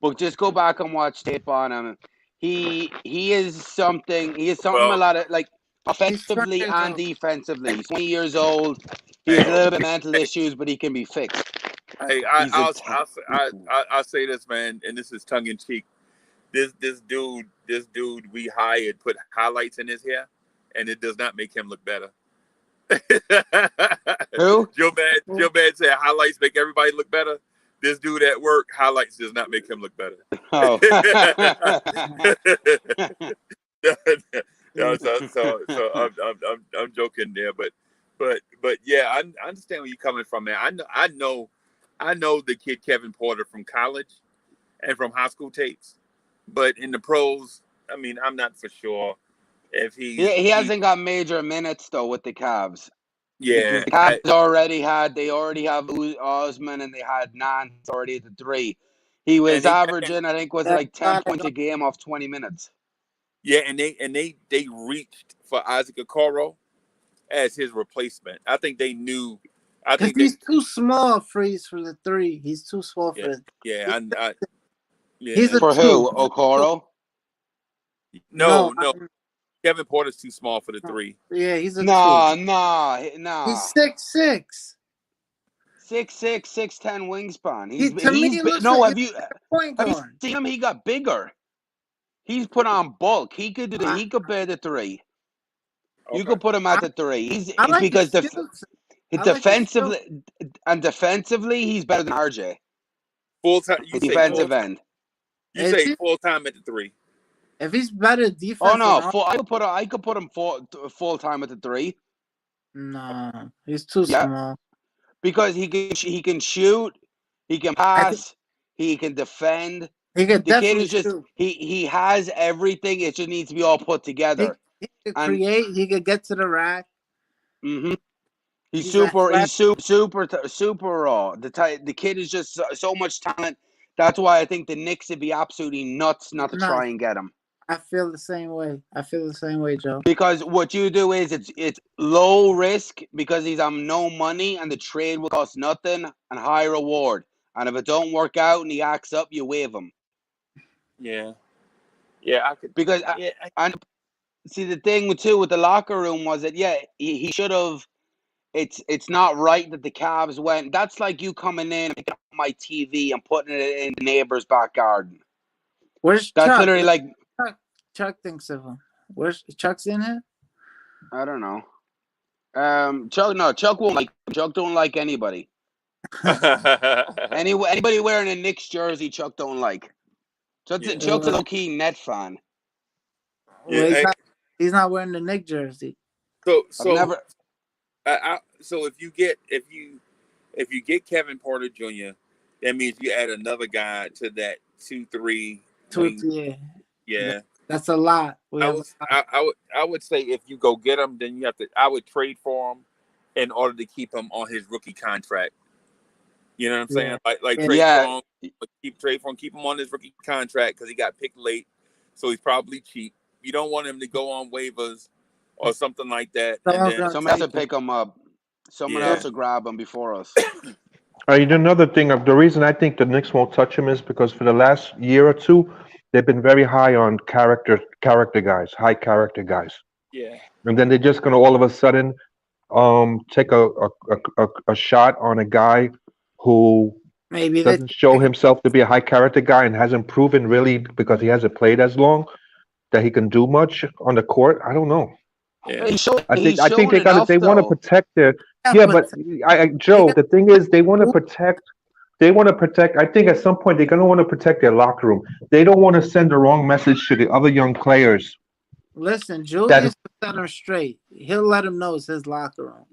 but just go back and watch tape on him. He is something. He is something a Well, lot of like He's 20 offensively years and old. defensively. He's 20 years old. He has a hey, little bit of mental issues, but he can be fixed. hey, He's a ta- I'll say this, man, and this is tongue in cheek. This dude we hired put highlights in his hair, and it does not make him look better. Who? Joe Bad said highlights make everybody look better. This dude at work, highlights does not make him look better. Oh. No, so I'm joking there, but yeah, I understand where you're coming from, man. I know the kid Kevin Porter from college and from high school tapes, but in the pros, I mean, I'm not for sure if He hasn't got major minutes though with the Cavs. yeah. Because the Cavs already have Osman and they had Nance already at the 3. He was averaging, I think, was That's like 10 not points a game off 20 minutes. Yeah, and they reached for Isaac Okoro as his replacement. I think they knew. I because think they he's too small, freeze for the 3. He's too small for the. yeah He's yeah. a For 2. who? Okoro? No, I no. mean, Kevin Porter's too small for the 3. yeah, he's a 2. Nah. He's 6'6". 6'6", 6'10" wingspan. To me, he looks No, like have you a point guard. seen him? He got bigger. He's put on bulk. He could bear the 3. You Okay. could put him at the 3. I like his Because skills. I like his skills. defensively, he's better than RJ. Full time. You say full Defensive time. end. You If, say he, full time at the 3. if he's better Oh defense no, than I could put him full time at the 3. nah, he's too Yeah. small. Because he can shoot, he can I think pass, he can defend. he could The kid definitely is just shoot. he has everything. It just needs to be all put He, together. he could And create. He could get to the rack. he's He's super. athletic. He's super raw. The kid is just so much talent. That's why I think the Knicks would be absolutely nuts not to No, try and get him. I feel the same way. Joe. Because what you do is it's low risk because he's on no money and the trade will cost nothing and high reward. And if it don't work out and he acts up, you waive him. Yeah. Yeah, I could. Because Yeah. and see the thing with the locker room was that he should have. It's not right that the Cavs went. That's like you coming in and picking up my TV and putting it in the neighbor's back garden. Where's That's Chuck? literally like Chuck thinks of him. Where's Chuck's in here? I don't know. Chuck won't like him. Chuck don't like anybody. Anybody wearing a Knicks jersey, Chuck don't like. Yeah. Chuck's a low key net fan. Well, Yeah. he's not wearing the Knicks jersey. I've never. So if you get Kevin Porter Jr., that means you add another guy to that 2-3 wing. Yeah. That's a lot. I would say if you go get him, then I would trade for him in order to keep him on his rookie contract. You know what I'm saying? Like trade for him, keep him on his rookie contract because he got picked late, so he's probably cheap. You don't want him to go on waivers or something like that. Someone else will pick him up. Someone else will grab him before us. Another thing, the reason I think the Knicks won't touch him is because for the last year or two, they've been very high on character guys, high character guys. Yeah. And then they're just gonna all of a sudden take a shot on a guy who Maybe they doesn't show himself to be a high character guy and hasn't proven really because he hasn't played as long that he can do much on the court. I don't know. Yeah. He's I think showing they enough want to though. protect their yeah, yeah, but but they Joe, got the thing is they want to protect. I think at some point they're going to want to protect their locker room. They don't want to send the wrong message to the other young players. listen. That Julius will set him straight. He'll let him know it's his locker room.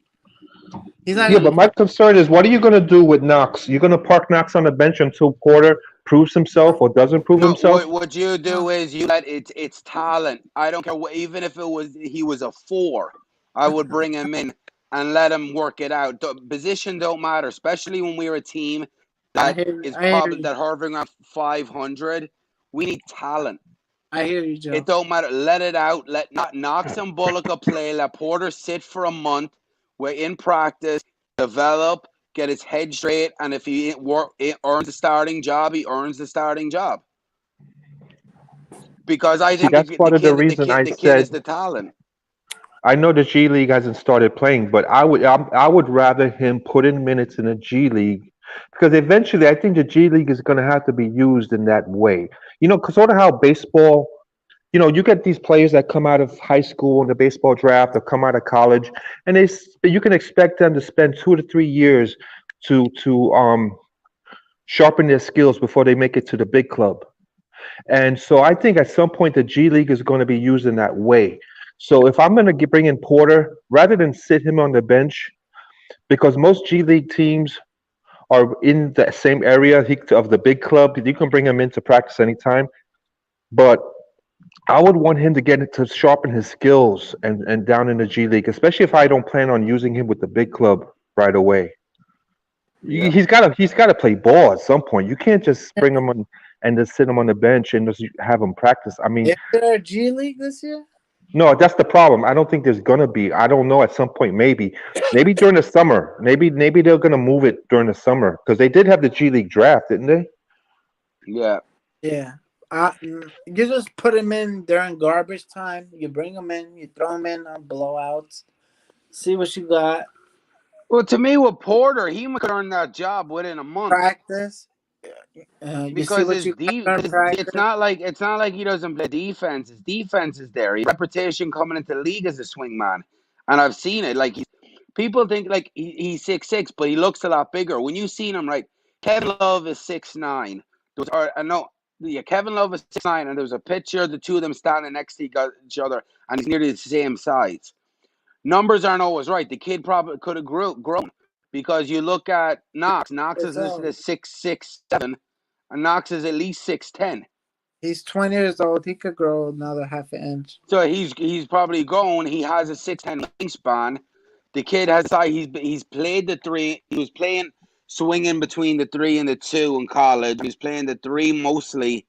He's not yeah, gonna but my concern is what are you going to do with Knox? You're going to park Knox on the bench until Porter proves himself or doesn't prove No, himself? what you do is you let it's talent. I don't care what, even if he was a 4, I would bring him in and let him work it out. Position don't matter, especially when we're a team I that hear you. is I hear probably you. that hovering around 500. We need talent. I hear you, It Joe. don't matter. Let it out. Let not Knox and Bullock play. Let Porter sit for a month. We're in practice. Develop. Get his head straight. And if he earns the starting job, he earns the starting job. Because I See, think that's part of the reason I the kid said is the talent. I know the G League hasn't started playing, but I would rather him put in minutes in the G League because eventually I think the G League is going to have to be used in that way. You know, 'cause sort of how baseball, you know, you get these players that come out of high school in the baseball draft or come out of college, and you can expect them to spend 2 to 3 years to sharpen their skills before they make it to the big club. And so I think at some point the G League is going to be used in that way. So if I'm going to bring in Porter, rather than sit him on the bench, because most G League teams are in the same area of the big club, you can bring him in to practice anytime. But I would want him to get to sharpen his skills and down in the G League, especially if I don't plan on using him with the big club right away. Yeah. He's got to play ball at some point. You can't just bring him on and just sit him on the bench and just have him practice. I mean, Is there a G League this year? no, that's the problem. I don't think there's gonna be. I don't know. At some point, maybe during the summer. Maybe they're gonna move it during the summer because they did have the G League draft, didn't they? Yeah. Yeah. You just put him in during garbage time. You bring him in. You throw him in on blowouts. See what you got. Well, to me, with Porter, he could earn that job within a month Practice. You see because what you got during it's practice. not like he doesn't play defense. His defense is there. His reputation coming into the league as a swing man, and I've seen it. Like people think like he's 6'6", but he looks a lot bigger. When you seen him, right? Kevin Love is 6'9". Yeah, Kevin Love is 6'9", and there was a picture of the two of them standing next to each other, and he's nearly the same size. Numbers aren't always right. The kid probably could have grown because you look at Knox. Knox is It's listed all. as 6'7", and Knox is at least 6'10". He's 20 years old. He could grow another half an inch. So he's probably grown. He has a 6'10" wingspan. The kid has size. He's played the 3. He was playing swinging between the 3 and the 2 in college. He was playing the 3 mostly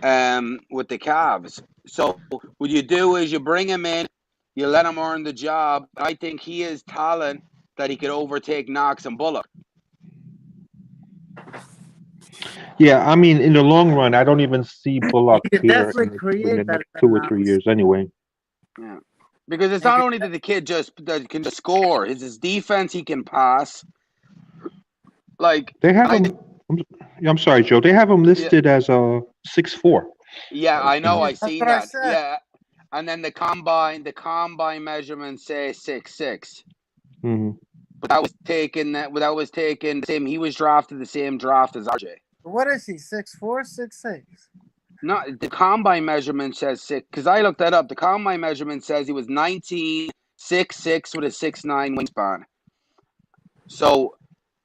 with the Cavs. So what you do is you bring him in, you let him earn the job. I think he has talent that he could overtake Knox and Bullock. Yeah, I mean, in the long run, I don't even see You Bullock could here definitely in the create better next than 2 or 3 years Knox. anyway. Yeah. Because it's And not could- only that the kid that can just score, his defense he can pass. Like They have I him. I'm sorry, Joe. They have him yeah, listed as a 6'4". I know Yeah, I that's seen what I that. said. Yeah. And then the combine measurements say 6'6". Hmm. But that was taken the same. He was drafted the same draft as RJ. What is he? 6'4", 6'6"? Not the combine measurement says 6 because I looked that up. The combine measurement says he was 19, 6'6" with a 6'9" wingspan. So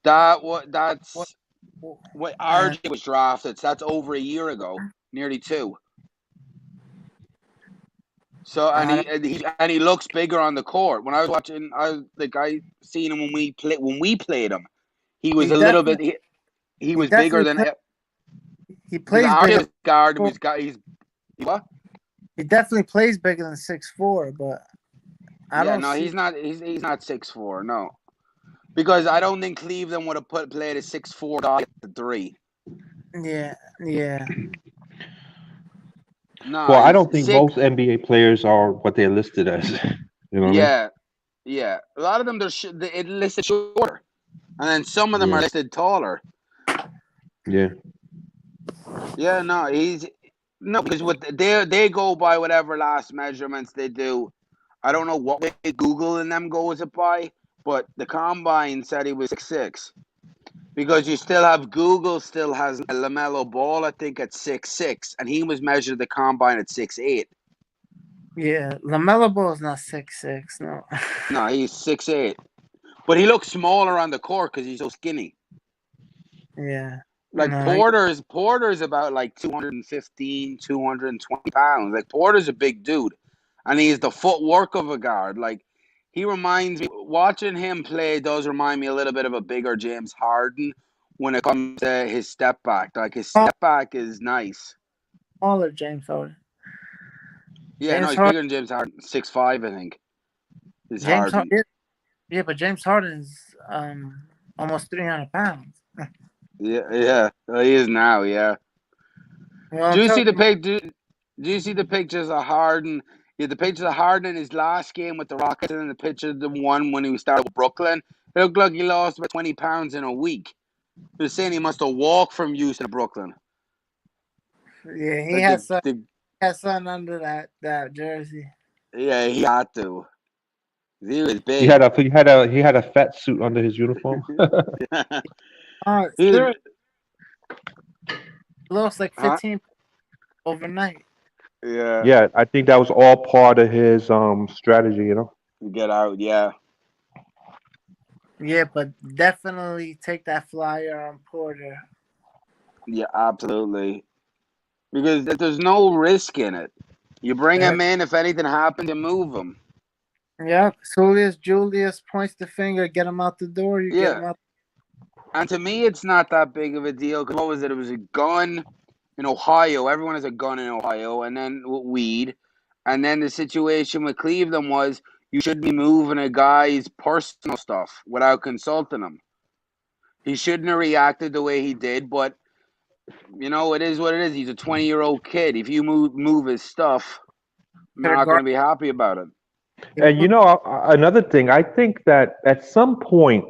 What? that's what And RJ was drafted. So that's over a year ago, nearly 2. So I don't. and he looks bigger on the court. When I was watching, I seen him when we played him. He was He a little definitely. bit. He He was bigger definitely than play, He because plays RJ bigger. was guard. Than 6'4". He what? He definitely plays bigger than 6'4", but I Yeah, don't no, see. he's not 6'4". No, because I don't think Cleveland would have played a 6'4" guy at the 3. Yeah, yeah. No, Well, I he's don't think 6. most NBA players are what they're listed as. You know what I mean? Yeah, yeah. A lot of them it listed shorter, and then some of them are Yeah. listed taller. Yeah. Yeah, no, because what they go by whatever last measurements they do. I don't know what way Google and them goes it by, but the combine said he was 6'6". Because you still have Google still has LaMelo Ball, I think at 6'6", and he was measured at the combine at 6'8". Yeah, LaMelo Ball is not 6'6". No. No, he's 6'8", but he looks smaller on the court because he's so skinny. Yeah. Like No. Porter's about like 215, 220 pounds. Like Porter's a big dude, and he's the footwork of a guard. Like he reminds me, watching him play does remind me a little bit of a bigger James Harden when it comes to his step back. Like his step back is nice. Smaller James Harden. Yeah, no, James he's Harden. bigger than James Harden. 6'5", I think. Is James Harden. Harden. Yeah, but James Harden's almost 300 pounds. Yeah, he is now. Yeah. Well, Do I'm you see the talking. pic? Do you see the pictures of Harden? Yeah, the pictures of Harden in his last game with the Rockets, and then the picture of the one when he started with Brooklyn. It looked like he lost about 20 pounds in a week. He was saying he must have walked from Houston to Brooklyn. Yeah, he Like has something under that jersey. yeah, he had to. He was He big. had a fat suit under his uniform. Oh, He was, seriously, lost like huh? 15 overnight. Yeah, Yeah, I think that was all part of his strategy, you know. get out. Yeah, Yeah, but definitely take that flyer on Porter. yeah, absolutely. Because there's no risk in it. You bring Yeah. him in. If anything happens, you move him. Yeah, Julius points the finger, get him out the door. You get Yeah. him out. And to me, it's not that big of a deal. Cause what was it? It was a gun in Ohio. Everyone has a gun in Ohio, and then weed. And then the situation with Cleveland was you should be moving a guy's personal stuff without consulting him. He shouldn't have reacted the way he did, but it is what it is. He's a 20-year-old kid. If you move his stuff, I'm To the not going guard. to be happy about it. And another thing, I think that at some point,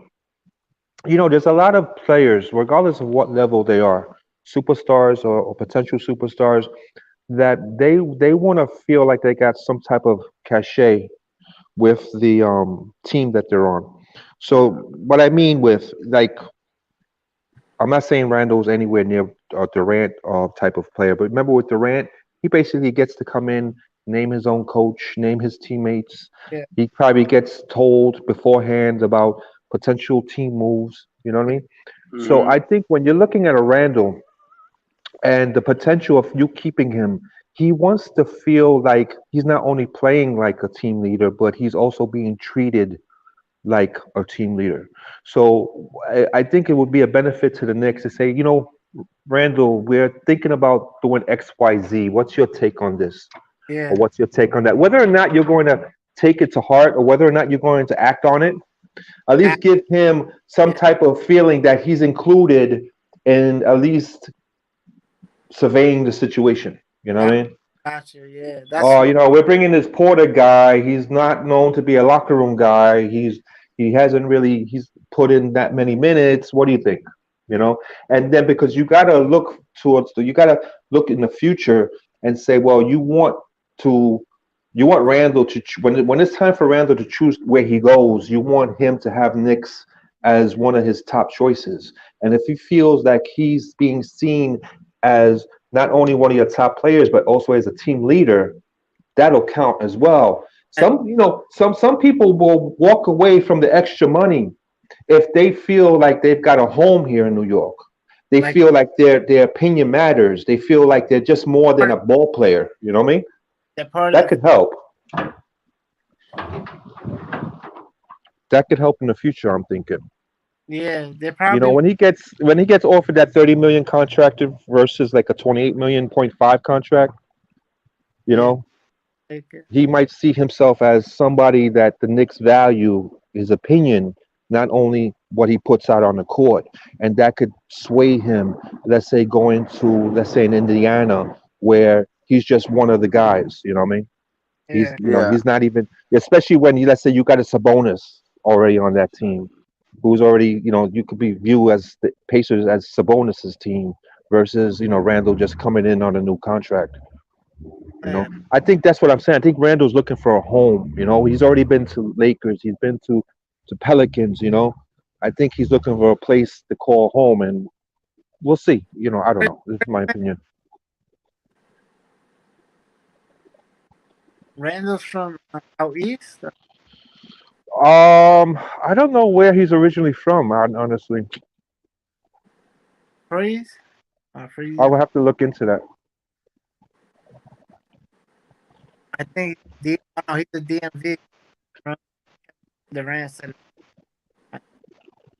there's a lot of players, regardless of what level they are, superstars or potential superstars, that they want to feel like they got some type of cachet with the team that they're on. So what I mean with, like, I'm not saying Randall's anywhere near Durant type of player, but remember with Durant, he basically gets to come in, name his own coach, name his teammates. Yeah. He probably gets told beforehand about potential team moves. You know what I mean? So Mm-hmm. I think when you're looking at a Randall and the potential of you keeping him, he wants to feel like he's not only playing like a team leader, but he's also being treated like a team leader. So I think it would be a benefit to the Knicks to say, Randall, we're thinking about doing X, Y, Z. What's your take on this? Yeah. Or what's your take on that? Whether or not you're going to take it to heart or whether or not you're going to act on it, at least give him some type of feeling that he's included in at least surveying the situation. You know what I mean? Gotcha. Yeah. Oh, we're bringing this Porter guy. He's not known to be a locker room guy. He's put in that many minutes. What do you think? And then because you gotta look in the future and say, well, you want Randall to when it's time for Randall to choose where he goes, you want him to have Knicks as one of his top choices. And if he feels like he's being seen as not only one of your top players, but also as a team leader, that'll count as well. Some people will walk away from the extra money if they feel like they've got a home here in New York. They feel like their opinion matters. They feel like they're just more than a ball player. You know what I mean? That could help. That could help in the future, I'm thinking. Yeah, they probably. When he gets offered that 30 million contract versus like a 28.5 million contract, he might see himself as somebody that the Knicks value his opinion, not only what he puts out on the court, and that could sway him. Let's say going to in Indiana, where he's just one of the guys. You know what I mean? Yeah. He's not even, especially when let's say you got a Sabonis already on that team. who's already, you could be viewed as the Pacers as Sabonis's team versus, Randall just coming in on a new contract. Yeah. I think that's what I'm saying. I think Randall's looking for a home. He's already been to Lakers. He's been to Pelicans. I think he's looking for a place to call home, and we'll see. I don't know. This is my opinion. Randall's from out east. I don't know where he's originally from. Honestly, Freeze. I Freeze. would have to look into that. I think he's a DMV from the Rams and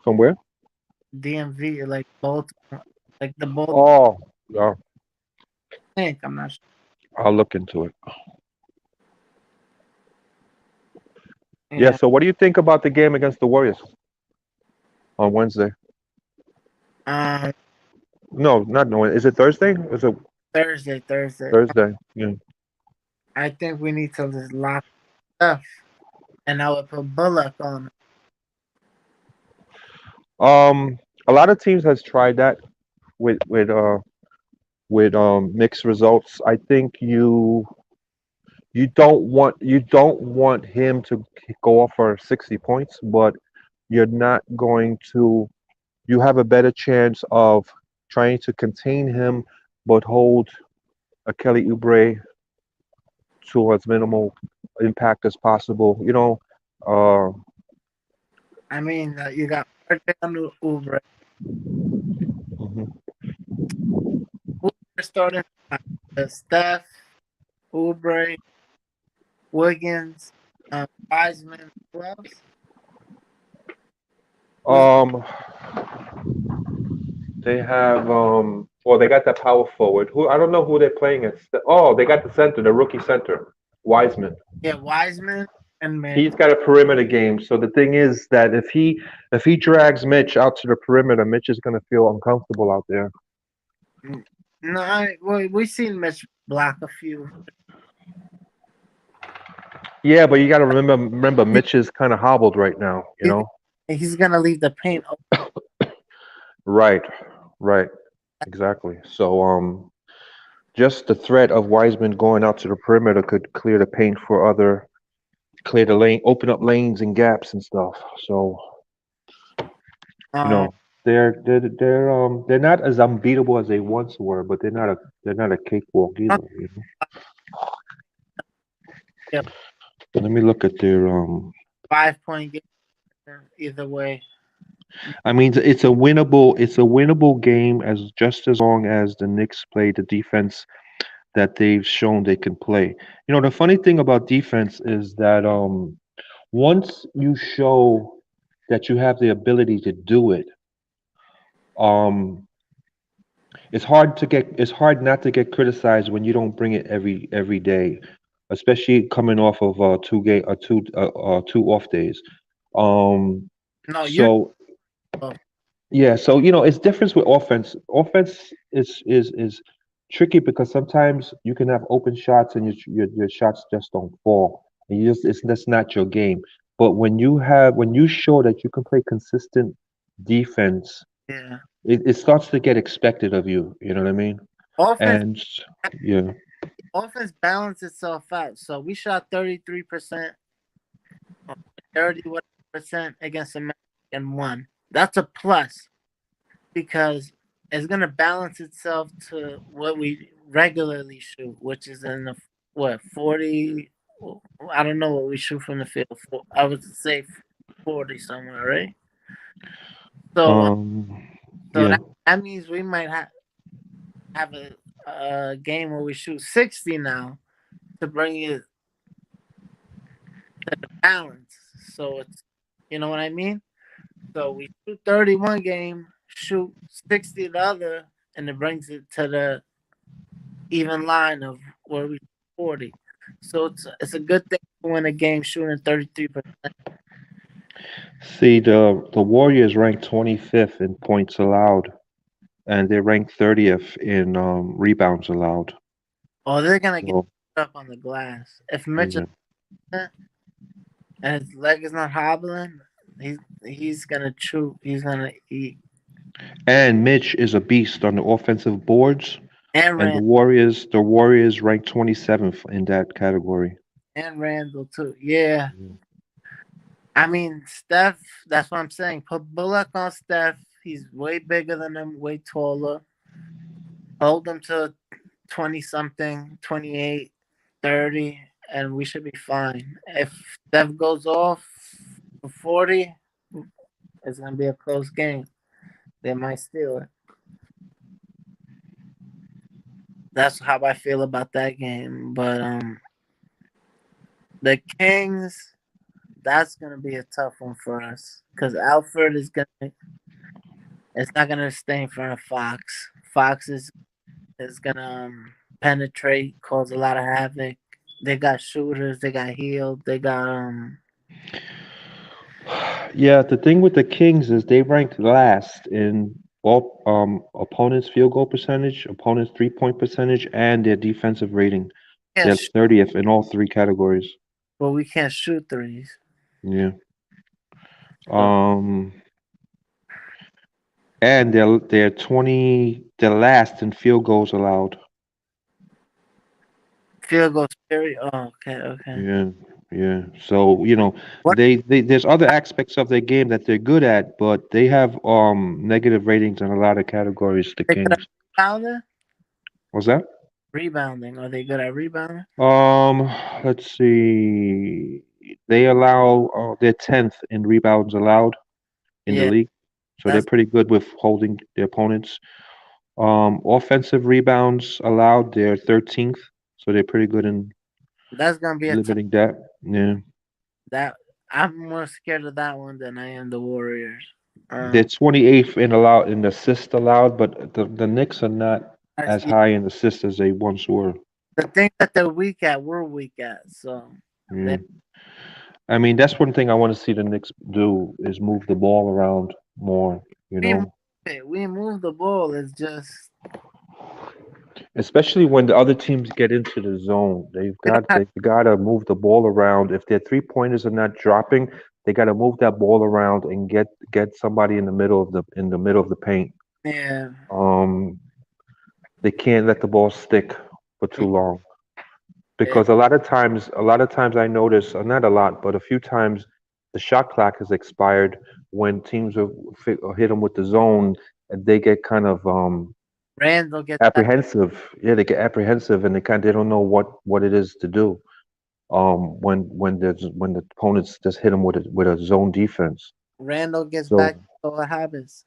From where? DMV, like Baltimore, like the Baltimore. Oh, yeah. I'm not sure. I'll look into it. Yeah. Yeah. So, what do you think about the game against the Warriors on Wednesday? Um, No, not knowing. Is it Thursday? Is it Thursday. Thursday? Yeah. I think we need to just lock stuff, and I would put Bullock on. A lot of teams has tried that with mixed results. I think you don't want him to go off for 60 points, but you're not going to. You have a better chance of trying to contain him, but hold a Kelly Oubre to as minimal impact as possible. Uh, I mean, you got RJ on the Uber. mhm. Uber starting Steph, Uber, Wiggins, Wiseman. Who else? Who's um, they have well, they got that power forward. Who I don't know who they're playing at. Oh, they got the center, the rookie center, Wiseman. Wiseman and Mitch. He's got a perimeter game. So the thing is that if he drags Mitch out to the perimeter, Mitch is going to feel uncomfortable out there. No, we've seen Mitch block a few. Yeah, but you got to remember Mitch is kind of hobbled right now. He's gonna leave the paint open. Right, right, exactly. So just the threat of Wiseman going out to the perimeter could clear the paint for clear the lane, open up lanes and gaps and stuff. So you Um, know they're not as unbeatable as they once were, but they're not a cakewalk either. yeah, But let me look at their 5-point game either way. I mean, it's a winnable game as just as long as the Knicks play the defense that they've shown they can play. The funny thing about defense is that once you show that you have the ability to do it, um, it's hard not to get criticized when you don't bring it every day, especially coming off of two off days. Um, No, you're so oh, Yeah, so it's different with offense. Offense is tricky because sometimes you can have open shots and your shots just don't fall. And that's not your game. But when you show that you can play consistent defense, yeah. it starts to get expected of you. You know what I mean? Offense And yeah, offense balanced itself out. So we shot 33%, 31% against the Magic and won. That's a plus because it's gonna balance itself to what we regularly shoot, which is in the 40. I don't know what we shoot from the field. I would say 40 somewhere, right? So, so yeah. that means we might have a game where we shoot 60 now to bring it to the balance. So it's, you know what I mean? So we shoot 31 game, shoot 60 the other, and it brings it to the even line of where we 40. So it's a good thing to win a game shooting 33%. See, the Warriors ranked 25th in points allowed, and they ranked 30th in rebounds allowed. Oh, they're gonna get So up on the glass. If Mitchell yeah. and his leg is not hobbling, He's gonna chew. He's gonna eat. And Mitch is a beast on the offensive boards. And And Rand The Warriors ranked 27th in that category. and Randall too. Yeah. Yeah. I mean Steph. That's what I'm saying. Put Bullock on Steph. He's way bigger than him. Way taller. Hold him to 20 something, 28, 30, and we should be fine. If Steph goes off for 40, it's gonna be a close game. They might steal it. That's how I feel about that game. But the Kings, that's gonna be a tough one for us because Alfred is gonna. It's not gonna stay in front of Fox. Fox is gonna penetrate, cause a lot of havoc. They got shooters. They got healed. They got Yeah, the thing with the Kings is they ranked last in all opponents' field goal percentage, opponents' 3-point percentage, and their defensive rating. can't They're shoot, 30th in all three categories. but we can't shoot threes. Yeah. So Um, and they're last in field goals allowed. field goals period. Oh, okay, okay. Yeah, yeah. So, What there's other aspects of their game that they're good at, but they have negative ratings in a lot of categories, the they good at Kings. rebounding? What's that? Rebounding. Are they good at rebounding? Um, let's see. They allow they're 10th in rebounds allowed in the Yeah, league. So they're that's pretty good with holding their opponents. Offensive rebounds allowed, they're 13th. So they're pretty good in that's gonna be a tough. limiting that. Yeah. That I'm more scared of that one than I am the Warriors. They're Um, 28th in assist allowed, but the Knicks are not as yeah, high in assists as they once were. the thing that they're weak at, we're weak at. So Yeah. they I mean, that's one thing I want to see the Knicks do is move the ball around more, you we move know, it. We move the ball. It's just especially when the other teams get into the zone. we don't have. They've got to move the ball around. If their three pointers are not dropping, they got to move that ball around and get somebody in the middle of the paint. Yeah, Um, they can't let the ball stick for too long. yeah. Because a lot of times I notice, not a lot, but a few times, the shot clock has expired when teams hit them with the zone, and they get kind of Randall gets that. apprehensive. Yeah, they get apprehensive, and they don't know what it is to do. When the opponents just hit them with a zone defense. Randall gets So back to the habits.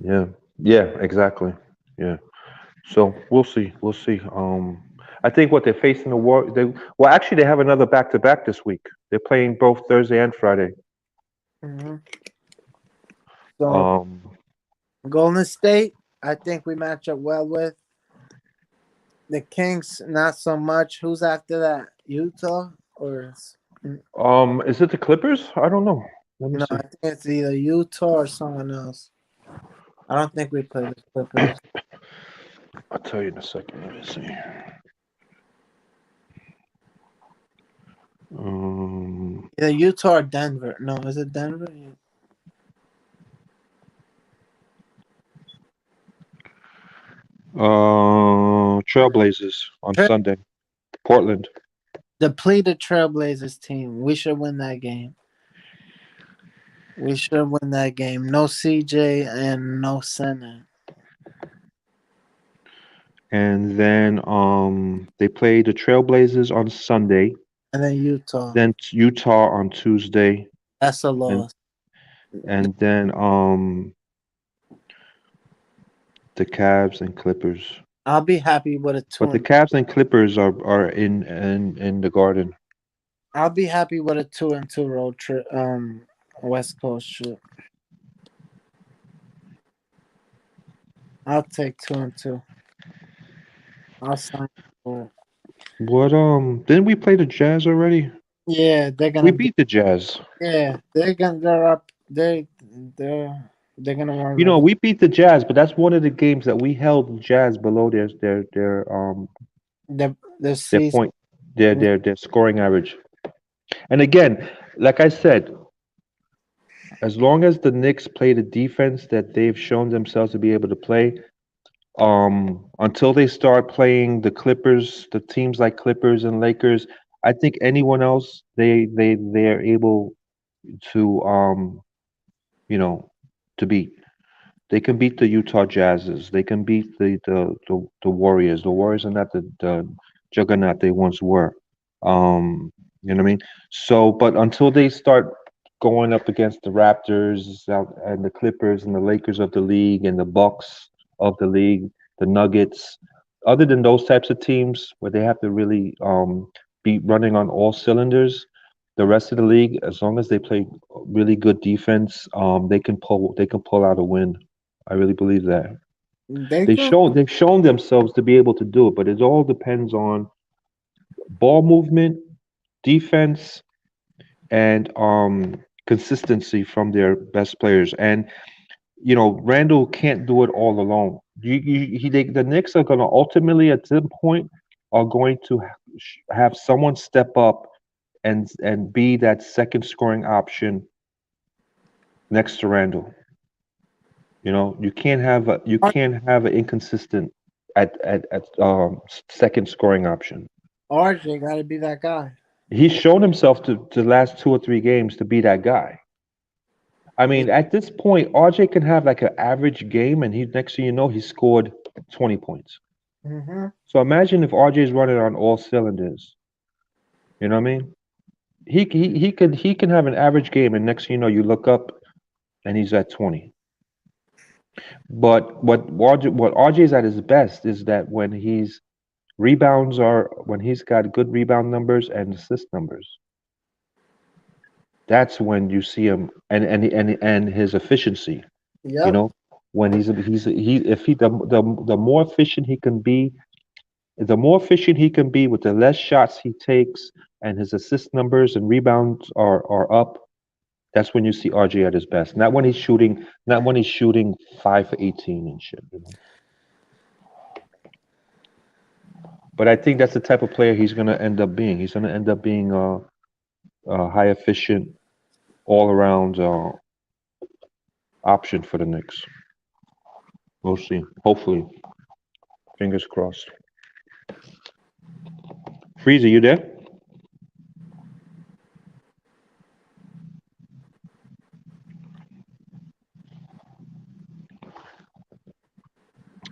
yeah, yeah, exactly. Yeah. So we'll see. We'll see. I think what they're facing the war. Actually they have another back to back this week. They're playing both Thursday and Friday. hmm So Um, Golden State, I think we match up well with the Kings. Not so much. Who's after that? Utah or is it the Clippers? I don't know. Let me no? I see. think it's either Utah or someone else. I don't think we play the Clippers. I'll tell you in a second. Let me see. Um, Either Utah or Denver. No, is it Denver? Trailblazers on Sunday. Portland. Depleted Trailblazers team. We should win that game. We should win that game. No CJ and no center. And then they play the Trailblazers on Sunday. And then Utah. Then Utah on Tuesday. That's a And loss. then the Cavs and Clippers. I'll be happy with a But two the and Cavs and Clippers are in the Garden. I'll be happy with a 2-2 road trip. West Coast trip. I'll take 2-2. I'll sign for it. What didn't we play the Jazz already? Yeah, they're We gonna be. beat the Jazz. Yeah, they're up. They're gonna want You know, to. we beat the Jazz, but that's one of the games that we held the Jazz below The their season. point their scoring average. And again, like I said, As long as the Knicks play the defense that they've shown themselves to be able to play, until they start playing the Clippers, the teams like Clippers and Lakers, I think anyone else they're able to you know to beat. They can beat the Utah Jazzes. They can beat the Warriors. The Warriors are not the juggernaut they once were. You know what I mean? So, but until they start going up against the Raptors and the Clippers and the Lakers of the league and the Bucks of the league, the Nuggets, other than those types of teams where they have to really be running on all cylinders, the rest of the league, as long as they play really good defense, they can pull out a win. I really believe that. They can. They've shown themselves to be able to do it, but it all depends on ball movement, defense, and consistency from their best players. And Randall can't do it all alone. The Knicks are going to ultimately, at some point, are going to have someone step up and be that second scoring option next to Randall. You can't have an inconsistent at second scoring option. RJ got to be that guy. He's shown himself to the last 2 or 3 games to be that guy. I Yeah. mean, at this point, RJ can have like an average game, and he next thing you know, he scored 20 points. Mm-hmm. So imagine if RJ's running on all cylinders. You know what I mean? He can have an average game, and next thing you know, you look up and he's at 20. But what RJ's at his best is that when he's got good rebound numbers and assist numbers, that's when you see him and his efficiency. You Yep. know, when he if he the more efficient he can be, with the less shots he takes and his assist numbers and rebounds are up. That's when you see RJ at his best. Not when he's shooting 5 for 18 and shit. But I think that's the type of player he's gonna end up being. He's gonna end up being a high efficient, all around option for the Knicks. We'll see. Hopefully, fingers crossed. Freezer, you there?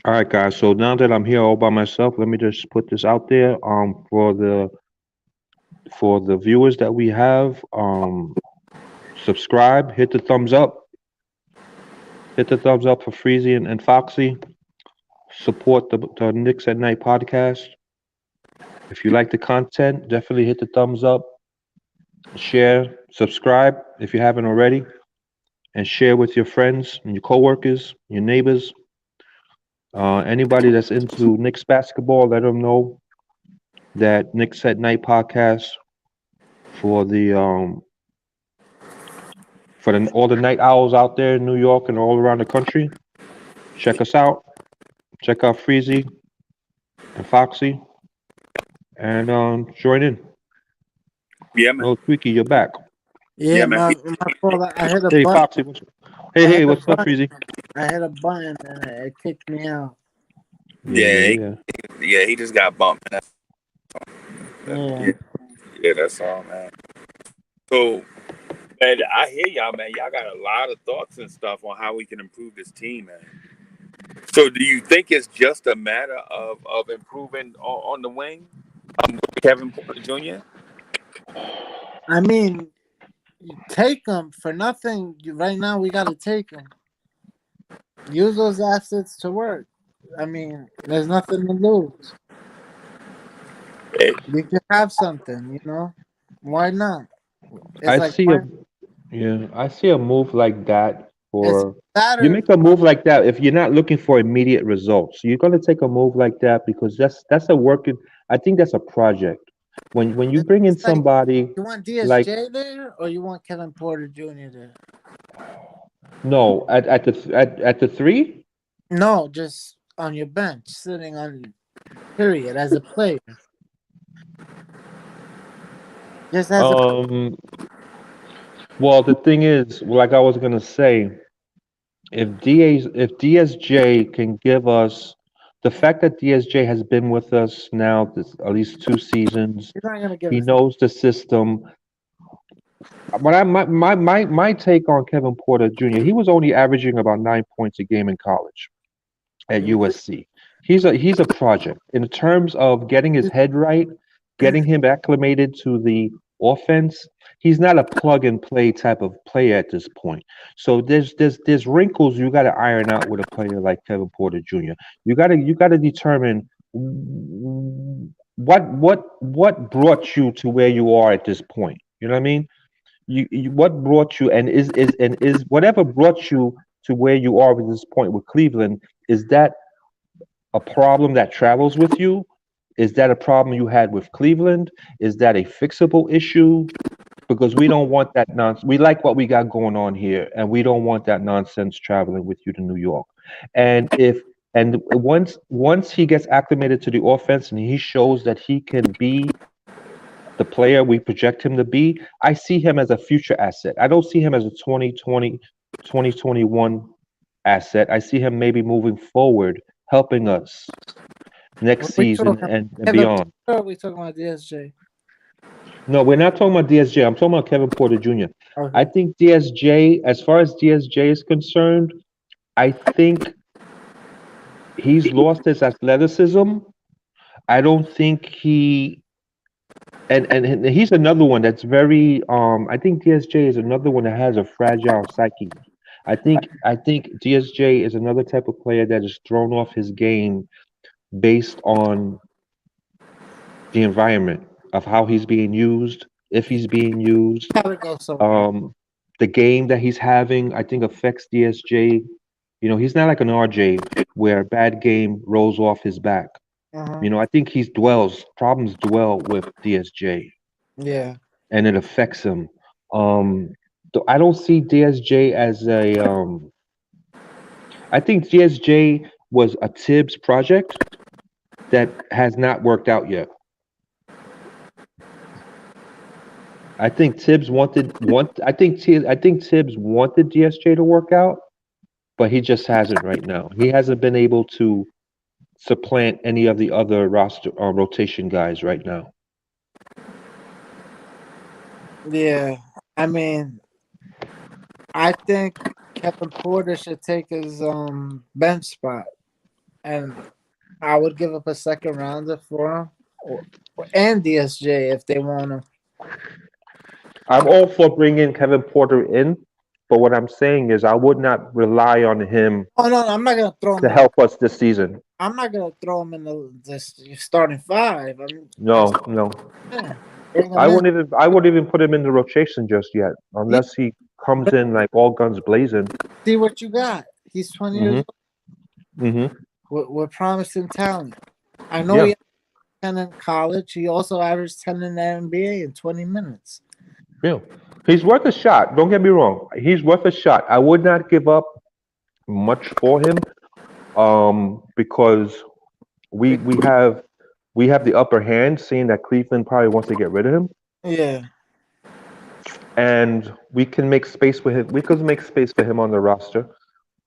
All right, guys. So now that I'm here all by myself, let me just put this out there. For the viewers that we have, subscribe, hit the thumbs up, for Freezy and Foxy. Support the Knicks at Night podcast. If you like the content, definitely hit the thumbs up, share, subscribe if you haven't already, and share with your friends and your coworkers, your neighbors, anybody that's into Knicks basketball. Let them know that Knicks at Night podcast for all the night owls out there in New York and all around the country. Check us out. Check out Freezy and Foxy, and join in. Yeah, man. Oh, Tweaky, you're back. Yeah, Yeah, man. my fault. I hit a Hey, button. Foxy. Hey, what's up, Freezy? I hit a button and it kicked me out. Yeah. Yeah, he just got bumped. Yeah. Yeah, that's all, man. So, man, I hear y'all, man. Y'all got a lot of thoughts and stuff on how we can improve this team, man. So, do you think it's just a matter of improving on the wing, with Kevin Porter Jr.? I mean, you take them for nothing. Right now, we got to take them. Use those assets to work. I mean, there's nothing to lose. Hey, You can have something, Why not? It's I like see a I see a move like that it's for you better. make a move like that if you're not looking for immediate results. You're gonna take a move like that because that's a working. I think that's a project. When you bring in It's like somebody you want like DSJ there, or you want Kevin Porter Jr. there. no at the three. No, just on your bench, sitting on period as a player. Just as a Um, Well, the thing is, like I was gonna say, if DSJ can give us the fact that DSJ has been with us now at least 2 seasons, He's not gonna give he us. knows the system. But my take on Kevin Porter Jr., he was only averaging about 9 points a game in college at USC. He's a project in terms of getting his head right, getting him acclimated to the offense. He's not a plug and play type of player at this point. So there's wrinkles you got to iron out with a player like Kevin Porter Jr. You got to determine what brought you to where you are at this point. You know what I mean? You what brought you and is whatever brought you to where you are at this point with Cleveland, is that a problem that travels with you? Is that a problem you had with Cleveland? Is that a fixable issue? Because we don't want that nonsense. We like what we got going on here, and we don't want that nonsense traveling with you to New York. And if and once he gets acclimated to the offense and he shows that he can be the player we project him to be, I see him as a future asset. I don't see him as a 2020, 2021 asset. I see him maybe moving forward, helping us next What we season talking? and Kevin beyond. Porter, or we talking about DSJ? No, we're not talking about DSJ. I'm talking about Kevin Porter Jr. I Okay. think DSJ, as far as DSJ is concerned, I think he's lost his athleticism. I don't think he and he's another one that's very I think DSJ is another one that has a fragile psyche. I think DSJ is another type of player that is thrown off his game based on the environment of how he's being used, if he's being used. Gotta go somewhere. Um, the game that he's having, I think, affects DSJ. He's not like an RJ where a bad game rolls off his back. Uh-huh. I think he's dwells problems dwell with DSJ, Yeah. and it affects him. I don't see DSJ as a. I think DSJ was a Tibbs project that has not worked out yet. I think Tibbs wanted want. I think Tibbs wanted DSJ to work out, but he just hasn't right now. He hasn't been able to supplant any of the other roster rotation guys right now. Yeah. I mean, I think Kevin Porter should take his bench spot, and I would give up a second rounder for him, and DSJ if they want him. I'm all for bringing Kevin Porter in, but what I'm saying is I would not rely on him Oh no, I'm not gonna throw to him in. help us this season. I'm not gonna throw him in the this starting five. No, no. Yeah, bring I him in. wouldn't even I wouldn't even put him in the rotation just yet, Yeah, unless he comes but in like all guns blazing. see what you got. He's 20 years Mhm. old Mhm. with promising talent. I know Yeah. he had 10 in college. He also averaged 10 in the NBA in 20 minutes. Yeah. He's worth a shot. Don't get me wrong. He's worth a shot. I would not give up much for him, because we have the upper hand, seeing that Cleveland probably wants to get rid of him, Yeah, and we can make space for him. We could make space for him on the roster.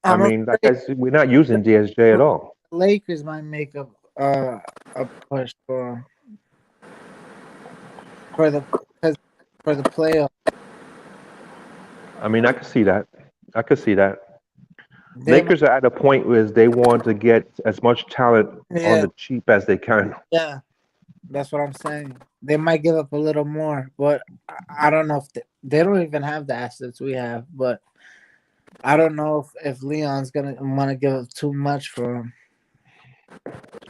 I I'm mean, like afraid I said, we're not using DSJ at all. the Lakers might make a push for the 'cause- for the playoff. I mean, I could see that. I could see that. They might, Lakers are at a point where they want to get as much talent on yeah, the cheap as they can. yeah. That's what I'm saying. They might give up a little more, but I don't know if they don't even have the assets we have. But I don't know if Leon's gonna want to give up too much for him.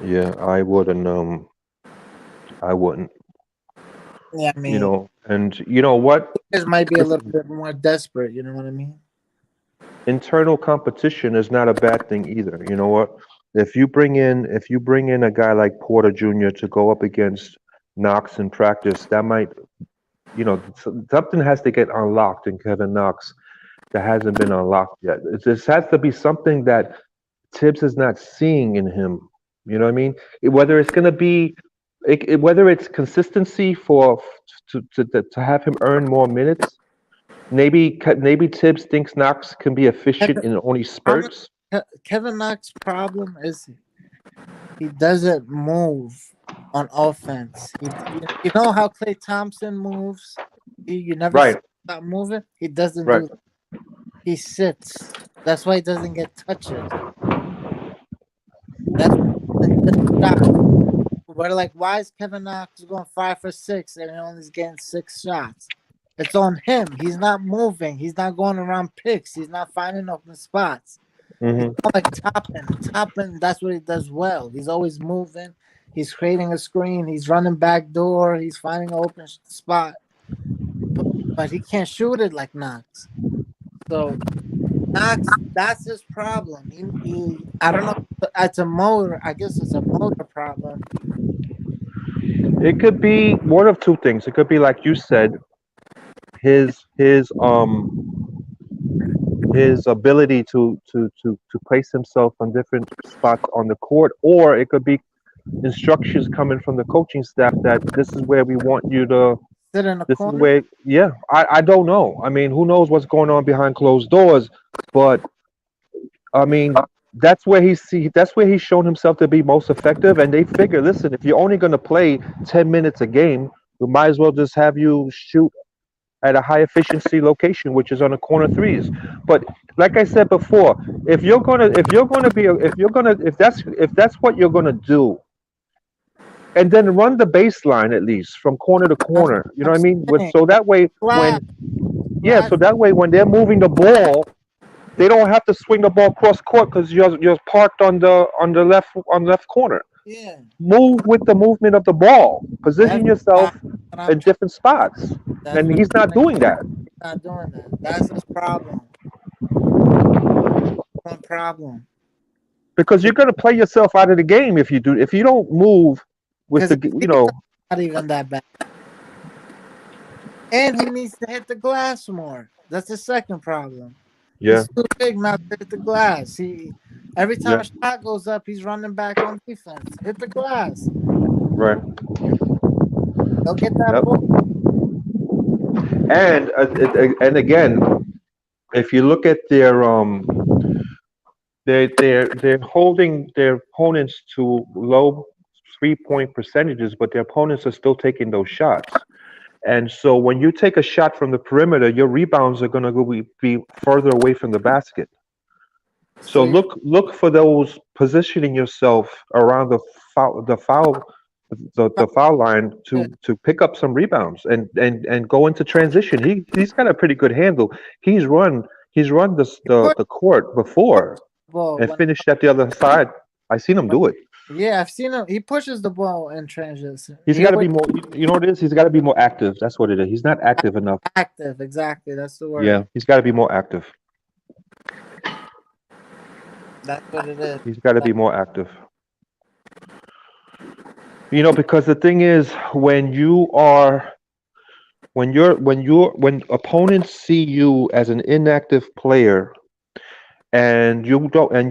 Yeah, I wouldn't. I wouldn't. Yeah, I mean, And you know what? this might be a little Listen, bit more desperate. You know what I mean? internal competition is not a bad thing either. You know what? If you bring in a guy like Porter Jr. to go up against Knox in practice, that might, something has to get unlocked in Kevin Knox that hasn't been unlocked yet. This has to be something that Tibbs is not seeing in him. You know what I mean? Whether it's going to be, whether it's consistency to have him earn more minutes, maybe Tibbs thinks Knox can be efficient in only spurts. Kevin Knox's problem is he doesn't move on offense. You know how Klay Thompson moves? You never see Right, him stop moving. He doesn't right. do that. He sits. That's why he doesn't get touches. That's why he doesn't get shots. We're like, why is Kevin Knox going 5 for 6 and he only getting 6 shots? It's on him. He's not moving. He's not going around picks. He's not finding open spots. He's Hmm. not like Toppin. Toppin, that's what he does well. He's always moving. He's creating a screen. He's running back door. He's finding an open spot. But he can't shoot it like Knox. So Knox, that's his problem. I don't know. It's a motor. I guess it's a motor problem. It could be one of two things. It could be like you said, his ability to place himself on different spots on the court, or it could be instructions coming from the coaching staff that this is where we want you to. Sit in the This is corner. where, yeah. I don't know. I mean, who knows what's going on behind closed doors? But I mean, that's where he's shown himself to be most effective. And they figure, listen, if you're only going to play 10 minutes a game, we might as well just have you shoot at a high efficiency location, which is on the corner threes. But like I said before, if that's what you're gonna do, and then run the baseline at least from corner to corner. You know what I mean? saying. So that way Flash. so that way when they're moving the ball, they don't have to swing the ball cross court because you're parked on the left corner. Yeah. Move with the movement of the ball. Position yourself in different spots. And he's not doing that. Not doing that. That's his problem. One problem. Because you're gonna play yourself out of the game if you don't move with the not even that bad. And he needs to hit the glass more. That's the second problem. Yeah. He's too big not to hit the glass. Every time a shot goes up, he's running back on defense. Hit the glass. Right. Go get that ball. And again, if you look at they're holding their opponents to low 3-point percentages, but their opponents are still taking those shots. And so when you take a shot from the perimeter, your rebounds are going to be further away from the basket. So look for those positioning yourself around the foul line to pick up some rebounds and go into transition. He's got a pretty good handle. He's run the court before and finished at the other side. I seen him do it. Yeah, I've seen him. He pushes the ball in transition. He's got to be more. You know what it is? He's got to be more active. That's what it is. He's not active enough. Active, exactly. That's the word. Yeah, he's got to be more active. That's what it is. He's got to be more active. Because the thing is, when opponents see you as an inactive player, and you're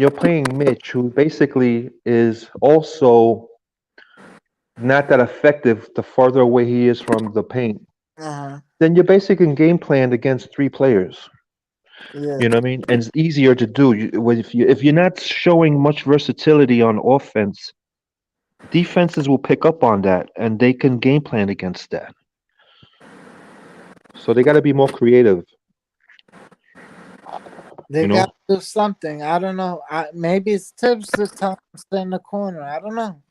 playing Mitch, who basically is also not that effective the farther away he is from the paint, then you're basically game planned against 3 players. Yeah. You know what I mean? And it's easier to do. If you're not showing much versatility on offense, defenses will pick up on that, and they can game plan against that. So they got to be more creative. They got to do something. I don't know. Maybe it's Tibbs to tell him to stay in the corner. I don't know.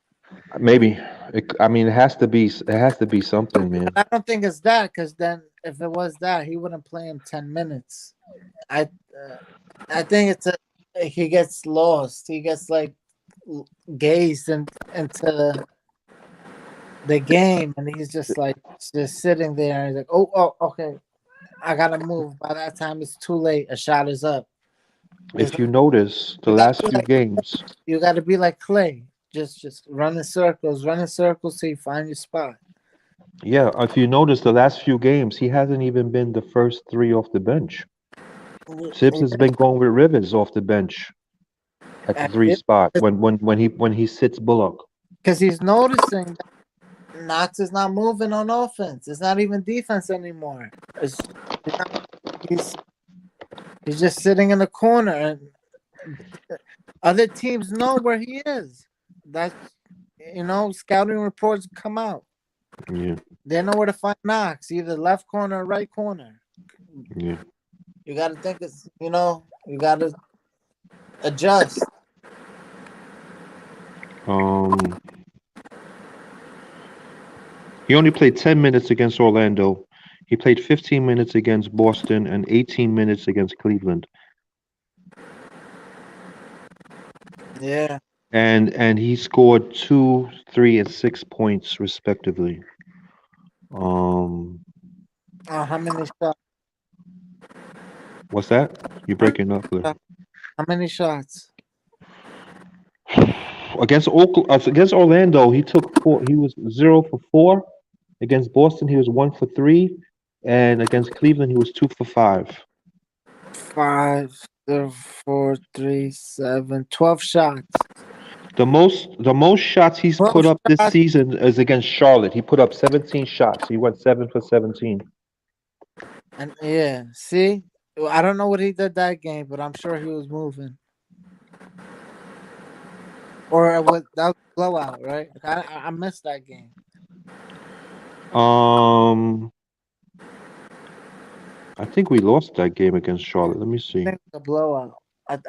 Maybe. It has to be something, man. I don't think it's that, because then if it was that, he wouldn't play him 10 minutes. I think he gets lost. He gets like gazed into the game, and he's just sitting there. And he's like, oh, okay, I gotta move. By that time, it's too late. A shot is up. If you notice the last few games, you got to be like Klay. Just run in circles till you find your spot. Yeah, if you notice the last few games, he hasn't even been the first 3 off the bench. Tibbs has been going with Rivers off the bench at the 3 spot when he sits Bullock. Because he's noticing that Knox is not moving on offense. It's not even defense anymore. He's he's just sitting in the corner, and other teams know where he is. That's scouting reports come out. Yeah, They know where to find Knox, either left corner or right corner. yeah. You got to think you got to adjust. Um, he only played 10 minutes against Orlando. He played 15 minutes against Boston and 18 minutes against Cleveland. Yeah. And he scored 2, 3, and 6 points respectively. Um, How many shots? what's that? You're How many breaking up there. shots? How many shots? Against Orlando, he took four. He was 0 for 4. Against Boston, he was 1 for 3, and against Cleveland, he was 2 for 5. 5, 4, 3, 7, 12 shots. The most shots he's 12 put up this shots. season is against Charlotte. He put up 17 shots. He went 7 for 17. And yeah, see, I don't know what he did that game, but I'm sure he was moving. Or that was a blowout, right? I missed that game. I think we lost that game against Charlotte. Let me I see. think it was a blowout.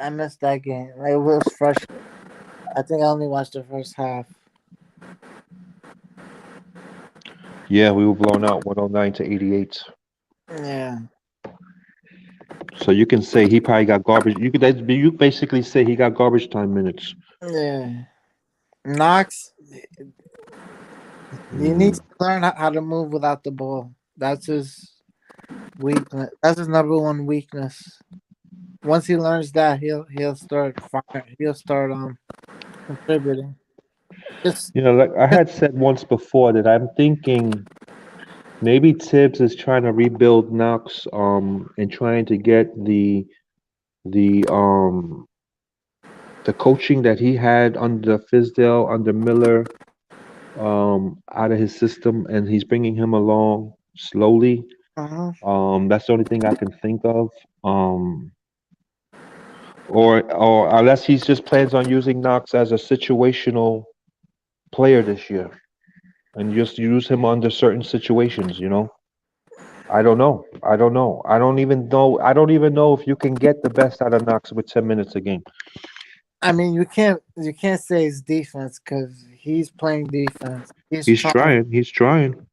I missed that game. Like, it was frustrating. I think I only watched the first half. Yeah, we were blown out 109-88. Yeah. So you can say he probably got garbage. You basically say he got garbage time minutes. Yeah. Knox, he needs to learn how to move without the ball. That's his weakness. That's his number one weakness. Once he learns that, he'll start firing. He'll start contributing. Just Like I had said once before that I'm thinking maybe Tibbs is trying to rebuild Knox and trying to get the um the coaching that he had under Fizdale, under Miller, out of his system, and he's bringing him along slowly. uh That's the only thing I can think of. Or unless he's just plans on using Knox as a situational player this year and just use him under certain situations. I don't know. I don't know. I don't even know. I don't even know if you can get the best out of Knox with 10 minutes a game. I mean, you can't say it's defense because he's playing defense. He's trying. He's trying.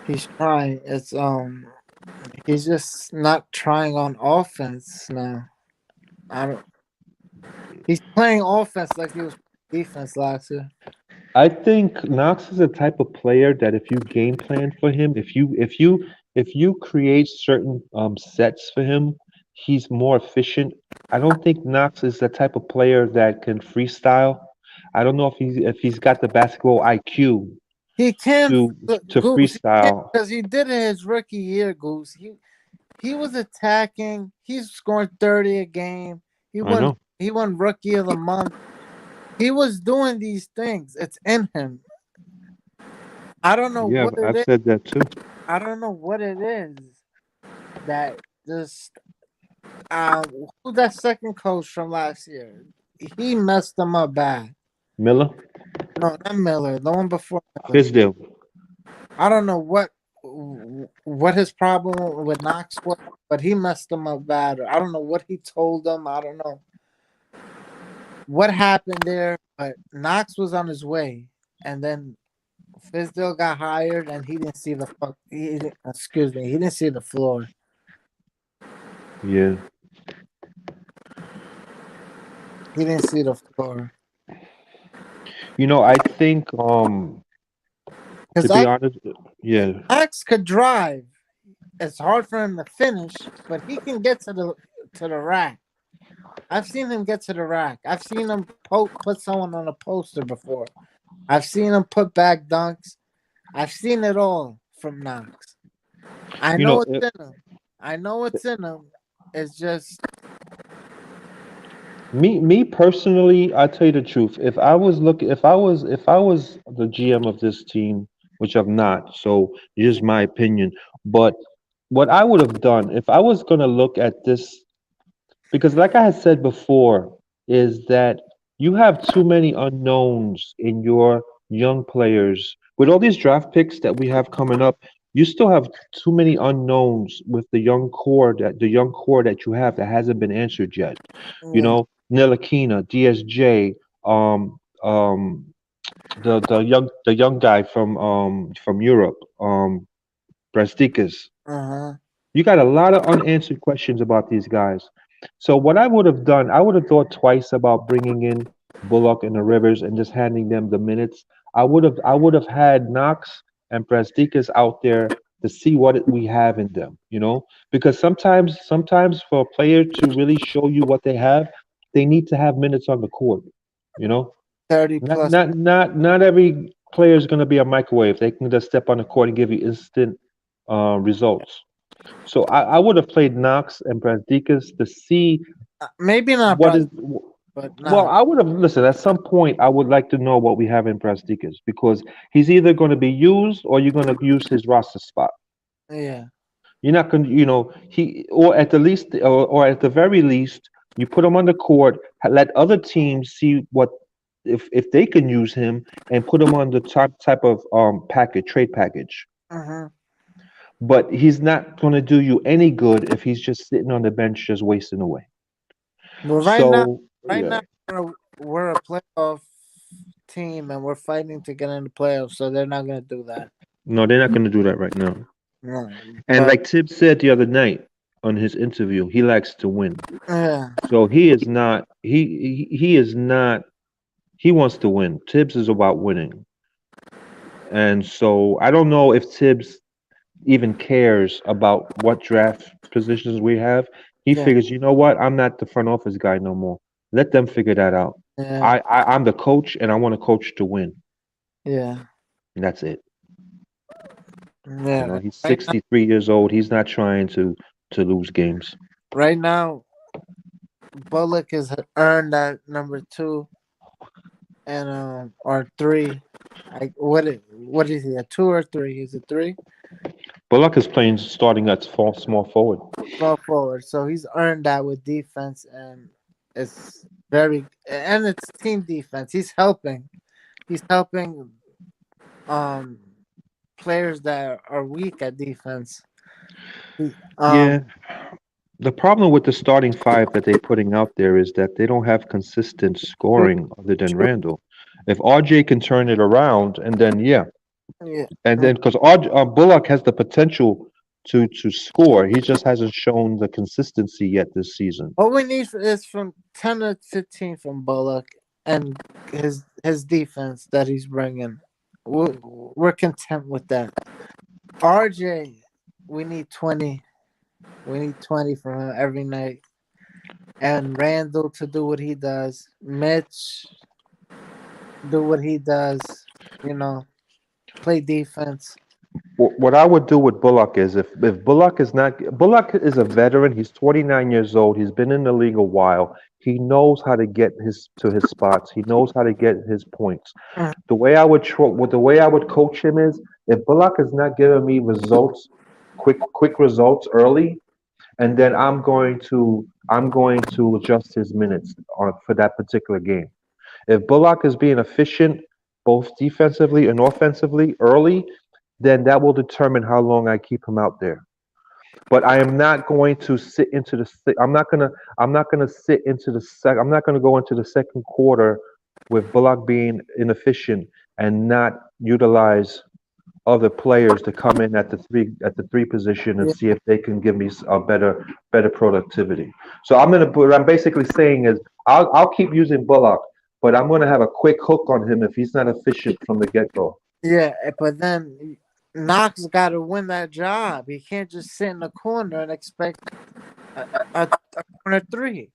He's trying. He's just not trying on offense now. I don't. He's playing offense like he was defense last year. I think Knox is the type of player that if you game plan for him, if you create certain sets for him, he's more efficient. I don't think Knox is the type of player that can freestyle. I don't know if he's got the basketball IQ He can, to Goose, freestyle. because he did in his rookie year, Goose. He was attacking. He's scoring 30 a game. He I know. won rookie of the month. He was doing these things. It's in him. I don't know Yeah, what it I've is. said that too. I don't know what it is that just who's that second coach from last year? He messed them up bad. Miller, No, not Miller. The one before Miller. Fizdale. I don't know what his problem with Knox was, but he messed them up bad. I don't know what he told them. I don't know what happened there, but Knox was on his way, and then Fizdale got hired, and he didn't see the fuck. Excuse me, he didn't see the floor. Yeah. He didn't see the floor. I think to be honest, yeah. Knox could drive. It's hard for him to finish, but he can get to the rack. I've seen him get to the rack. I've seen him put someone on a poster before. I've seen him put back dunks. I've seen it all from Knox. I know it's in him. I know it's in him. It's just Me personally, I tell you the truth. If I was the GM of this team, which I'm not, so it's just my opinion. But what I would have done if I was going to look at this, because like I had said before, is that you have too many unknowns in your young players. With all these draft picks that we have coming up, you still have too many unknowns with the young core that you have that hasn't been answered yet. You Yeah. know, Nilakina, DSJ, the young guy from Europe, Brastikas. Uh-huh. You got a lot of unanswered questions about these guys. So what I would have done, I would have thought twice about bringing in Bullock and the Rivers and just handing them the minutes. I would have had Knox and Brastikas out there to see what we have in them, because sometimes for a player to really show you what they have, they need to have minutes on the court, you know. 30 Not plus. not not not every player is going to be a microwave. They can just step on the court and give you instant results. So I would have played Knox and Brasdekas to see Maybe not what is. Brazil, but Well, not. I would have listen. At some point, I would like to know what we have in Brasdekas because he's either going to be used or you're going to use his roster spot. Yeah. You're not going to, he or at the least or at the very least, you put him on the court, let other teams see what if they can use him and put him on the type of package trade package. Uh-huh. But he's not going to do you any good if he's just sitting on the bench just wasting away. But So right yeah, now we're a playoff team and we're fighting to get in the playoffs, so they're not gonna do that. no, they're not going to do that right now. No. And But like Tibbs said the other night on his interview, he likes to win. yeah. So he is not. He is not. He wants to win. Tibbs is about winning, and so I don't know if Tibbs even cares about what draft positions we have. He Yeah. figures, you know what? I'm not the front office guy no more. Let them figure that out. Yeah. I'm the coach, and I want to coach to win. Yeah. And that's it. Yeah. He's 63 years old. He's not trying to lose games. Right now Bullock has earned that number 2 and or 3. What is he? A 2 or 3? He's a 3. Bullock is playing starting at small forward. Small forward. So he's earned that with defense, and it's team defense. He's helping. He's helping um players that are weak at defense. Yeah. Um The problem with the starting five that they're putting out there is that they don't have consistent true, scoring other than true. Randall. If RJ can turn it around, and then yeah, Yeah. and then because Bullock has the potential to score, he just hasn't shown the consistency yet this season. What we need is from 10 to 15 from Bullock and his defense that he's bringing. We're content with that. RJ, we need 20. We need 20 from him every night. And Randall to do what he does. Mitch do what he does. You know, play defense. What I would do with Bullock is if Bullock is a veteran. He's 29 years old. He's been in the league a while. He knows how to get his spots. He knows how to get his points. Mhm. The way I would coach him is if Bullock is not giving me results, quick results early, and then I'm going to adjust his minutes for that particular game. If Bullock is being efficient both defensively and offensively early, then that will determine how long I keep him out there. But I am not going to sit into the. I'm not gonna sit into the sec. I'm not gonna go into the second quarter with Bullock being inefficient and not utilize other players to come in at the three position and Yeah, see if they can give me a better productivity. So what I'm basically saying is I'll keep using Bullock, but I'm gonna have a quick hook on him if he's not efficient from the get go. yeah, but then Knox got to win that job. He can't just sit in the corner and expect a corner 3.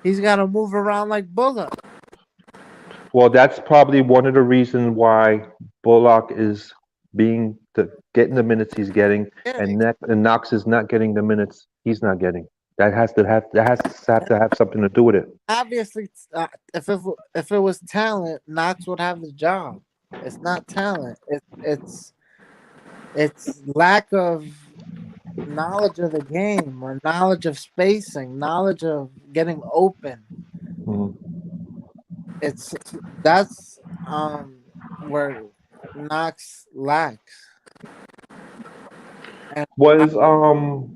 He's got to move around like Bullock. Well, that's probably one of the reasons why Bullock is getting the minutes he's getting, Yeah, and Knox is not getting the minutes he's not getting. That has to have something to do with it. obviously, if it was talent, Knox would have the job. It's not talent. It's lack of knowledge of the game or knowledge of spacing, knowledge of getting open. Mhm. It's that's where Knox lacks. And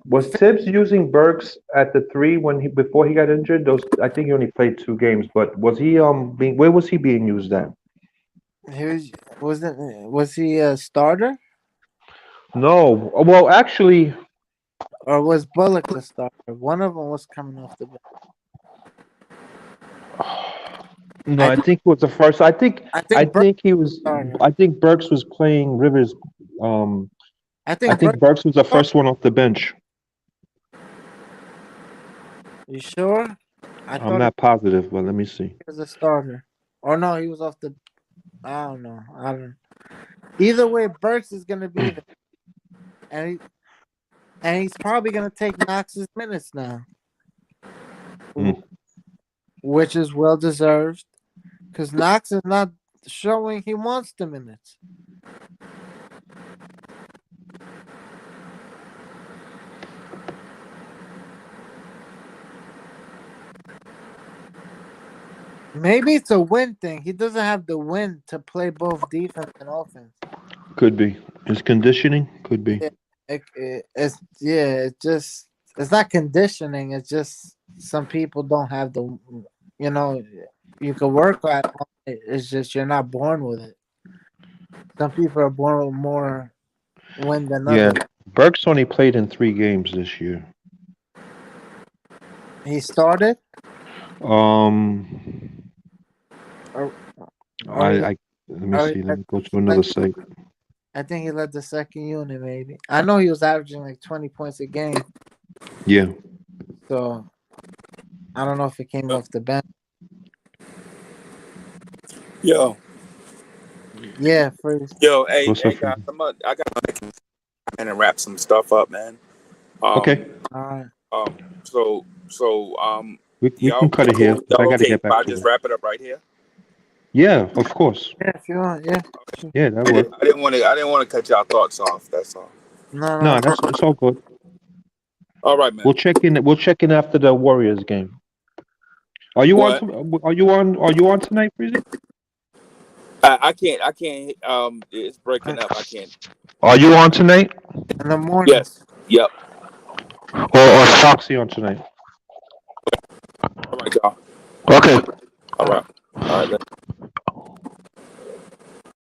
Was Tibbs using Burks at the three when he before he got injured? Those I think he only played 2 games, but was he being where was he being used at? was he a starter No, well actually, or was Bullock the starter? One of them was coming off the bench. no, I I think think it was the first. I I think Burke think he was. starter. I think Burks was playing Rivers. Um, I I think think Burke. Burks was the first one off the bench. You sure? I I'm thought he not positive, but let me see. was a starter. Or no, he was off the. I don't know. I don't. Either way, Burks is gonna be there, and he's probably gonna take Knox's minutes now, Mm. which is well deserved, because Knox is not showing he wants the minutes. Maybe it's a win thing. He doesn't have the win to play both defense and offense. Could be. His conditioning could be. It's not conditioning. It's just some people don't have the, you know, you can work on it. It's just you're not born with it. Some people are born with more win than Yeah, others. Burks only played in 3 games this year. He started, Um, or or he, I let me or he see. Let led, me go to another site. I think he led the second unit. Maybe I know he was averaging like 20 points a game. Yeah. So I don't know if it came off the bench. Yo, Yeah, first. hey, What's up? guys, I got and wrap some stuff up, man. Okay, All right. we Y'all can cut it here cool? because I Y'all got to okay? get If back I to just work. wrap it up right here. Yeah, of course. Yeah, if you want. Yeah. Sure. Yeah, that I worked. didn't want to cut y'all thoughts off. That's all. No. No, it's all good. All right, man. We'll check in. We'll check in after the Warriors game. Are you on? What? Are you on? Are you on tonight, Breezy? I can't. I can't. It's breaking up. I can't. Are you on tonight? In the morning. Yes. Yep. Or Foxy on tonight? All right, y'all.